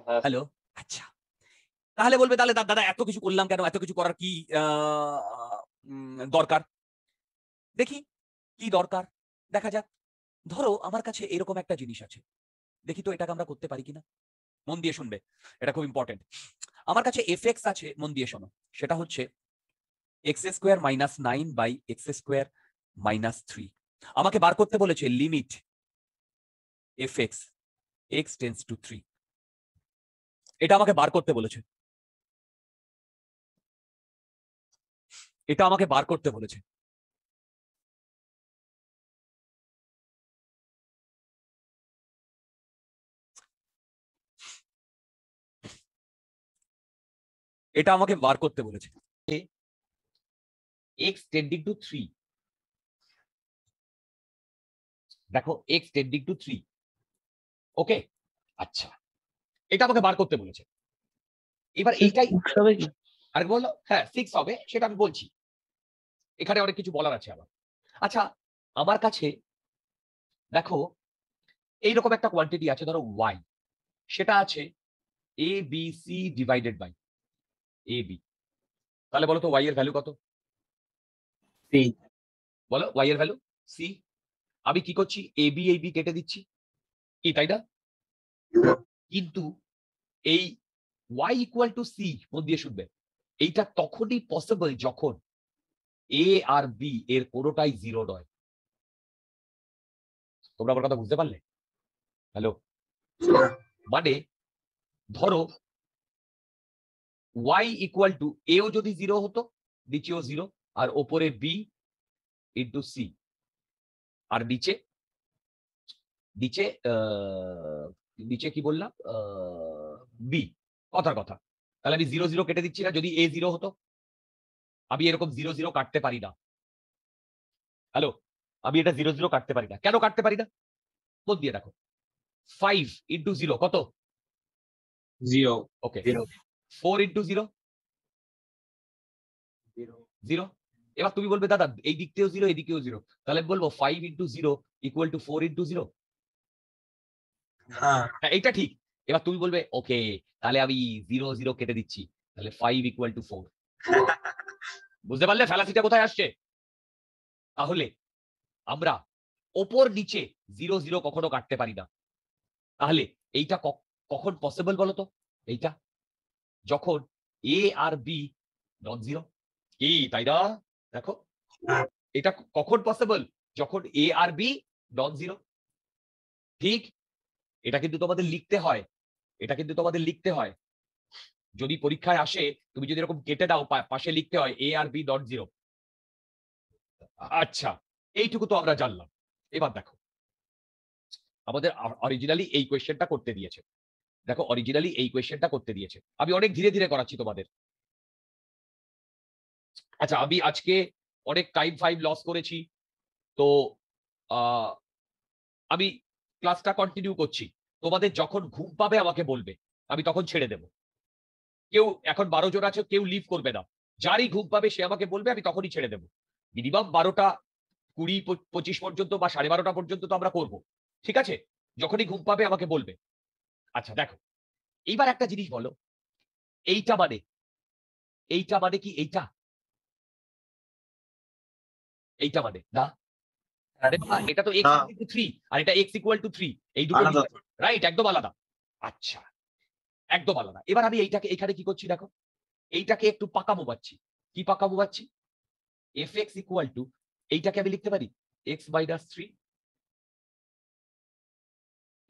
হ্যাঁ। হ্যালো, আচ্ছা, তাহলে বলবে তাহলে দাদা এত কিছু করলাম কেন? এত কিছু করার কি দরকার? দেখি কি দরকার, দেখা যাক। ধরো আমার কাছে এরকম একটা জিনিস আছে, দেখি তো এটাকে আমরা করতে পারি কিনা। মন দিয়ে শুনবে, এটা খুব ইম্পর্টেন্ট। আমার কাছে fx আছে, মন দিয়ে শোনো, সেটা হচ্ছে x square minus 9 by x square minus 3। আমাকে বার করতে বলেছে limit fx x tends to 3। এটা আমাকে বার করতে বলেছে, এটা আমাকে বার করতে বলেছে। এটা আমাকে বার করতে বলেছে x টেন্ডিং টু 3, দেখো x টেন্ডিং টু 3, ওকে। আচ্ছা, এটা আমাকে বার করতে বলেছে। এবার এইটাই হবে কি? আর বললো হ্যাঁ 6 হবে, সেটা আমি বলছি, এখানে অনেক কিছু বলার আছে আমার। আচ্ছা, আমার কাছে দেখো এইরকম একটা কোয়ান্টিটি আছে, ধরো y, সেটা আছে a b c divided by a b। তাহলে বলো তো y এর ভ্যালু কত? C। বলো y এর ভ্যালু c। আমি কি করছি, a b কেটে দিচ্ছি, কি তাই না? কিন্তু এই y ইকুয়াল টু c, মন দিয়ে শুনবে, এইটা তখনই পসিবল যখন a আর b এর কোনোটাই 0 নয়। তোমরা আমার কথা বুঝতে পারলে? হ্যালো, মানে ধরো y ইকুয়াল টু এও যদি 0 হতো, নিচেও 0, আর ওপরে b ইন্টু c, আর নিচে নিচে নিচে কি বললাম, b, কথার কথা। তাহলে আমি 0 0 কেটে দিচ্ছি না, যদি a 0 হতো। আমি এরকম 0 0 কাটতে পারি না। হ্যালো, আমি এটা 0 0 কাটতে পারি না। কেন কাটতে পারি না? মন দিয়ে দেখো, 5 ইন্টু 0 কত? 0। ওকে, 4 ইন্টু 0 0। এবার তুমি বলবে দাদা এই দিক থেকেও 0, এই দিকেও 0, তাহলে আমি বলবো 5 ইন্টু 0 ইকুয়াল টু 4 ইন্টু 0। হ্যাঁ। হ্যাঁ, এইটা ঠিক। এবার তুমি বলবে ওকে, তাহলে আমি 0 0 কেটে দিচ্ছি, তাহলে 5 ইকুয়াল টু 4। বুঝতে পারলে ফ্যালাসিটা কোথায় আসছে? তাহলে আমরা ওপর নিচে 0 0 কখনো কাটতে পারি না। তাহলে এইটা কখন পসিবল বলো তো? এইটা যখন a আর b নন জিরো, কি তাই না? দেখো এটা কখন পসিবল, যখন a আর b নন জিরো। ঠিক, এটা কিন্তু তোমাদের লিখতে হয়, এটা কিন্তু তোমাদের লিখতে হয়। যদি পরীক্ষায় আসে, তুমি যদি এরকম কেটে দাও, পাশে লিখতে হয় a আর b নট জিরো। আচ্ছা, এইটুকু তো আমরা জানলাম। এবার দেখো, আমাদের অরিজিনালি এই কোয়েশ্চেনটা করতে দিয়েছে। দেখো অরিজিনালি এই কোয়েশ্চেনটা করতে দিয়েছে, আমি অনেক ধীরে ধীরে করাচ্ছি তোমাদের। আচ্ছা, আমি আজকে অনেক টাইম ফাইম লস করেছি, তো আমি ক্লাসটা কন্টিনিউ করছি। তোমাদের যখন ঘুম পাবে আমাকে বলবে, আমি তখন ছেড়ে দেব। কেউ এখন 12 জন আছে, কেউ লিভ করবে না। যারই ঘুম পাবে সে আমাকে বলবে, আমি তখনই ছেড়ে দেব। মিনিমাম 12টা 20 25 পর্যন্ত বা 12:30 পর্যন্ত তো আমরা করব, ঠিক আছে? যখনই ঘুম পাবে আমাকে বলবে। আচ্ছা দেখো, এইবার একটা জিনিস বলো, এইটা মানে কি? এইটা মানে না, এটা তো x ইকুয়াল টু 3 আর এটা x ইকুয়াল টু 3, এই দুটো রাইট, একদম আলাদা। আচ্ছা, একদম আলাদা। এবার আমি এইটাকে এখানে কি করছি দেখো, এইটাকে একটু পাকা মোবাচ্ছি। কি পাকা মোবাচ্ছি? fx ইকুয়াল টু, এইটাকে আমি লিখতে পারি x মাইনাস 3,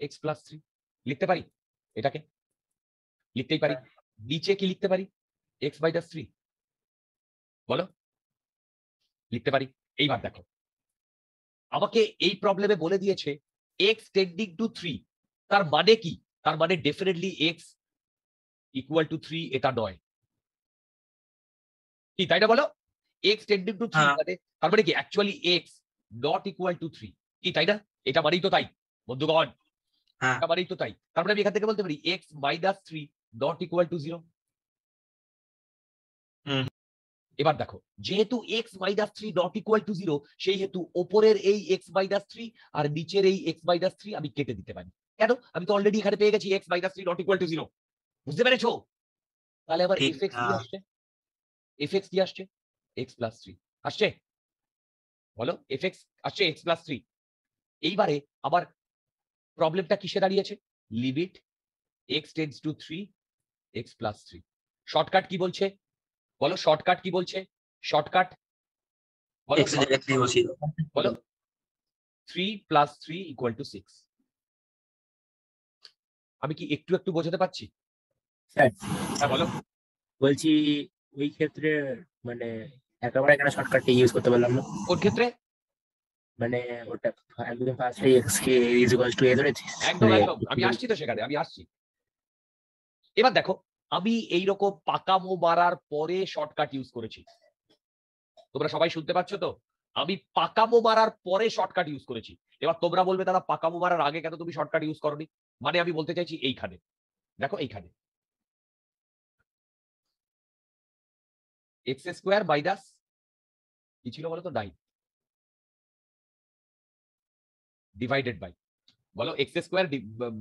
x প্লাস 3 লিখতে পারি, এটাকে লিখতেই পারি। নিচে কি লিখতে পারি? x মাইনাস 3, বলো, লিখতে পারি। এইবার দেখো, আমাকে এই প্রবলেমে বলে দিয়েছে x টেন্ডিং টু 3, তার মানে কি? তার মানে ডেফিনেটলি x ইকুয়াল টু 3 এটা নয়, কি তাই না বলো? x টেন্ডিং টু 3 মানে, তার মানে কি actually x not equal two 3, কি তাই না? এটা মানেই তো তাই বন্ধুগণ, এটা মানেই তো তাই। তার মানে আমি এখান থেকে বলতে পারি x minus 3 not equal two 0। এবার দেখো, যেহেতু x minus 3 not equal two 0, সেই হেতু ওপরের এই x মাইনাস 3 আর নিচের এই x মাইনাস 3 আমি কেটে দিতে পারি। কেন? আমি তো অলরেডি এখানে পেয়ে গেছি x minus 3 not equal two 0। বুঝতে পেরেছো? তাহলে আবার fx কি আসছে? fx কি আসছে? x প্লাস 3 আসছে, বলো, fx আসছে x প্লাস 3। এইবারে আবার প্রবলেমটা কিসে দাঁড়িয়েছে? Limit x tends to 3, x plus 3। Shortcut key বলছে বলো? শর্টকাট কি বলছে? শর্টকাট বলো, বলো 3 প্লাস 3 ইকুয়াল টু 6। আমি কি একটু একটু বোঝাতে পারছি? স্যার হ্যাঁ বলো। বলছি ওই ক্ষেত্রে মানে একেবারে কেন শর্টকাটটা ইউজ করতে পারলাম না? কোন ক্ষেত্রে? মানে ওটা একদম ফার্স্টে এক্স কে ইজ ইকুয়ালস টু এ ধরেছি, একদম একদম, আমি আসছি তো সেখানে, আমি আসছি। এবার দেখো, আমি এইরকম পাকামো মারার পরে শর্টকাট ইউজ করেছি। তোমরা সবাই শুনতে পাচ্ছ তো? আমি পাকামো মারার পরে শর্টকাট ইউজ করেছি। এবার তোমরা বলবে দাদা পাকামো মারার আগে কেন তুমি শর্টকাট ইউজ করনি? মানে আমি বলতে চাইছি এইখানে দেখো, এইখানে এক্স স্কোয়ার মাইনাস কি ছিল বলো তো, 9 ডিভাইডেড বাই, বলো X square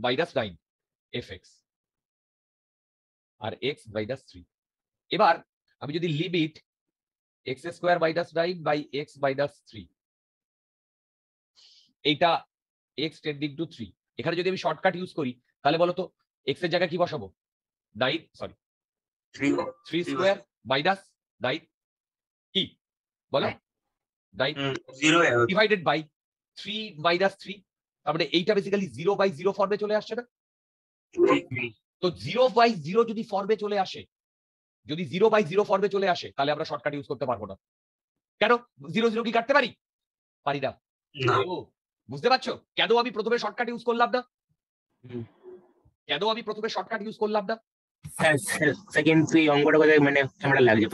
minus 9 F X আর এক্স মাইনাস 3। এবার আমি যদি limit X square minus 9 by X minus 3, এইটা এক্স টেন্ডিং টু 3, এখানে যদি আমি শর্টকাট ইউজ করি তাহলে বলো তো এক্স এর জায়গায় কি বসাবো? 3 স্কোয়ার মাইনাস 9 কি বলো, 9 ডিভাইডেড বাই 3 মাইনাস 3, তার মানে এইটা বেসিক্যালি 0/0 ফর্মে চলে আসছে না? তো 0/0 যদি ফর্মে চলে আসে, যদি 0/0 ফর্মে চলে আসে, তাহলে আমরা শর্টকাট ইউজ করতে পারবো না। কেন? 0 কি কাটতে পারি? পারি না। ও, বুঝতে পারছো কেন আমি প্রথমে শর্টকাট ইউজ করলাম না? কেন আমি প্রথমে শর্টকাট ইউজ করলাম না? স্যার সেকেন্ড তুই অঙ্কটা করে মানে ক্যামেরা লাগছে,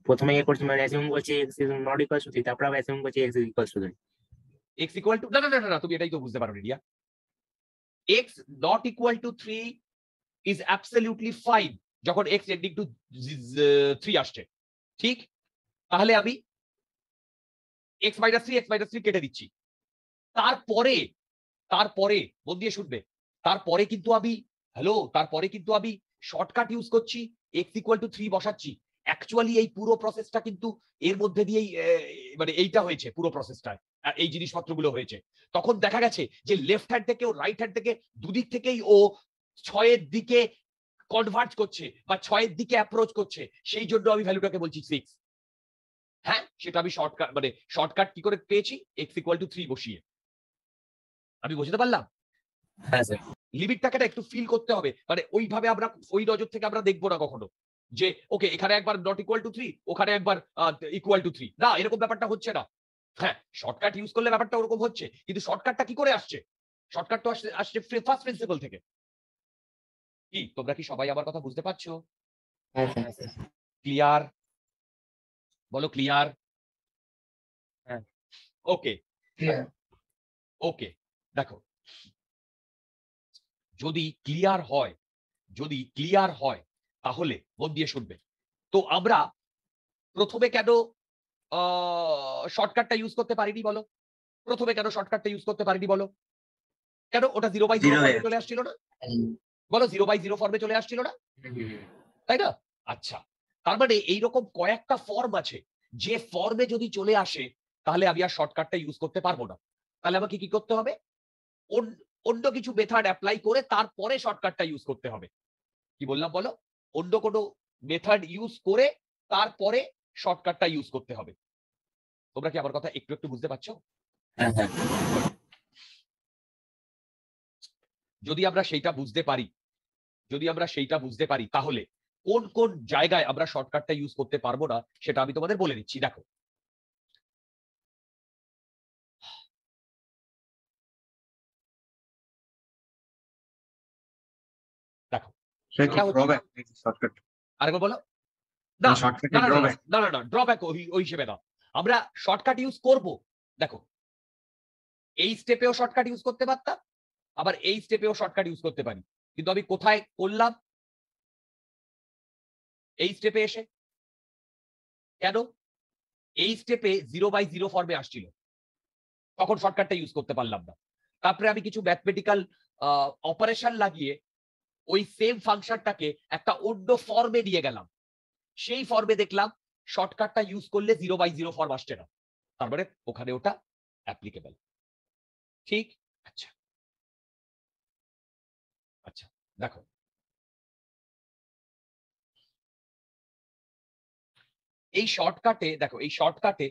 প্রথমে ইয়ে করছি মানে অ্যাসিউম করছি x is not equals to 3, তারপর আবার অ্যাসিউম করছি x is equals two 3। X equal to, না না না না, তুমি এটাই তো বুঝতে পারো Riya. X not equal two 3 is absolutely fine যখন এক্স টেন্ডিং টু 3 আসছে, ঠিক? তাহলে আমি এক্স মাইনাস 3 কেটে দিচ্ছি। তারপরে তারপরে মন দিয়ে শুনবে, তারপরে কিন্তু আমি শর্টকাট ইউজ করছি, এক্স ইকুয়াল টু 3 বসাচ্ছি। অ্যাকচুয়ালি এই পুরো প্রসেসটা কিন্তু এর মধ্যে দিয়েই মানে এইটা হয়েছে, পুরো প্রসেসটা এই জিনিসপত্রগুলো হয়েছে। তখন দেখা গেছে যে লেফট হ্যান্ড থেকে ও রাইট হ্যান্ড থেকে দুদিক থেকেই ও 6 এর দিকে কনভার্জ করছে বা 6 এর দিকে অ্যাপ্রোচ করছে, সেই জন্য আমি ভ্যালুটাকে বলছি 6। হ্যাঁ, সেটা আমি শর্টকাট কি করে পেয়েছি? এক্স ইকুয়াল টু 3 বসিয়ে। আমি বুঝতে পারলাম? হ্যাঁ স্যার। লিমিটটাকে না একটু ফিল করতে হবে, মানে ওইভাবে আমরা ওই নজর থেকে আমরা দেখবো না কখনো যে ওকে এখানে একবার নট ইকুয়াল টু 3, ওখানে একবার ইকুয়াল টু 3, না এরকম ব্যাপারটা হচ্ছে না। হ্যাঁ, শর্টকাট ইউজ করলে ব্যাপারটা ওরকম হচ্ছে, কিন্তু শর্টকাটটা কি করে আসছে? শর্টকাট তো আসছে ফার্স্ট প্রিন্সিপল থেকে। কি তোমরা কি সবাই আমার কথা বুঝতে পারছো? হ্যাঁ স্যার। ক্লিয়ার? বলো ক্লিয়ার? হ্যাঁ। ওকে ওকে, দেখো যদি ক্লিয়ার হয় তাহলে মন দিয়ে শুনবে। তো আমরা প্রথমে কেন শর্টকাটটা ইউজ করতে পারিনি বলো? প্রথমে কেন শর্টকাটটা ইউজ করতে পারিনি বলো? কেন? ওটা 0/0 ফর্মে চলে আসছিল না? বলো 0/0 ফর্মে চলে আসছিল না, তাই না? আচ্ছা, তার মানে এইরকম কয়েকটা ফর্ম আছে যে ফর্মে যদি চলে আসে তাহলে আমি আর শর্টকাটটা ইউজ করতে পারবো না। তাহলে আমাকে কি করতে হবে? অন্য কিছু মেথড অ্যাপ্লাই করে তারপরে শর্টকাটটা ইউজ করতে হবে। কি বললাম বলো? অন্য কোনো মেথড ইউজ করে তারপরে শর্টকাটটা ইউজ করতে হবে। তোমরা কি আমার কথা একটু একটু বুঝতে পারছো? হ্যাঁ হ্যাঁ। যদি আমরা সেইটা বুঝতে পারি তাহলে কোন কোন জায়গায় আমরা শর্টকাটটা ইউজ করতে পারবো না সেটা আমি তোমাদের বলে দিচ্ছি। দেখো, আরেকবার বলো। না না না না, ড্রব্যাক ওই হিসেবে না, আমরা শর্টকাট ইউজ করব। দেখো, এই স্টেপেও শর্টকাট ইউজ করতে পারতাম, আবার এই স্টেপেও শর্টকাট ইউজ করতে পারি, কিন্তু আমি কোথায় করলাম? এই স্টেপে এসে। কেন? এই স্টেপে 0/0 ফর্মে আসছিল, তখন শর্টকাটটা ইউজ করতে পারলাম না। তারপরে আমি কিছু ম্যাথমেটিক্যাল অপারেশন লাগিয়ে ওই সেম ফাংশনটাকে একটা অন্য ফর্মে নিয়ে গেলাম, সেই ফর্মে দেখলাম শর্টকাটটা ইউজ করলে 0/0 ফর্ম আসছে না, তার মানে ওখানে ওটা অ্যাপ্লিকেবল। ঠিক? আচ্ছা আচ্ছা, দেখো এই শর্টকাটে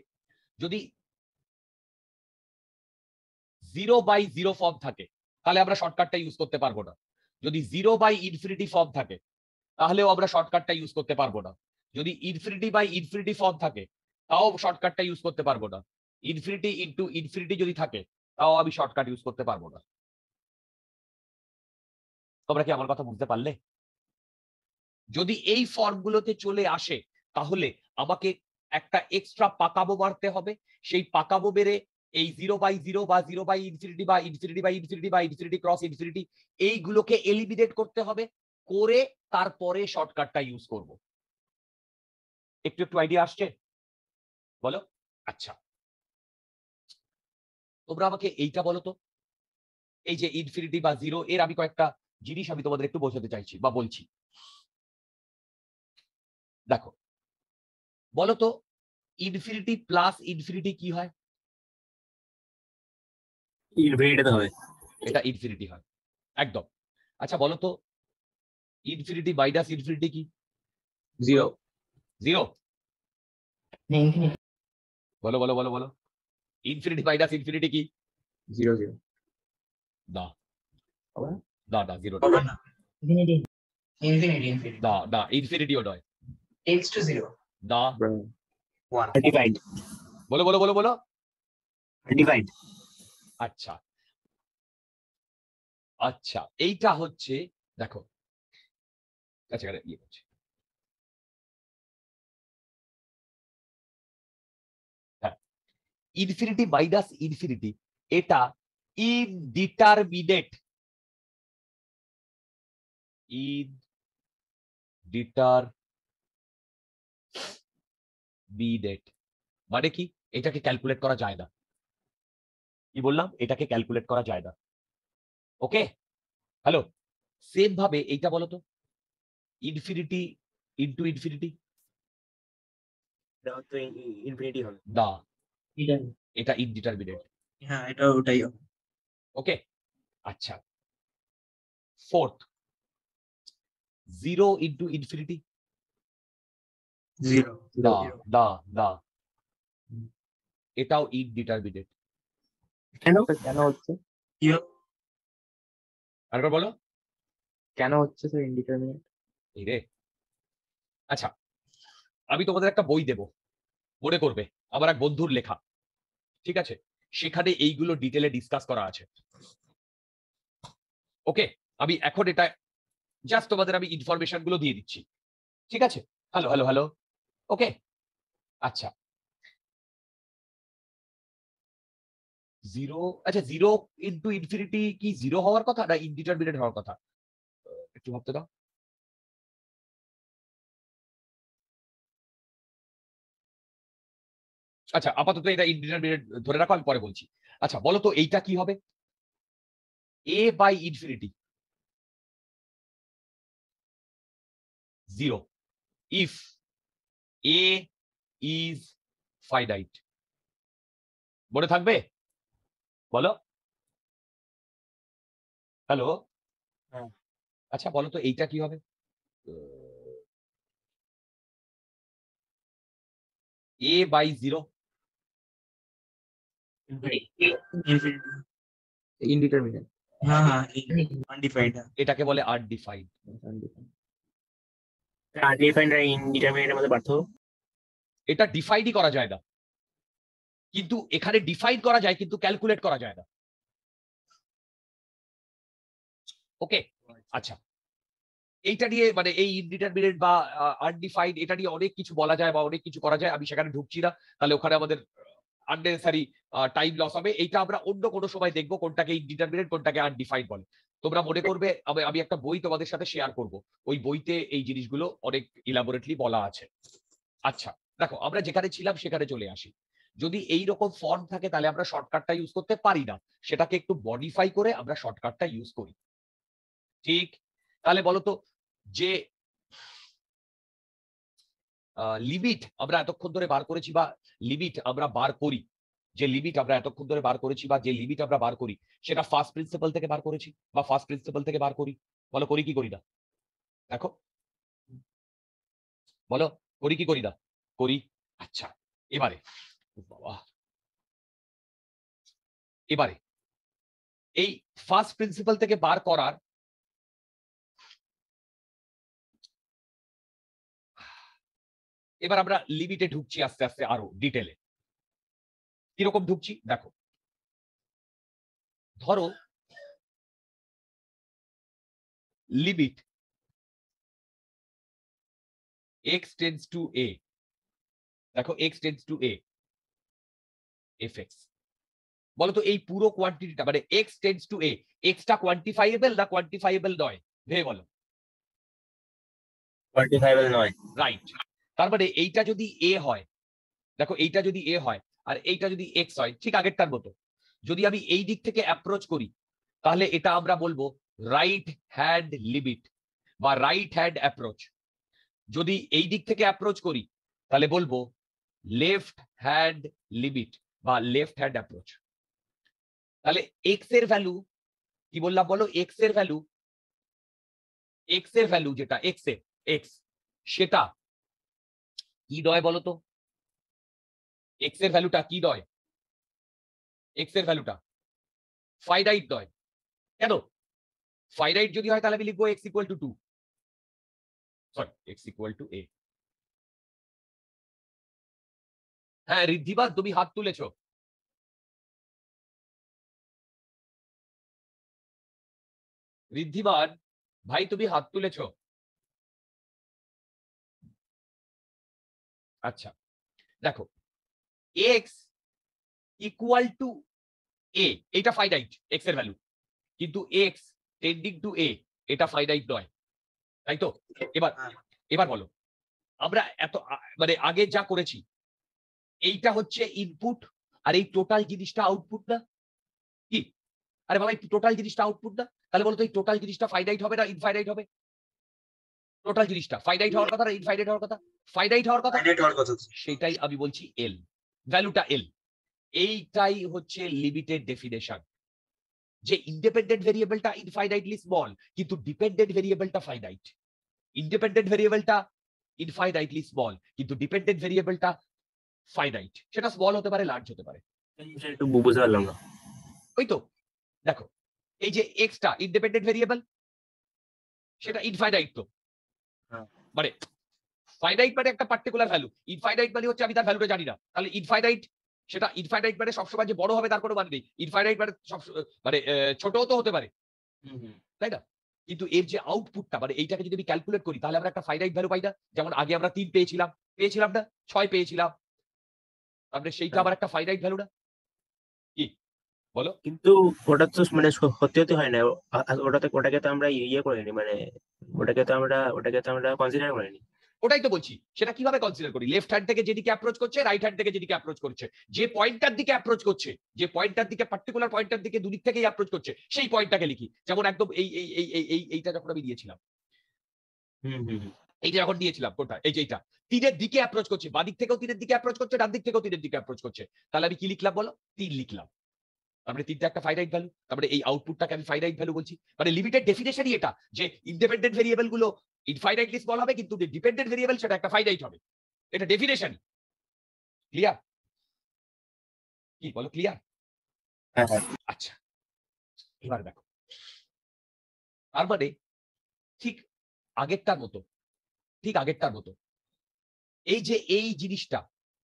যদি 0/0 ফর্ম থাকে তাহলে আমরা শর্টকাটটা ইউজ করতে পারবো না। যদি 0/∞ ফর্ম থাকে তাহলেও আমরা শর্টকাটটা ইউজ করতে পারবো না। যদি ইনফিনিটি বাই ইনফিনিটি ফর্ম থাকে তাও শর্টকাটটা ইউজ করতে পারবো না। ইনফিনিটি ইনটু ইনফিনিটি যদি থাকে তাও আমি শর্টকাট ইউজ করতে পারবো না। তোমরা কি আমার কথা বুঝতে পারলে? যদি এই ফর্মগুলোতে চলে আসে তাহলে আমাকে একটা এক্সট্রা পাকাবো মারতে হবে। সেই পাকাবো বেড়ে এই 0/0 বা 0/ইনফিনিটি বা ইনফিনিটি/ইনফিনিটি বা ইনফিনিটি ক্রস ইনফিনিটি এইগুলোকে এলিমিনেট করতে হবে, করে তারপরে শর্টকাটটা ইউজ করব। একটু একটু আইডিয়া আসছে? বলো। আচ্ছা, তোমরা আমাকে এইটা বলো তো, এই যে ইনফিনিটি বা 0 এর আমি কয়েকটা জিনিস আমি তোমাদের একটু বোঝাতে চাইছি বা বলছি। দেখো, বলো তো ইনফিনিটি প্লাস ইনফিনিটি কি হয়? ইনফিনিটি তো হবে। এটা ইনফিনিটি হয় একদম। আচ্ছা বলো তো ইনফিনিটি মাইনাস ইনফিনিটি কি? 0 0। বলো বলো বলো বলো, ইনফিনিটি মাইনাস ইনফিনিটি কি? 0 0 না আবার? না না, 0 না না না, ইনফিনিটিও নয়। tends to 0. না, ডিভাইড বলো বলো বলো বলো। ডিভাইড আচ্ছা আচ্ছা, এইটা হচ্ছে, দেখো আচ্ছা ইয়ে করছি, হ্যাঁ, ইনফিনিটি মাইনাস ইনফিনিটি এটা ইনডিটারমিনেট। ইনডিটারমিনেট মানে কি? এটাকে ক্যালকুলেট করা যায় না। কি বললাম? এটাকে ক্যালকুলেট করা যায় না। ওকে, হ্যালো। সেম ভাবে এইটা বলো তো, ইনফিনিটি ইনটু ইনফিনিটি। তো ইনফিনিটি হবে। না, এটা এটা ইনডিটারমিনেট। হ্যাঁ এটা ওটাই হবে। ওকে, আচ্ছা। Fourth, 0 into infinity. 0 না না না, এটাও ইনডিটারমিনেট। কেন? কেন হচ্ছে? কি হবে? আরেকবার বলো। কেন হচ্ছে স্যার ইনডিটারমিনেট? এই রে, আচ্ছা আমি তোমাদের একটা বই দেব, মনে করবে আমার এক বন্ধুর লেখা, ঠিক আছে? সেখানে এইগুলো ডিটেলে ডিসকাস করা আছে। ওকে, আমি এখন এটা জাস্ট তোমাদের আমি ইনফরমেশন গুলো দিয়ে দিচ্ছি, ঠিক আছে? হ্যালো হ্যালো হ্যালো, ওকে। আচ্ছা 0, আচ্ছা 0 ইনটু ইনফিনিটি কি 0 হওয়ার কথা না ইনডিটারমিনেট হওয়ার কথা? একটু ভাবতে দাও। আচ্ছা আপাতত এটা ইনডিটারমিনেট ধরে রাখো, আমি পরে বলছি। আচ্ছা বলো তো এইটা কি হবে? a by infinity 0 if a is finite। মনে থাকবে? বলো। হ্যালো, হ্যাঁ। আচ্ছা বলো তো এইটা কি হবে? a by 0 infinity. ইনডিটারমিনেট। হ্যাঁ হ্যাঁ আনডিফাইন্ড। এটাকে বলে আনডিফাইন্ড। আনডিফাইন্ড আর ইনডিটারমিনেটের মধ্যে পার্থক্য? এটা ডিফাইনই করা যায় না, কিন্তু এখানে ডিফাইন করা যায় কিন্তু ক্যালকুলেট করা যায় না। ওকে, আচ্ছা এইটা নিয়ে মানে এই ইনডিটারমিনেট বা আনডিফাইন্ড এটা নিয়ে অনেক কিছু বলা যায় বা অনেক কিছু করা যায়, আমি সেখানে ঢুকছি না, তাহলে ওখানে আমাদের আননেসেসারি টাইম লস হবে। এইটা আমরা অন্য কোনো সময় দেখবো কোনটাকে ইনডিটারমিনেট কোনটাকে আনডিফাইন্ড বলে। তোমরা মনে করবে আমি একটা বই তোমাদের সাথে শেয়ার করব, ওই বইতে এই জিনিসগুলো অনেক ইলাবোরেটলি বলা আছে। আচ্ছা দেখো, আমরা যেখানে ছিলাম সেখানে চলে আসি। যদি এই রকম ফর্ম থাকে তাহলে আমরা শর্টকাটটা ইউজ করতে পারি না, সেটাকে একটু মডিফাই করে আমরা শর্টকাটটা ইউজ করি, ঠিক? তাহলে বলো তো, যে লিমিট আমরা এতক্ষণ ধরে বার করেছি বা লিমিট আমরা বার করি, যে লিমিট আমরা এতক্ষণ ধরে বার করেছি বা যে লিমিট আমরা বার করি সেটা ফার্স্ট প্রিন্সিপাল থেকে বার করেছি বা ফার্স্ট প্রিন্সিপাল থেকে বার করি। বলো করি কি করি না? দেখো বলো, করি কি করি না? করি। আচ্ছা এবারে বাবা, এবারে এই ফার্স্ট প্রিন্সিপাল থেকে বার করার এবার আমরা লিমিটে ঢুকছি আস্তে আস্তে আরো ডিটেলে। কিরকম ঢুকছি দেখো, ধরো limit x tends two a, দেখো x tends two a fx, বলো তো এই পুরো কোয়ান্টিটিটা মানে x tends two a, x টা কোয়ান্টিফাইয়েবল না কোয়ান্টিফাইয়েবল নয়, ভেবে বলো। কোয়ান্টিফাইবল নয়। রাইট, তার মানে এইটা যদি a হয়, দেখো এইটা যদি a হয় আর এইটা যদি x হয়, ঠিক আগেরটার মতো, যদি আমি এই দিক থেকে অ্যাপ্রোচ করি তাহলে এটা আমরা বলবো রাইট হ্যান্ড লিমিট বা রাইট হ্যান্ড অ্যাপ্রোচ। যদি এই দিক থেকে অ্যাপ্রোচ করি তাহলে বলবো লেফট হ্যান্ড লিমিট বা লেফট হ্যান্ড অ্যাপ্রোচ। তাহলে x এর ভ্যালু কি বললাম বলো, x এর ভ্যালু, x এর ভ্যালু যেটা x এর x, সেটা কি নয় বলো তো, x এর ভ্যালুটা কি নয়, x এর ভ্যালুটা ফাইনাইট নয়। কেন? ফাইনাইট যদি হয় তাহলে আমি লিখবো x equal to 2, sorry x equal two a। হ্যাঁ ঋদ্ধিমান তুমি হাত তুলেছো। ঋদ্ধিমান ভাই তুমি হাত তুলেছো। আচ্ছা দেখো x ইকুয়াল টু a, এটা ফাইনাইট x এর ভ্যালু, কিন্তু x টেন্ডিং টু a এটা ফাইনাইট নয়, তাই তো? এবার এবার বলো, আমরা এত মানে আগে যা করেছি এইটা হচ্ছে ইনপুট আর এই টোটাল জিনিসটা আউটপুট না কি? আরে বাবা এই টোটাল জিনিসটা আউটপুট না, তাহলে বলো তো এই টোটাল জিনিসটা ফাইনাইট হবে না ইনফাইনাইট হবে? টোটাল জিনিসটা ফাইনাইট হওয়ার কথা না ইনফাইনাইট হওয়ার কথা? ফাইনাইট হওয়ার কথা। Finite হওয়ার কথা। সেটাই আমি বলছি এল, ভ্যালুটা এল। এইটাই হচ্ছে লিমিটেড ডেফিনেশন, যে ইন্ডিপেন্ডেন্ট ভেরিয়েবলটা ইনফাইনাইটলি স্মল কিন্তু ডিপেন্ডেন্ট ভেরিয়েবলটা ফাইনাইট, ইন্ডিপেন্ডেন্ট ভেরিয়েবলটা ইনফাইনাইটলি স্মল কিন্তু ডিপেন্ডেন্ট ভেরিয়েবলটা ফাইনাইট, সেটা স্মল হতে পারে লার্জ হতে পারে। একটু বুঝতে পারলাম না। ওই তো দেখো এই যে এক্সটা ইন্ডিপেন্ডেন্ট ভেরিয়েবল, সেটা ইনফাইনাইট তো, হ্যাঁ। মানে ফাইনাইট মানে একটা পার্টিকুলার ভ্যালু, ইনফাইনাইট মানে হচ্ছে আমি তার ভ্যালুটা জানি না। তাহলে ইনফাইনাইট, সেটা ইনফাইনাইট মানে সবসময় যে বড় হবে তার কোনো মানে নেই, ইনফাইনাইট মানে সব মানে ছোটও তো হতে পারে, তাই না? কিন্তু এর যে আউটপুটটা মানে এইটাকে যদি আমি ক্যালকুলেট করি তাহলে আমরা একটা ফাইনাইট ভ্যালু পাই না? যেমন আগে আমরা 3 পেয়েছিলাম না, 6 পেয়েছিলাম, তারপরে সেইটা আবার একটা ফাইনাইট ভ্যালু না কি বলো? কিন্তু ওটা তো মানে সত্যি হতে হয় না, ওটাকে তো আমরা ইয়ে করিনি, মানে ওটাকে তো আমরা কনসিডার করিনি। ওটাই তো বলছি, সেটা কিভাবে কনসিডার করি? লেফট হ্যান্ড থেকে যেদিকে অ্যাপ্রোচ করছে, রাইট হ্যান্ড থেকে যেদিকে অ্যাপ্রোচ করছে, যে পয়েন্টটার দিকে অ্যাপ্রোচ করছে, যে পয়েন্টটার দিকে পার্টিকুলার পয়েন্টটার দিকে দুদিক থেকেই অ্যাপ্রোচ করছে, সেই পয়েন্টটাকে লিখি। যেমন একদম এইটা যখন আমি দিয়েছিলাম, এইটা যখন দিয়েছিলাম কোথায়, এই যে এইটা তীরের দিকে অ্যাপ্রোচ করছে, বাঁ দিক থেকেও তীরের দিকে অ্যাপ্রোচ করছে, ডান দিক থেকেও তীরের দিকে অ্যাপ্রোচ করছে, তাহলে আমি কি লিখলাম বলো? 3 লিখলাম। তারপরে 3টা একটা ফাইনাইট ভ্যালু, তারপরে এই আউটপুটটাকে আমি ফাইনাইট ভ্যালু বলছি। মানে লিমিটেড ডেফিনেশনই এটা, যে ইন্ডিপেন্ডেন্ট ভেরিয়েবল গুলো ইনফাইনাইটলি স্মল হবে কিন্তু ডিপেন্ডেন্ট ভেরিয়েবল সেটা একটা ফাইনাইট হবে, এটা ডেফিনেশন। ক্লিয়ার? কি বলো, ক্লিয়ার? হ্যাঁ হ্যাঁ। আচ্ছা এবার দেখো, তার মানে ঠিক আগেরটার মতো এই যে এই জিনিসটা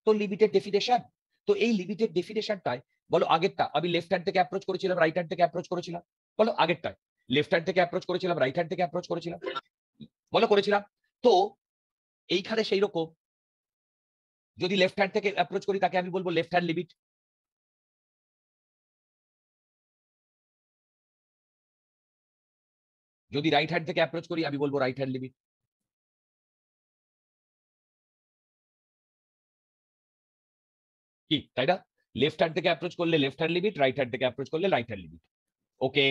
তো লিমিটেড ডেফিনেশন, তো এই লিমিটেড ডেফিনেশনটায় বলো আগেরটা আমি লেফট হ্যান্ড থেকে অ্যাপ্রোচ করেছিলাম, রাইট হ্যান্ড থেকে অ্যাপ্রোচ করেছিলাম, বলো আগেরটায় লেফট হ্যান্ড থেকে অ্যাপ্রোচ করেছিলাম, রাইট হ্যান্ড থেকে অ্যাপ্রোচ করেছিলাম, বলো করেছিলাম তো। এইখানে সেই রকম যদি লেফট হ্যান্ড থেকে অ্যাপ্রোচ করি তাকে আমি বলবো লেফট হ্যান্ড লিমিট, যদি রাইট হ্যান্ড থেকে অ্যাপ্রোচ করি আমি বলবো রাইট হ্যান্ড লিমিট। কি তাই না? লেফট হ্যান্ড থেকে অ্যাপ্রোচ করলে left hand limit, right hand থেকে অ্যাপ্রোচ করলে রাইট হ্যান্ড লিমিট। ওকে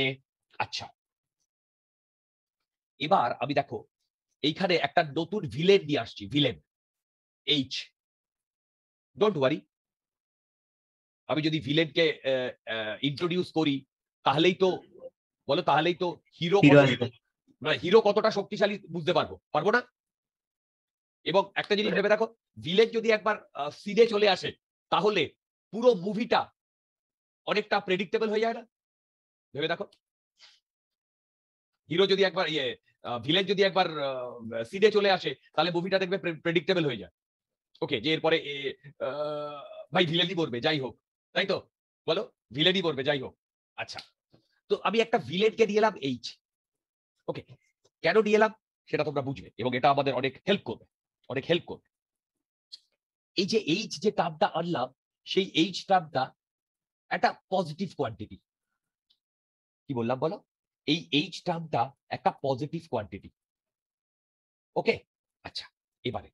আচ্ছা, এবার আমি দেখো এইখানে একটা নতুন ভিলেন নিয়ে আসছি, ভিলেন এইচ। ডোন্ট ওয়ারি, আমি যদি ভিলেনকে ইন্ট্রোডিউস করি তাহলেই তো বলো, তাহলেই তো হিরো কতটা শক্তিশালী বুঝতে পারবো না? এবং একটা জিনিস ভেবে দেখো, ভিলেন যদি একবার সিনে চলে আসে তাহলে পুরো মুভিটা অনেকটা প্রেডিক্টেবল হয়ে যায় না? ভেবে দেখো, হিরো যদি একবার ভিলেন যদি একবার সিনে চলে আসে তাহলে মুভিটা দেখবে প্রেডিক্টেবল হয়ে যায়। ওকে, যে এরপরে ভাই ভিলেনই করবে, যাই হোক, তাই তো? বলো, ভিলেনই করবে, যাই হোক। আচ্ছা, তো আমি একটা ভিলেনকে দিয়ে এলাম এইচ। ওকে, কেন দিয়ে এলাম সেটা তোমরা বুঝবে, এবং এটা আমাদের অনেক হেল্প করবে, অনেক হেল্প করবে। এই যে এইচ যে টার্মটা আনলাম, সেই এইচ টার্মটা একটা পজিটিভ কোয়ান্টিটি। কি বললাম বলো? এই এইচ টার্মটা একটা পজিটিভ কোয়ান্টিটি। ওকে, আচ্ছা, এবারে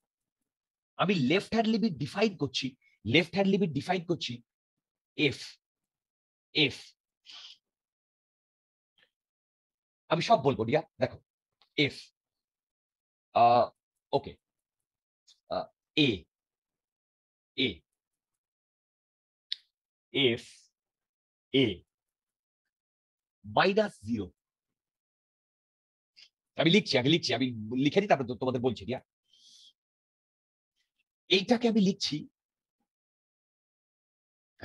আমি লেফট হ্যান্ড লিমিট ডিফাইন করছি, লেফট হ্যান্ড লিমিট ডিফাইন করছি এফ। এফ আমি সব বলবো রিয়া, দেখো, F okay, A A F এ -0। আমি লিখছি, আমি লিখে দিই, তারপর তোমাদের বলছি রিয়া। এইটাকে আমি লিখছি,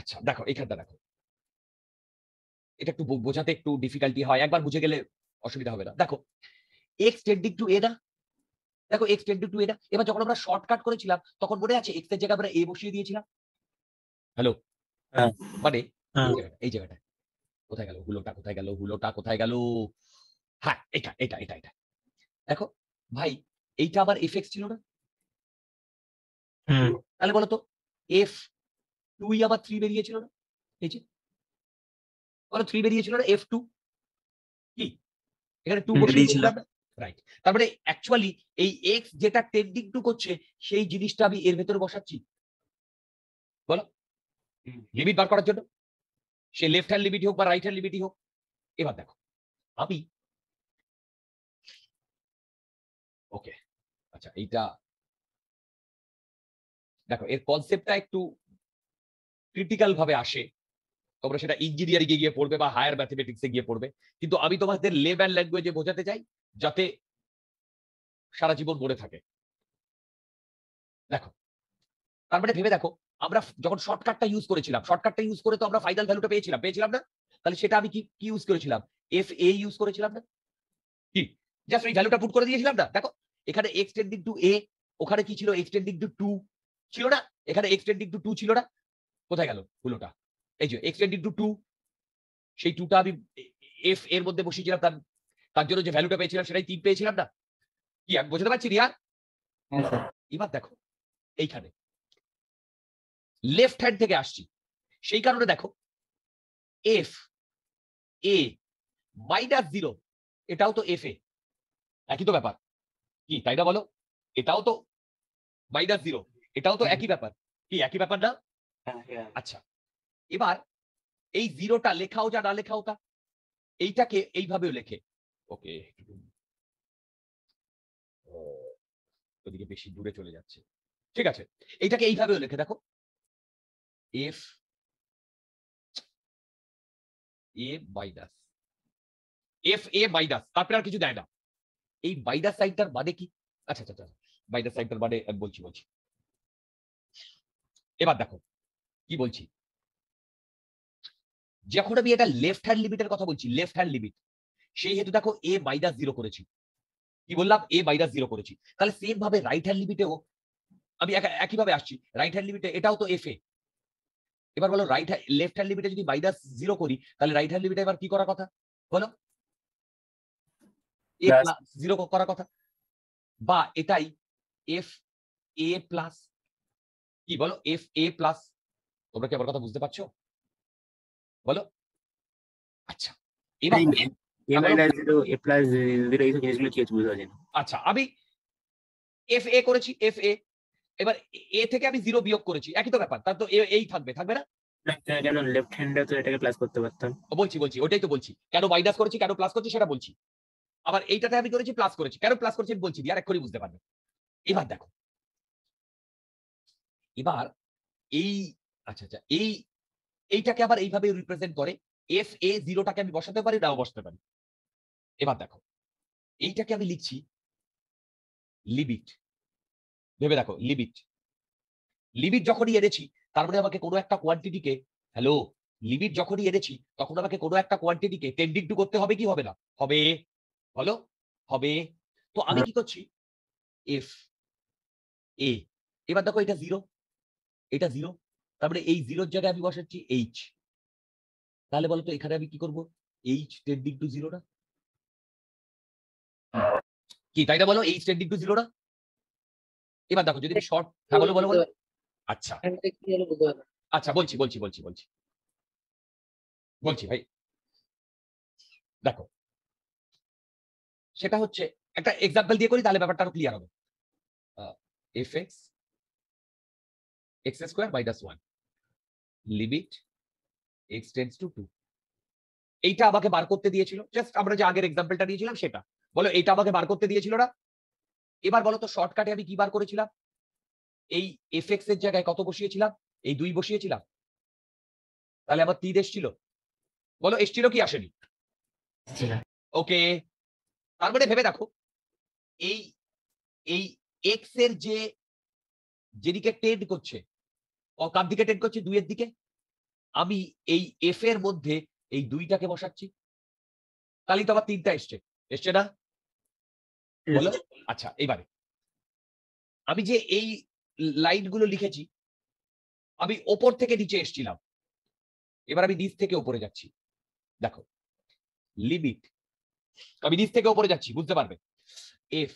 আচ্ছা দেখো এখানটা দেখো, এটা একটু বোঝাতে একটু ডিফিকাল্টি হয়, একবার বুঝে গেলে অসুবিধা হবে না। দেখো এক্স টেন্ডিং টু এ না, দেখো এক্স টেন্ডিং টু এ না। এবার যখন আমরা শর্টকাট করেছিলাম তখন মনে আছে এক্স এর জায়গায় আমরা এ বসিয়ে দিয়েছিলাম। হ্যালো, হ্যাঁ। মানে হ্যাঁ। এই জায়গাটা কোথায় গেল, হুলোটা কোথায় গেল, হুলোটা কোথায় গেল? হ্যাঁ, এটা এটা এটা এটা দেখো ভাই, এইটা আবার এফ এক্স ছিল না? হুম। তাহলে বলো তো এফ 2 আবার 3 বেরিয়েছিল না? এই যে বলো 3 বেরিয়েছিল না, এফ 2 কি এখানে 2 বসিয়ে বেরিয়েছিল। দিয়েছিলাম না? রাইট। তার মানে অ্যাকচুয়ালি এই এক্স যেটা টেন্ডিং টু করছে সেই জিনিসটা আমি এর ভেতরে বসাচ্ছি, বলো, লিমিট বার করার জন্য, সে লেফট হ্যান্ড লিমিটই হোক বা রাইট হ্যান্ড লিমিটই হোক। এবার দেখো আমি ওকে, আচ্ছা এইটা দেখো, এর কনসেপ্টটা একটু ক্রিটিক্যাল ভাবে আসে, তোমরা সেটা ইঞ্জিনিয়ারিং এ গিয়ে পড়বে বা হায়ার ম্যাথমেটিক্সে গিয়ে পড়বে, কিন্তু আমি তোমাদের লেভেল ল্যাঙ্গুয়েজে বোঝাতে চাই যাতে সারা জীবন মনে থাকে। দেখো, তার মানে ভেবে দেখো, আমরা যখন শর্টকাটটা ইউজ করেছিলাম, শর্টকাটটা ইউজ করে তো আমরা ফাইনাল ভ্যালুটা পেয়েছিলাম না? তাহলে সেটা আমি কি কি ইউজ করেছিলাম? এফ এ ইউজ করেছিলাম না? কি জাস্ট ওই ভ্যালুটা পুট করে দিয়েছিলাম না? দেখো এখানে এক্স টেন্ডিং টু এ, ওখানে কি ছিল, এক্স টেন্ডিং টু 2 ছিল না? এখানে এক্স টেন্ডিং টু 2 ছিল না? কোথায় গেল হলোটা? এই যে এক্স টেন্ডিং টু 2, সেই 2টা আমি এফ এর মধ্যে বসিয়েছিলাম, তার জন্য যে ভ্যালুটা পেয়েছিলাম সেটাই 3 পেয়েছিলাম না? কি আমি বোঝাতে পারছি রিয়া? হ্যাঁ স্যার। এবার দেখো এইখানে লেফট হ্যান্ড থেকে আসছি, সেই কারণে দেখো এফ এ -0, এটাও তো এফ এ, একই তো ব্যাপার, কি তাই না বলো? এটাও তো -0, এটাও তো একই ব্যাপার, কি একই ব্যাপার না? আচ্ছা, এবার এই জিরোটা লেখাও যা না লেখাও তা, এইটাকে এইভাবেও লেখে। ওকে, ওদিকে বেশি দূরে চলে যাচ্ছে, ঠিক আছে, এইটাকে এইভাবেও লেখে, দেখো এফ এ মাইনাস, এফ এ মাইনাস, তারপরে আর কিছু দেয় না। এই মাইনাস সাইনটার মানে কি? আচ্ছা আচ্ছা, মাইনাস সাইনটার মানে আমি বলছি। এবার দেখো কি বলছি, যখন আমি এটা লেফট হ্যান্ড লিমিটের কথা বলছি, লেফট হ্যান্ড লিমিট, সেই হেতু দেখো এ -0 করেছি। কি বললাম? এ -0 করেছি। তাহলে সেম ভাবে রাইট হ্যান্ড লিমিটেও আমি একই ভাবে আসছি, রাইট হ্যান্ড লিমিটে এটাও তো এফ এ। এবার বলো রাইট লেফট হ্যান্ড লিমিটে যদি -0 করি, তাহলে রাইট হ্যান্ড লিমিটে এবার কি করার কথা বলো? এ Plus. প্লাস 0 করার কথা, বা এটাই এফ এ প্লাস, কি বলো, এফ এ প্লাস। তোমরা কি আমার কথা বুঝতে পারছো বলো? আচ্ছা, এবার এ মাইনাস 0 এ প্লাস 0 এই সব জিনিসগুলো কি হচ্ছে বুঝতে পারছি না। আচ্ছা, আমি এফ এ করেছি, এফ এ, এবার এ থেকে আমি 0 বিয়োগ করেছি, একই তো ব্যাপার, তার তো এই থাকবে না? কেন লেফট হ্যান্ডে তো এটাকে প্লাস করতে পারতাম। বলছি ওটাই তো বলছি, কেন মাইনাস করেছি কেন প্লাস করছি সেটা বলছি। আবার এইটাতে আমি করেছি প্লাস করেছি, কেন প্লাস করেছি বলছি, আর এক্ষুনি বুঝতে পারবে। এবার দেখো, এবার এই আচ্ছা এইটাকে আবার এইভাবে রিপ্রেজেন্ট করে, এফ এ 0টাকে আমি বসাতে পারি, নাও বসাতে পারি। এবার দেখো এইটাকে আমি লিখছি লিমিট, ভেবে দেখো লিমিট যখনই এনেছি, তার মানে আমাকে কোনো একটা কোয়ান্টিটিকে, হ্যালো, লিমিট যখনই এনেছি তখন আমাকে কোনো একটা কোয়ান্টিটিকে টেন্ডিং টু করতে হবে কি হবে না? হবে, বলো হবে। তো আমি কি করছি, এফ এ এবার দেখো এটা 0, এটা 0, তারপরে এই 0-র জায়গায় আমি বসাচ্ছি h। তাহলে বলো তো এখানে আমি কি করব, h টেন্ডিং টু 0 না কি, তাই না বলো, h টেন্ডিং টু 0 না? এবার দেখো যদি শর্ট, হ্যাঁ বলো বলো বলো। আচ্ছা আচ্ছা বলছি বলছি বলছি বলছি বলছি ভাই, দেখো সেটা হচ্ছে একটা এক্সাম্পল দিয়ে করি, তাহলে ব্যাপারটা আরো ক্লিয়ার হবে। fx x² - 1 limit x tends two 2। এইটা আমাকে বার করতে দিয়েছিল, জাস্ট আমরা যে আগের এক্সাম্পলটা দিয়েছিলাম সেটা। বলো এইটা আমাকে বার করতে দিয়েছিল না? এবার বলো তো শর্টকাটে আমি কি বার করেছিলাম? এই fx এর জায়গায় কত বসিয়েছিলাম? এই 2 বসিয়েছিলাম। তাহলে আমার 3 এসেছিল। বলো এসেছিল কি আসেনি? ওকে, তার মানে ভেবে দেখো, এই এই x এর যে যেদিকে টেন্ড করছে, কার দিকে টেন্ড করছে? 2 এর দিকে। আমি এই f এর মধ্যে এই 2টাকে বসাচ্ছি, তাহলেই তো আবার 3টা এসছে না? বলো। আচ্ছা এবারে আমি যে এই লাইনগুলো লিখেছি, আমি ওপর থেকে নিচে এসেছিলাম, এবার আমি নিচ থেকে উপরে যাচ্ছি। দেখো লিমিট, আমি নিচ থেকে উপরে যাচ্ছি, বুঝতে পারবে। f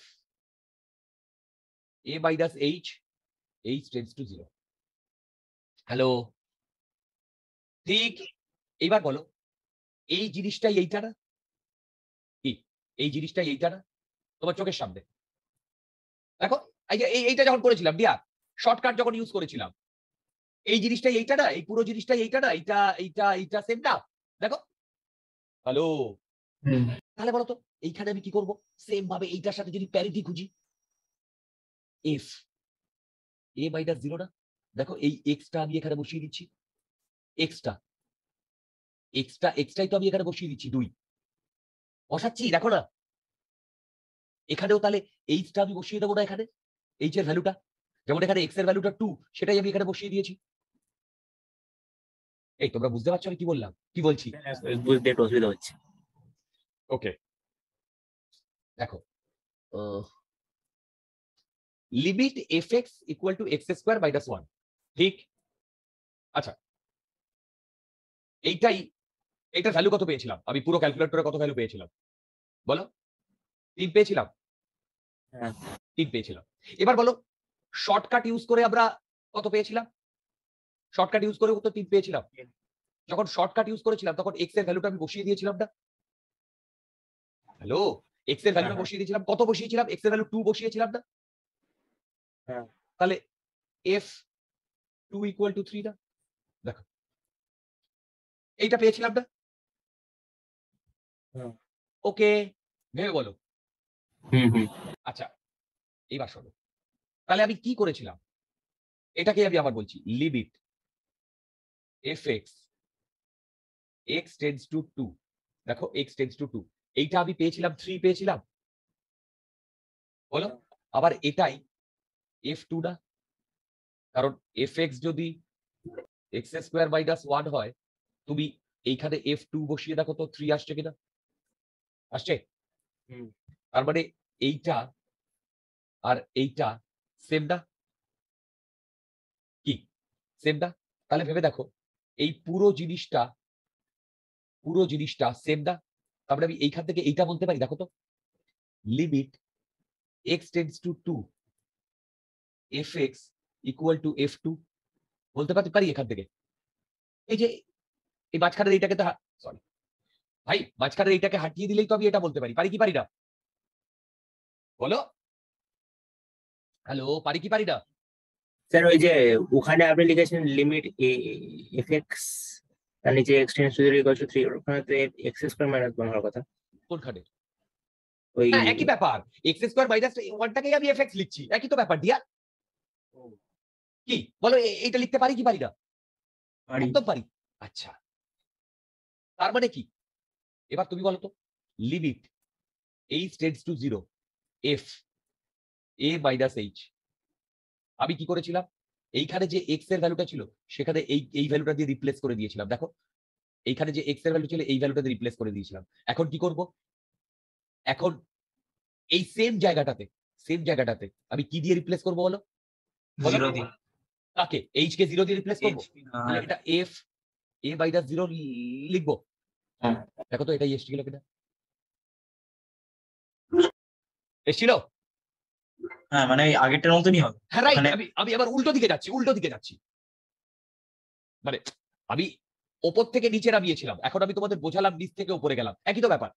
a minus h tends to 0। Hello, ঠিক। এইবার বলো এই জিনিসটাই এইটা না? কি এই জিনিসটাই এইটা না তোমার চোখের সামনে? দেখো এই যে এইটা যখন করেছিলাম ডিয়ার, শর্টকাট যখন ইউজ করেছিলাম, এই জিনিসটাই এইটা না? এই পুরো জিনিসটাই এইটা না? এইটা এইটা এইটা সেম না? দেখো। হ্যালো, তাহলে বলো তো এইখানে আমি কি করব? সেম ভাবে এইটার সাথে যদি প্যারিটি খুঁজি, f a minus 0 না? দেখো এই এক্সটা আমি এখানে বসিয়ে দিচ্ছি, এক্সটাই তো আমি এখানে বসিয়ে দিচ্ছি, 2 বসাচ্ছি, দেখো না। এখানেও তাহলে এইচটা আমি বসিয়ে দেবো না এখানে? এইচ এর ভ্যালুটা, যেমন এখানে এক্স এর ভ্যালুটা 2, সেটাই আমি এখানে বসিয়ে দিয়েছি। এই তোমরা বুঝতে পারছো আমি কি বললাম, কি বলছি? বুঝতে একটু অসুবিধা হচ্ছে। ওকে, দেখো limit fx equal to x² - 1, ঠিক? আচ্ছা এইটার ভ্যালু কত পেয়েছিলাম আমি? পুরো ক্যালকুলেটরে কত ভ্যালু পেয়েছিলাম বলো? 3 পেয়েছিলাম। হ্যাঁ। 3 পেয়েছিলাম। এবার বলো শর্টকাট ইউজ করে আমরা কত পেয়েছিলাম? শর্টকাট ইউজ করে তো 3 পেয়েছিলাম। যখন শর্টকাট ইউজ করেছিলাম তখন x এর ভ্যালুটা আমি বসিয়ে দিয়েছিলাম না? হ্যালো, x এর ভ্যালু বসিয়ে দিয়েছিলাম। কত বসিয়েছিলাম? x এর ভ্যালু 2 বসিয়েছিলাম না? হ্যাঁ। তাহলে f2 ইকুয়াল টু 3 না? দেখো এইটা পেয়েছিলাম না? হ্যাঁ। ওকে, ভেবে বলো। হুম। আচ্ছা এইবার শোনো, তাহলে আমি কি করেছিলাম? এটাকে আমি আবার বলছি, limit fx x tends two 2। দেখো x টেন্ডস টু 2, এইটা আমি পেয়েছিলাম 3 পেয়েছিলাম। বলো আবার এটাই f2 না? কারণ fx যদি x² - 1 হয়, তুমি এইখানে f2 বসিয়ে দেখো তো 3 আসছে কিনা? আসছে। তার মানে এইটা আর এইটা সেম না? কি সেম না? তাহলে ভেবে দেখো এই পুরো জিনিসটা সেম না? তারপরে আমি এইখান থেকে এইটা বলতে পারি, দেখো তো limit x tends two 2 fx equal to f2 বলতে পারি এখান থেকে। এই যে এই মাঝখানের এইটাকে তো সরি ভাই, মাঝখানের এইটাকে হাটিয়ে দিলেই তো আমি এটা বলতে পারি কি পারি না? বলো। হ্যালো, পারি কি পারি না? স্যার ওই যে ওখানে আপনি লিখেছেন লিমিট fx তার নিচে x tends two 0 equal to 3, ওখানে তো x² - 1 হওয়ার কথা। কোনখানে? ওই হ্যাঁ একই ব্যাপার, x² - 1টাকেই আমি fx লিখছি, একই তো ব্যাপার ডিয়ার। কি বলো এইটা লিখতে পারি কি পারি না? পারি। একদম পারি। আচ্ছা তার মানে কি? এবার তুমি বলো তো limit h tends to 0 f a minus h। আমি কি করেছিলাম? এইখানে যে x এর ভ্যালুটা ছিল সেখানে এই ভ্যালুটা দিয়ে রিপ্লেস করে দিয়েছিলাম। দেখো এইখানে যে x এর ভ্যালু ছিল এই ভ্যালুটা দিয়ে রিপ্লেস করে দিয়েছিলাম। এখন কি করব? এখন এই সেম জায়গাটাতে আমি কি দিয়ে রিপ্লেস করব বলো? বলো। 0 দিয়ে তাকে এইচ কে 0 দিয়ে রিপ্লেস করবো, তাহলে হ্যাঁ এটা এফ এ বাই দা 0 লিখবো। হ্যাঁ। দেখো তো এটাই এসেছিল কিনা, এসেছিল? হ্যাঁ মানে এই আগেরটার মতনই হবে হ্যাঁ রাইট। ওখানে- আমি আবার উল্টো দিকে যাচ্ছি, মানে আমি ওপর থেকে নিচে নামিয়েছিলাম, এখন আমি তোমাদের বোঝালাম নিচ থেকে উপরে গেলাম, একই তো ব্যাপার।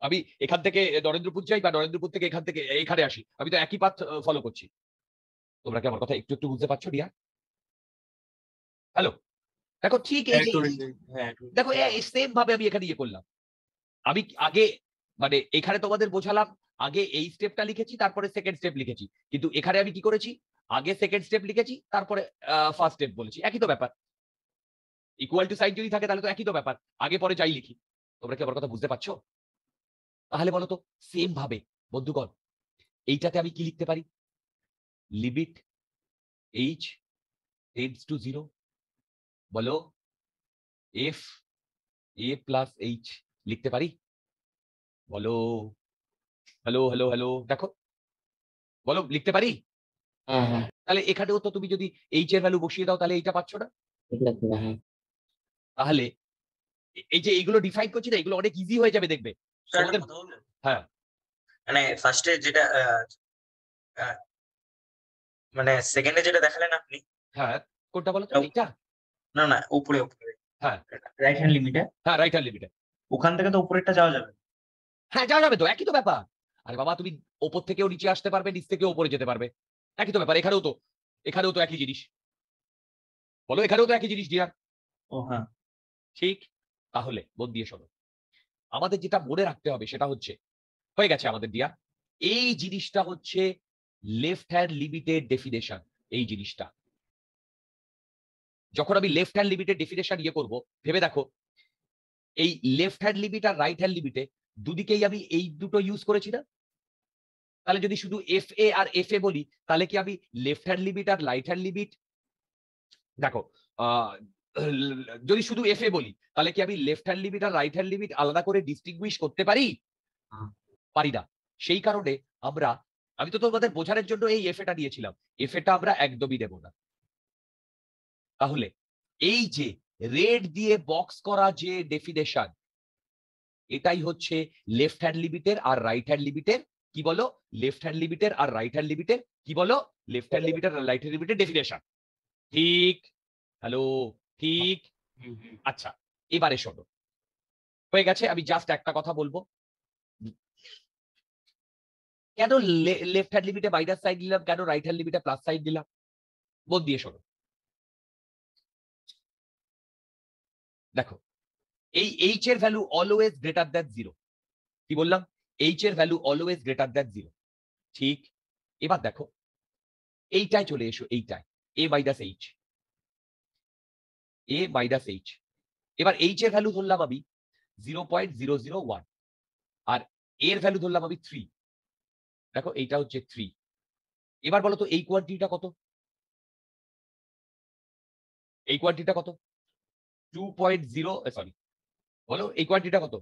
আমি এখান থেকে নরেন্দ্রপুর যাই বা নরেন্দ্রপুর থেকে এখান থেকে এখানে আসি, আমি তো একই পাথ ফলো করছি। তোমরা কি আমার কথা একটু একটু বুঝতে পারছো ডিয়ার? হ্যালো, দেখো ঠিক এই যে হ্যাঁ দেখো সেম ভাবে আমি এখানে ইয়ে করলাম। আমি আগে মানে এখানে তোমাদের বোঝালাম, আগে এই স্টেপটা লিখেছি তারপরে সেকেন্ড স্টেপ লিখেছি, কিন্তু এখানে আমি কি করেছি, আগে সেকেন্ড স্টেপ লিখেছি তারপরে ফার্স্ট স্টেপ বলেছি, একই তো ব্যাপার। ইকুয়াল টু সাইন যদি থাকে তাহলে তো একই তো ব্যাপার, আগে পরে যাই লিখি। তোমরা কি আমার কথা বুঝতে পারছো? তাহলে বলো তো সেম ভাবে বন্ধুগণ এইটাতে আমি কি লিখতে পারি, লিমিট এইচ টেন্ডস টু 0, বলো এফ এ প্লাস এইচ লিখতে পারি? বলো, হ্যালো হ্যালো হ্যালো, দেখো বলো লিখতে পারি? হ্যাঁ হ্যাঁ তাহলে এখানেও তো তুমি যদি এইচ এর ভ্যালু বসিয়ে দাও তাহলে এইটা পাচ্ছ না? হ্যাঁ তাহলে এই যে এইগুলো ডিফাইন করছি না, এগুলো অনেক ইজি হয়ে যাবে দেখবে। স্যার, একটা তোমাদের- কথা বলবেন? হ্যাঁ মানে ফার্স্টে যেটা আহ, মানে সেকেন্ডে যেটা দেখালেন আপনি, হ্যাঁ, কোনটা বলো তো? ও- এইটা? না না উপরে উপরে হ্যাঁ রাইট হ্যান্ড লিমিটে, হ্যাঁ, রাইট হ্যান্ড লিমিটে। ওখান থেকে তো উপরেরটা যাওয়া যাবে। হ্যাঁ যাওয়া যাবে তো, একই তো ব্যাপার। আরে বাবা তুমি ওপর থেকেও নিচে আসতে পারবে, নিচ থেকেও উপরে যেতে পারবে, একই তো ব্যাপার। এখানেও তো একই জিনিস, বলো এখানেও তো একই জিনিস ডিয়ার। ও হ্যাঁ ঠিক, তাহলে মন দিয়ে শোনো, আমাদের যেটা মনে রাখতে হবে সেটা হচ্ছে, হয়ে গেছে আমাদের দিয়া, এই জিনিসটা হচ্ছে লেফট হ্যান্ড লিমিটেড ডেফিনেশন। এই জিনিসটা যখন আমি লেফট হ্যান্ড লিমিটেড ডেফিনেশন ইয়ে করব, ভেবে দেখো এই লেফট হ্যান্ড লিমিট আর রাইট হ্যান্ড লিমিটে দুদিকেই আমি এই দুটো ইউজ করেছি না? তাহলে যদি শুধু এফ এ আর এফ এ বলি তাহলে কি আমি লেফট হ্যান্ড লিমিট আর রাইট হ্যান্ড লিমিট, দেখো যদি শুধু এফ এ বলি তাহলে কি আমি লেফট হ্যান্ড লিমিট আর রাইট হ্যান্ড লিমিট আলাদা করে ডিস্টিংগুইশ করতে পারি? পারি না। সেই কারণে আমি তো তোমাদের বোঝানোর জন্য এই এফ এটা দিয়েছিলাম, এফ এটা আমরা একদমই দেব না। তাহলে এই যে রেড দিয়ে বক্স করা যে ডেফিনেশন, এটাই হচ্ছে লেফট হ্যান্ড লিমিটের আর রাইট হ্যান্ড লিমিটের কি বলো, লেফট হ্যান্ড লিমিটের আর রাইট হ্যান্ড লিমিটের কি বলো, লেফট হ্যান্ড লিমিটের আর রাইট হ্যান্ড লিমিটের ডেফিনেশন। ঠিক, হ্যালো, ঠিক। আচ্ছা, এবারে শোনো, হয়ে গেছে। আমি জাস্ট একটা কথা বলবো, কেন লেফট হ্যান্ড লিমিটে মাইনাস সাইন দিলাম, কেন রাইট হ্যান্ড লিমিটে প্লাস সাইন দিলাম, মন দিয়ে শোনো। দেখো এই এইচ এর ভ্যালু অলওয়েজ গ্রেটার দ্যান 0, কি বললাম, এইচ এর ভ্যালু অলওয়েজ গ্রেটার দ্যান 0। ঠিক, এবার দেখো এইটাই চলে এসো, এইটাই এ মাইনাস এইচ, এ মাইনাস এইচ। এবার এইচ এর ভ্যালু ধরলাম আমি 0.001 আর এর ভ্যালু ধরলাম আমি 3। দেখো এইটা হচ্ছে 3। এবার বলো তো এই কোয়ান্টিটিটা কত, এই কোয়ান্টিটিটা কত? 2.0, সরি বলো এই কোয়ান্টিটিটা কত?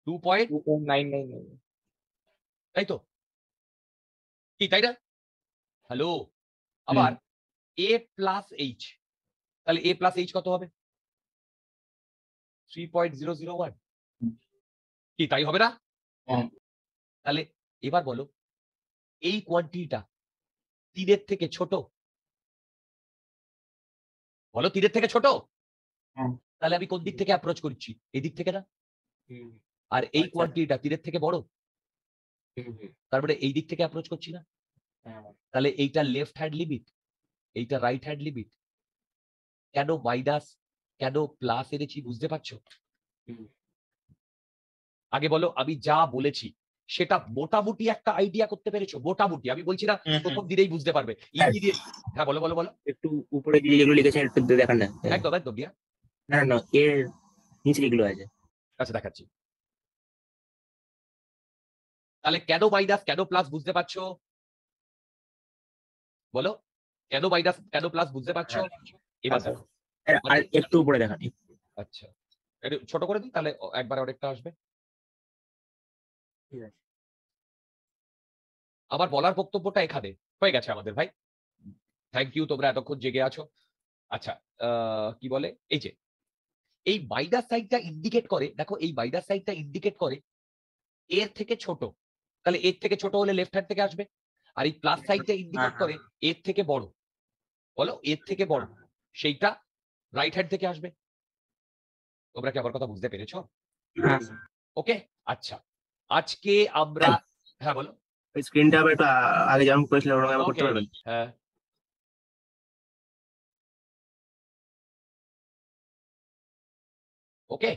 2. 2.999 তাই তো, কি তাই না? হ্যালো, আবার এ প্লাস এইচ, তাহলে এ প্লাস এইচ কত হবে? 3.001, কি তাই হবে না? হ্যাঁ। তাহলে এবার বলো এই কোয়ান্টিটিটা 3 থেকে ছোট, বলো 3 থেকে ছোট? হ্যাঁ। তাহলে আমি কোন দিক থেকে অ্যাপ্রোচ করছি, এই দিক থেকে না? আর এই আচ্ছা। কোয়ান্টিটিটা 3 থেকে বড়, তার মানে এই দিক থেকে অ্যাপ্রোচ করছি না? তাহলে এইটা লেফট হ্যান্ড লিমিট, এইটা রাইট হ্যান্ড লিমিট। কেন মাইনাস কেন প্লাস এনেছি বুঝতে পারছো? আগে বলো আমি যা বলেছি সেটা মোটামুটি একটা আইডিয়া করতে পেরেছো? মোটামুটি, আমি বলছি না প্রথম দিনেই বুঝতে পারবে। হ্যাঁ বলো বলো বলো। একটু উপরে যেগুলো লিখেছেন একটু দেখান না। একদম একদম দিয়া, না না এর নিচে যেগুলো আছে। আচ্ছা দেখাচ্ছি। তাহলে কেন মাইনাস কেন প্লাস বুঝতে পারছো? বলো কেন মাইনাস কেন প্লাস বুঝতে পারছো? এবার দেখো, আর একটু উপরে দেখান। আচ্ছা একটু ছোট করে দিই তাহলে একবারে অনেকটা আসবে। ঠিক আছে। আমার বলার বক্তব্যটা এখানে হয়ে গেছে আমাদের ভাই। থ্যাংক ইউ, তোমরা এতক্ষণ জেগে আছো। আচ্ছা, কি বলে, এই যে এই মাইনাস সাইনটা ইন্ডিকেট করে, দেখো এই মাইনাস সাইনটা ইন্ডিকেট করে এর থেকে ছোট, তাহলে এর থেকে ছোট হলে লেফট হ্যান্ড থেকে আসবে। আর এই প্লাস সাইনটা ইন্ডিকেট করে এর থেকে বড়, বলো এর থেকে বড়, সেইটা রাইট হ্যান্ড থেকে আসবে। তোমরা কি আমার কথা বুঝতে পেরেছো? হ্যাঁ ওকে, আচ্ছা আজকে আমরা, হ্যাঁ বলো। ওই স্ক্রিনটা আবার একটু আগে যেমন করেছিলাম ওরকম আবার করতে Okay, পারবেন? হ্যাঁ ওকে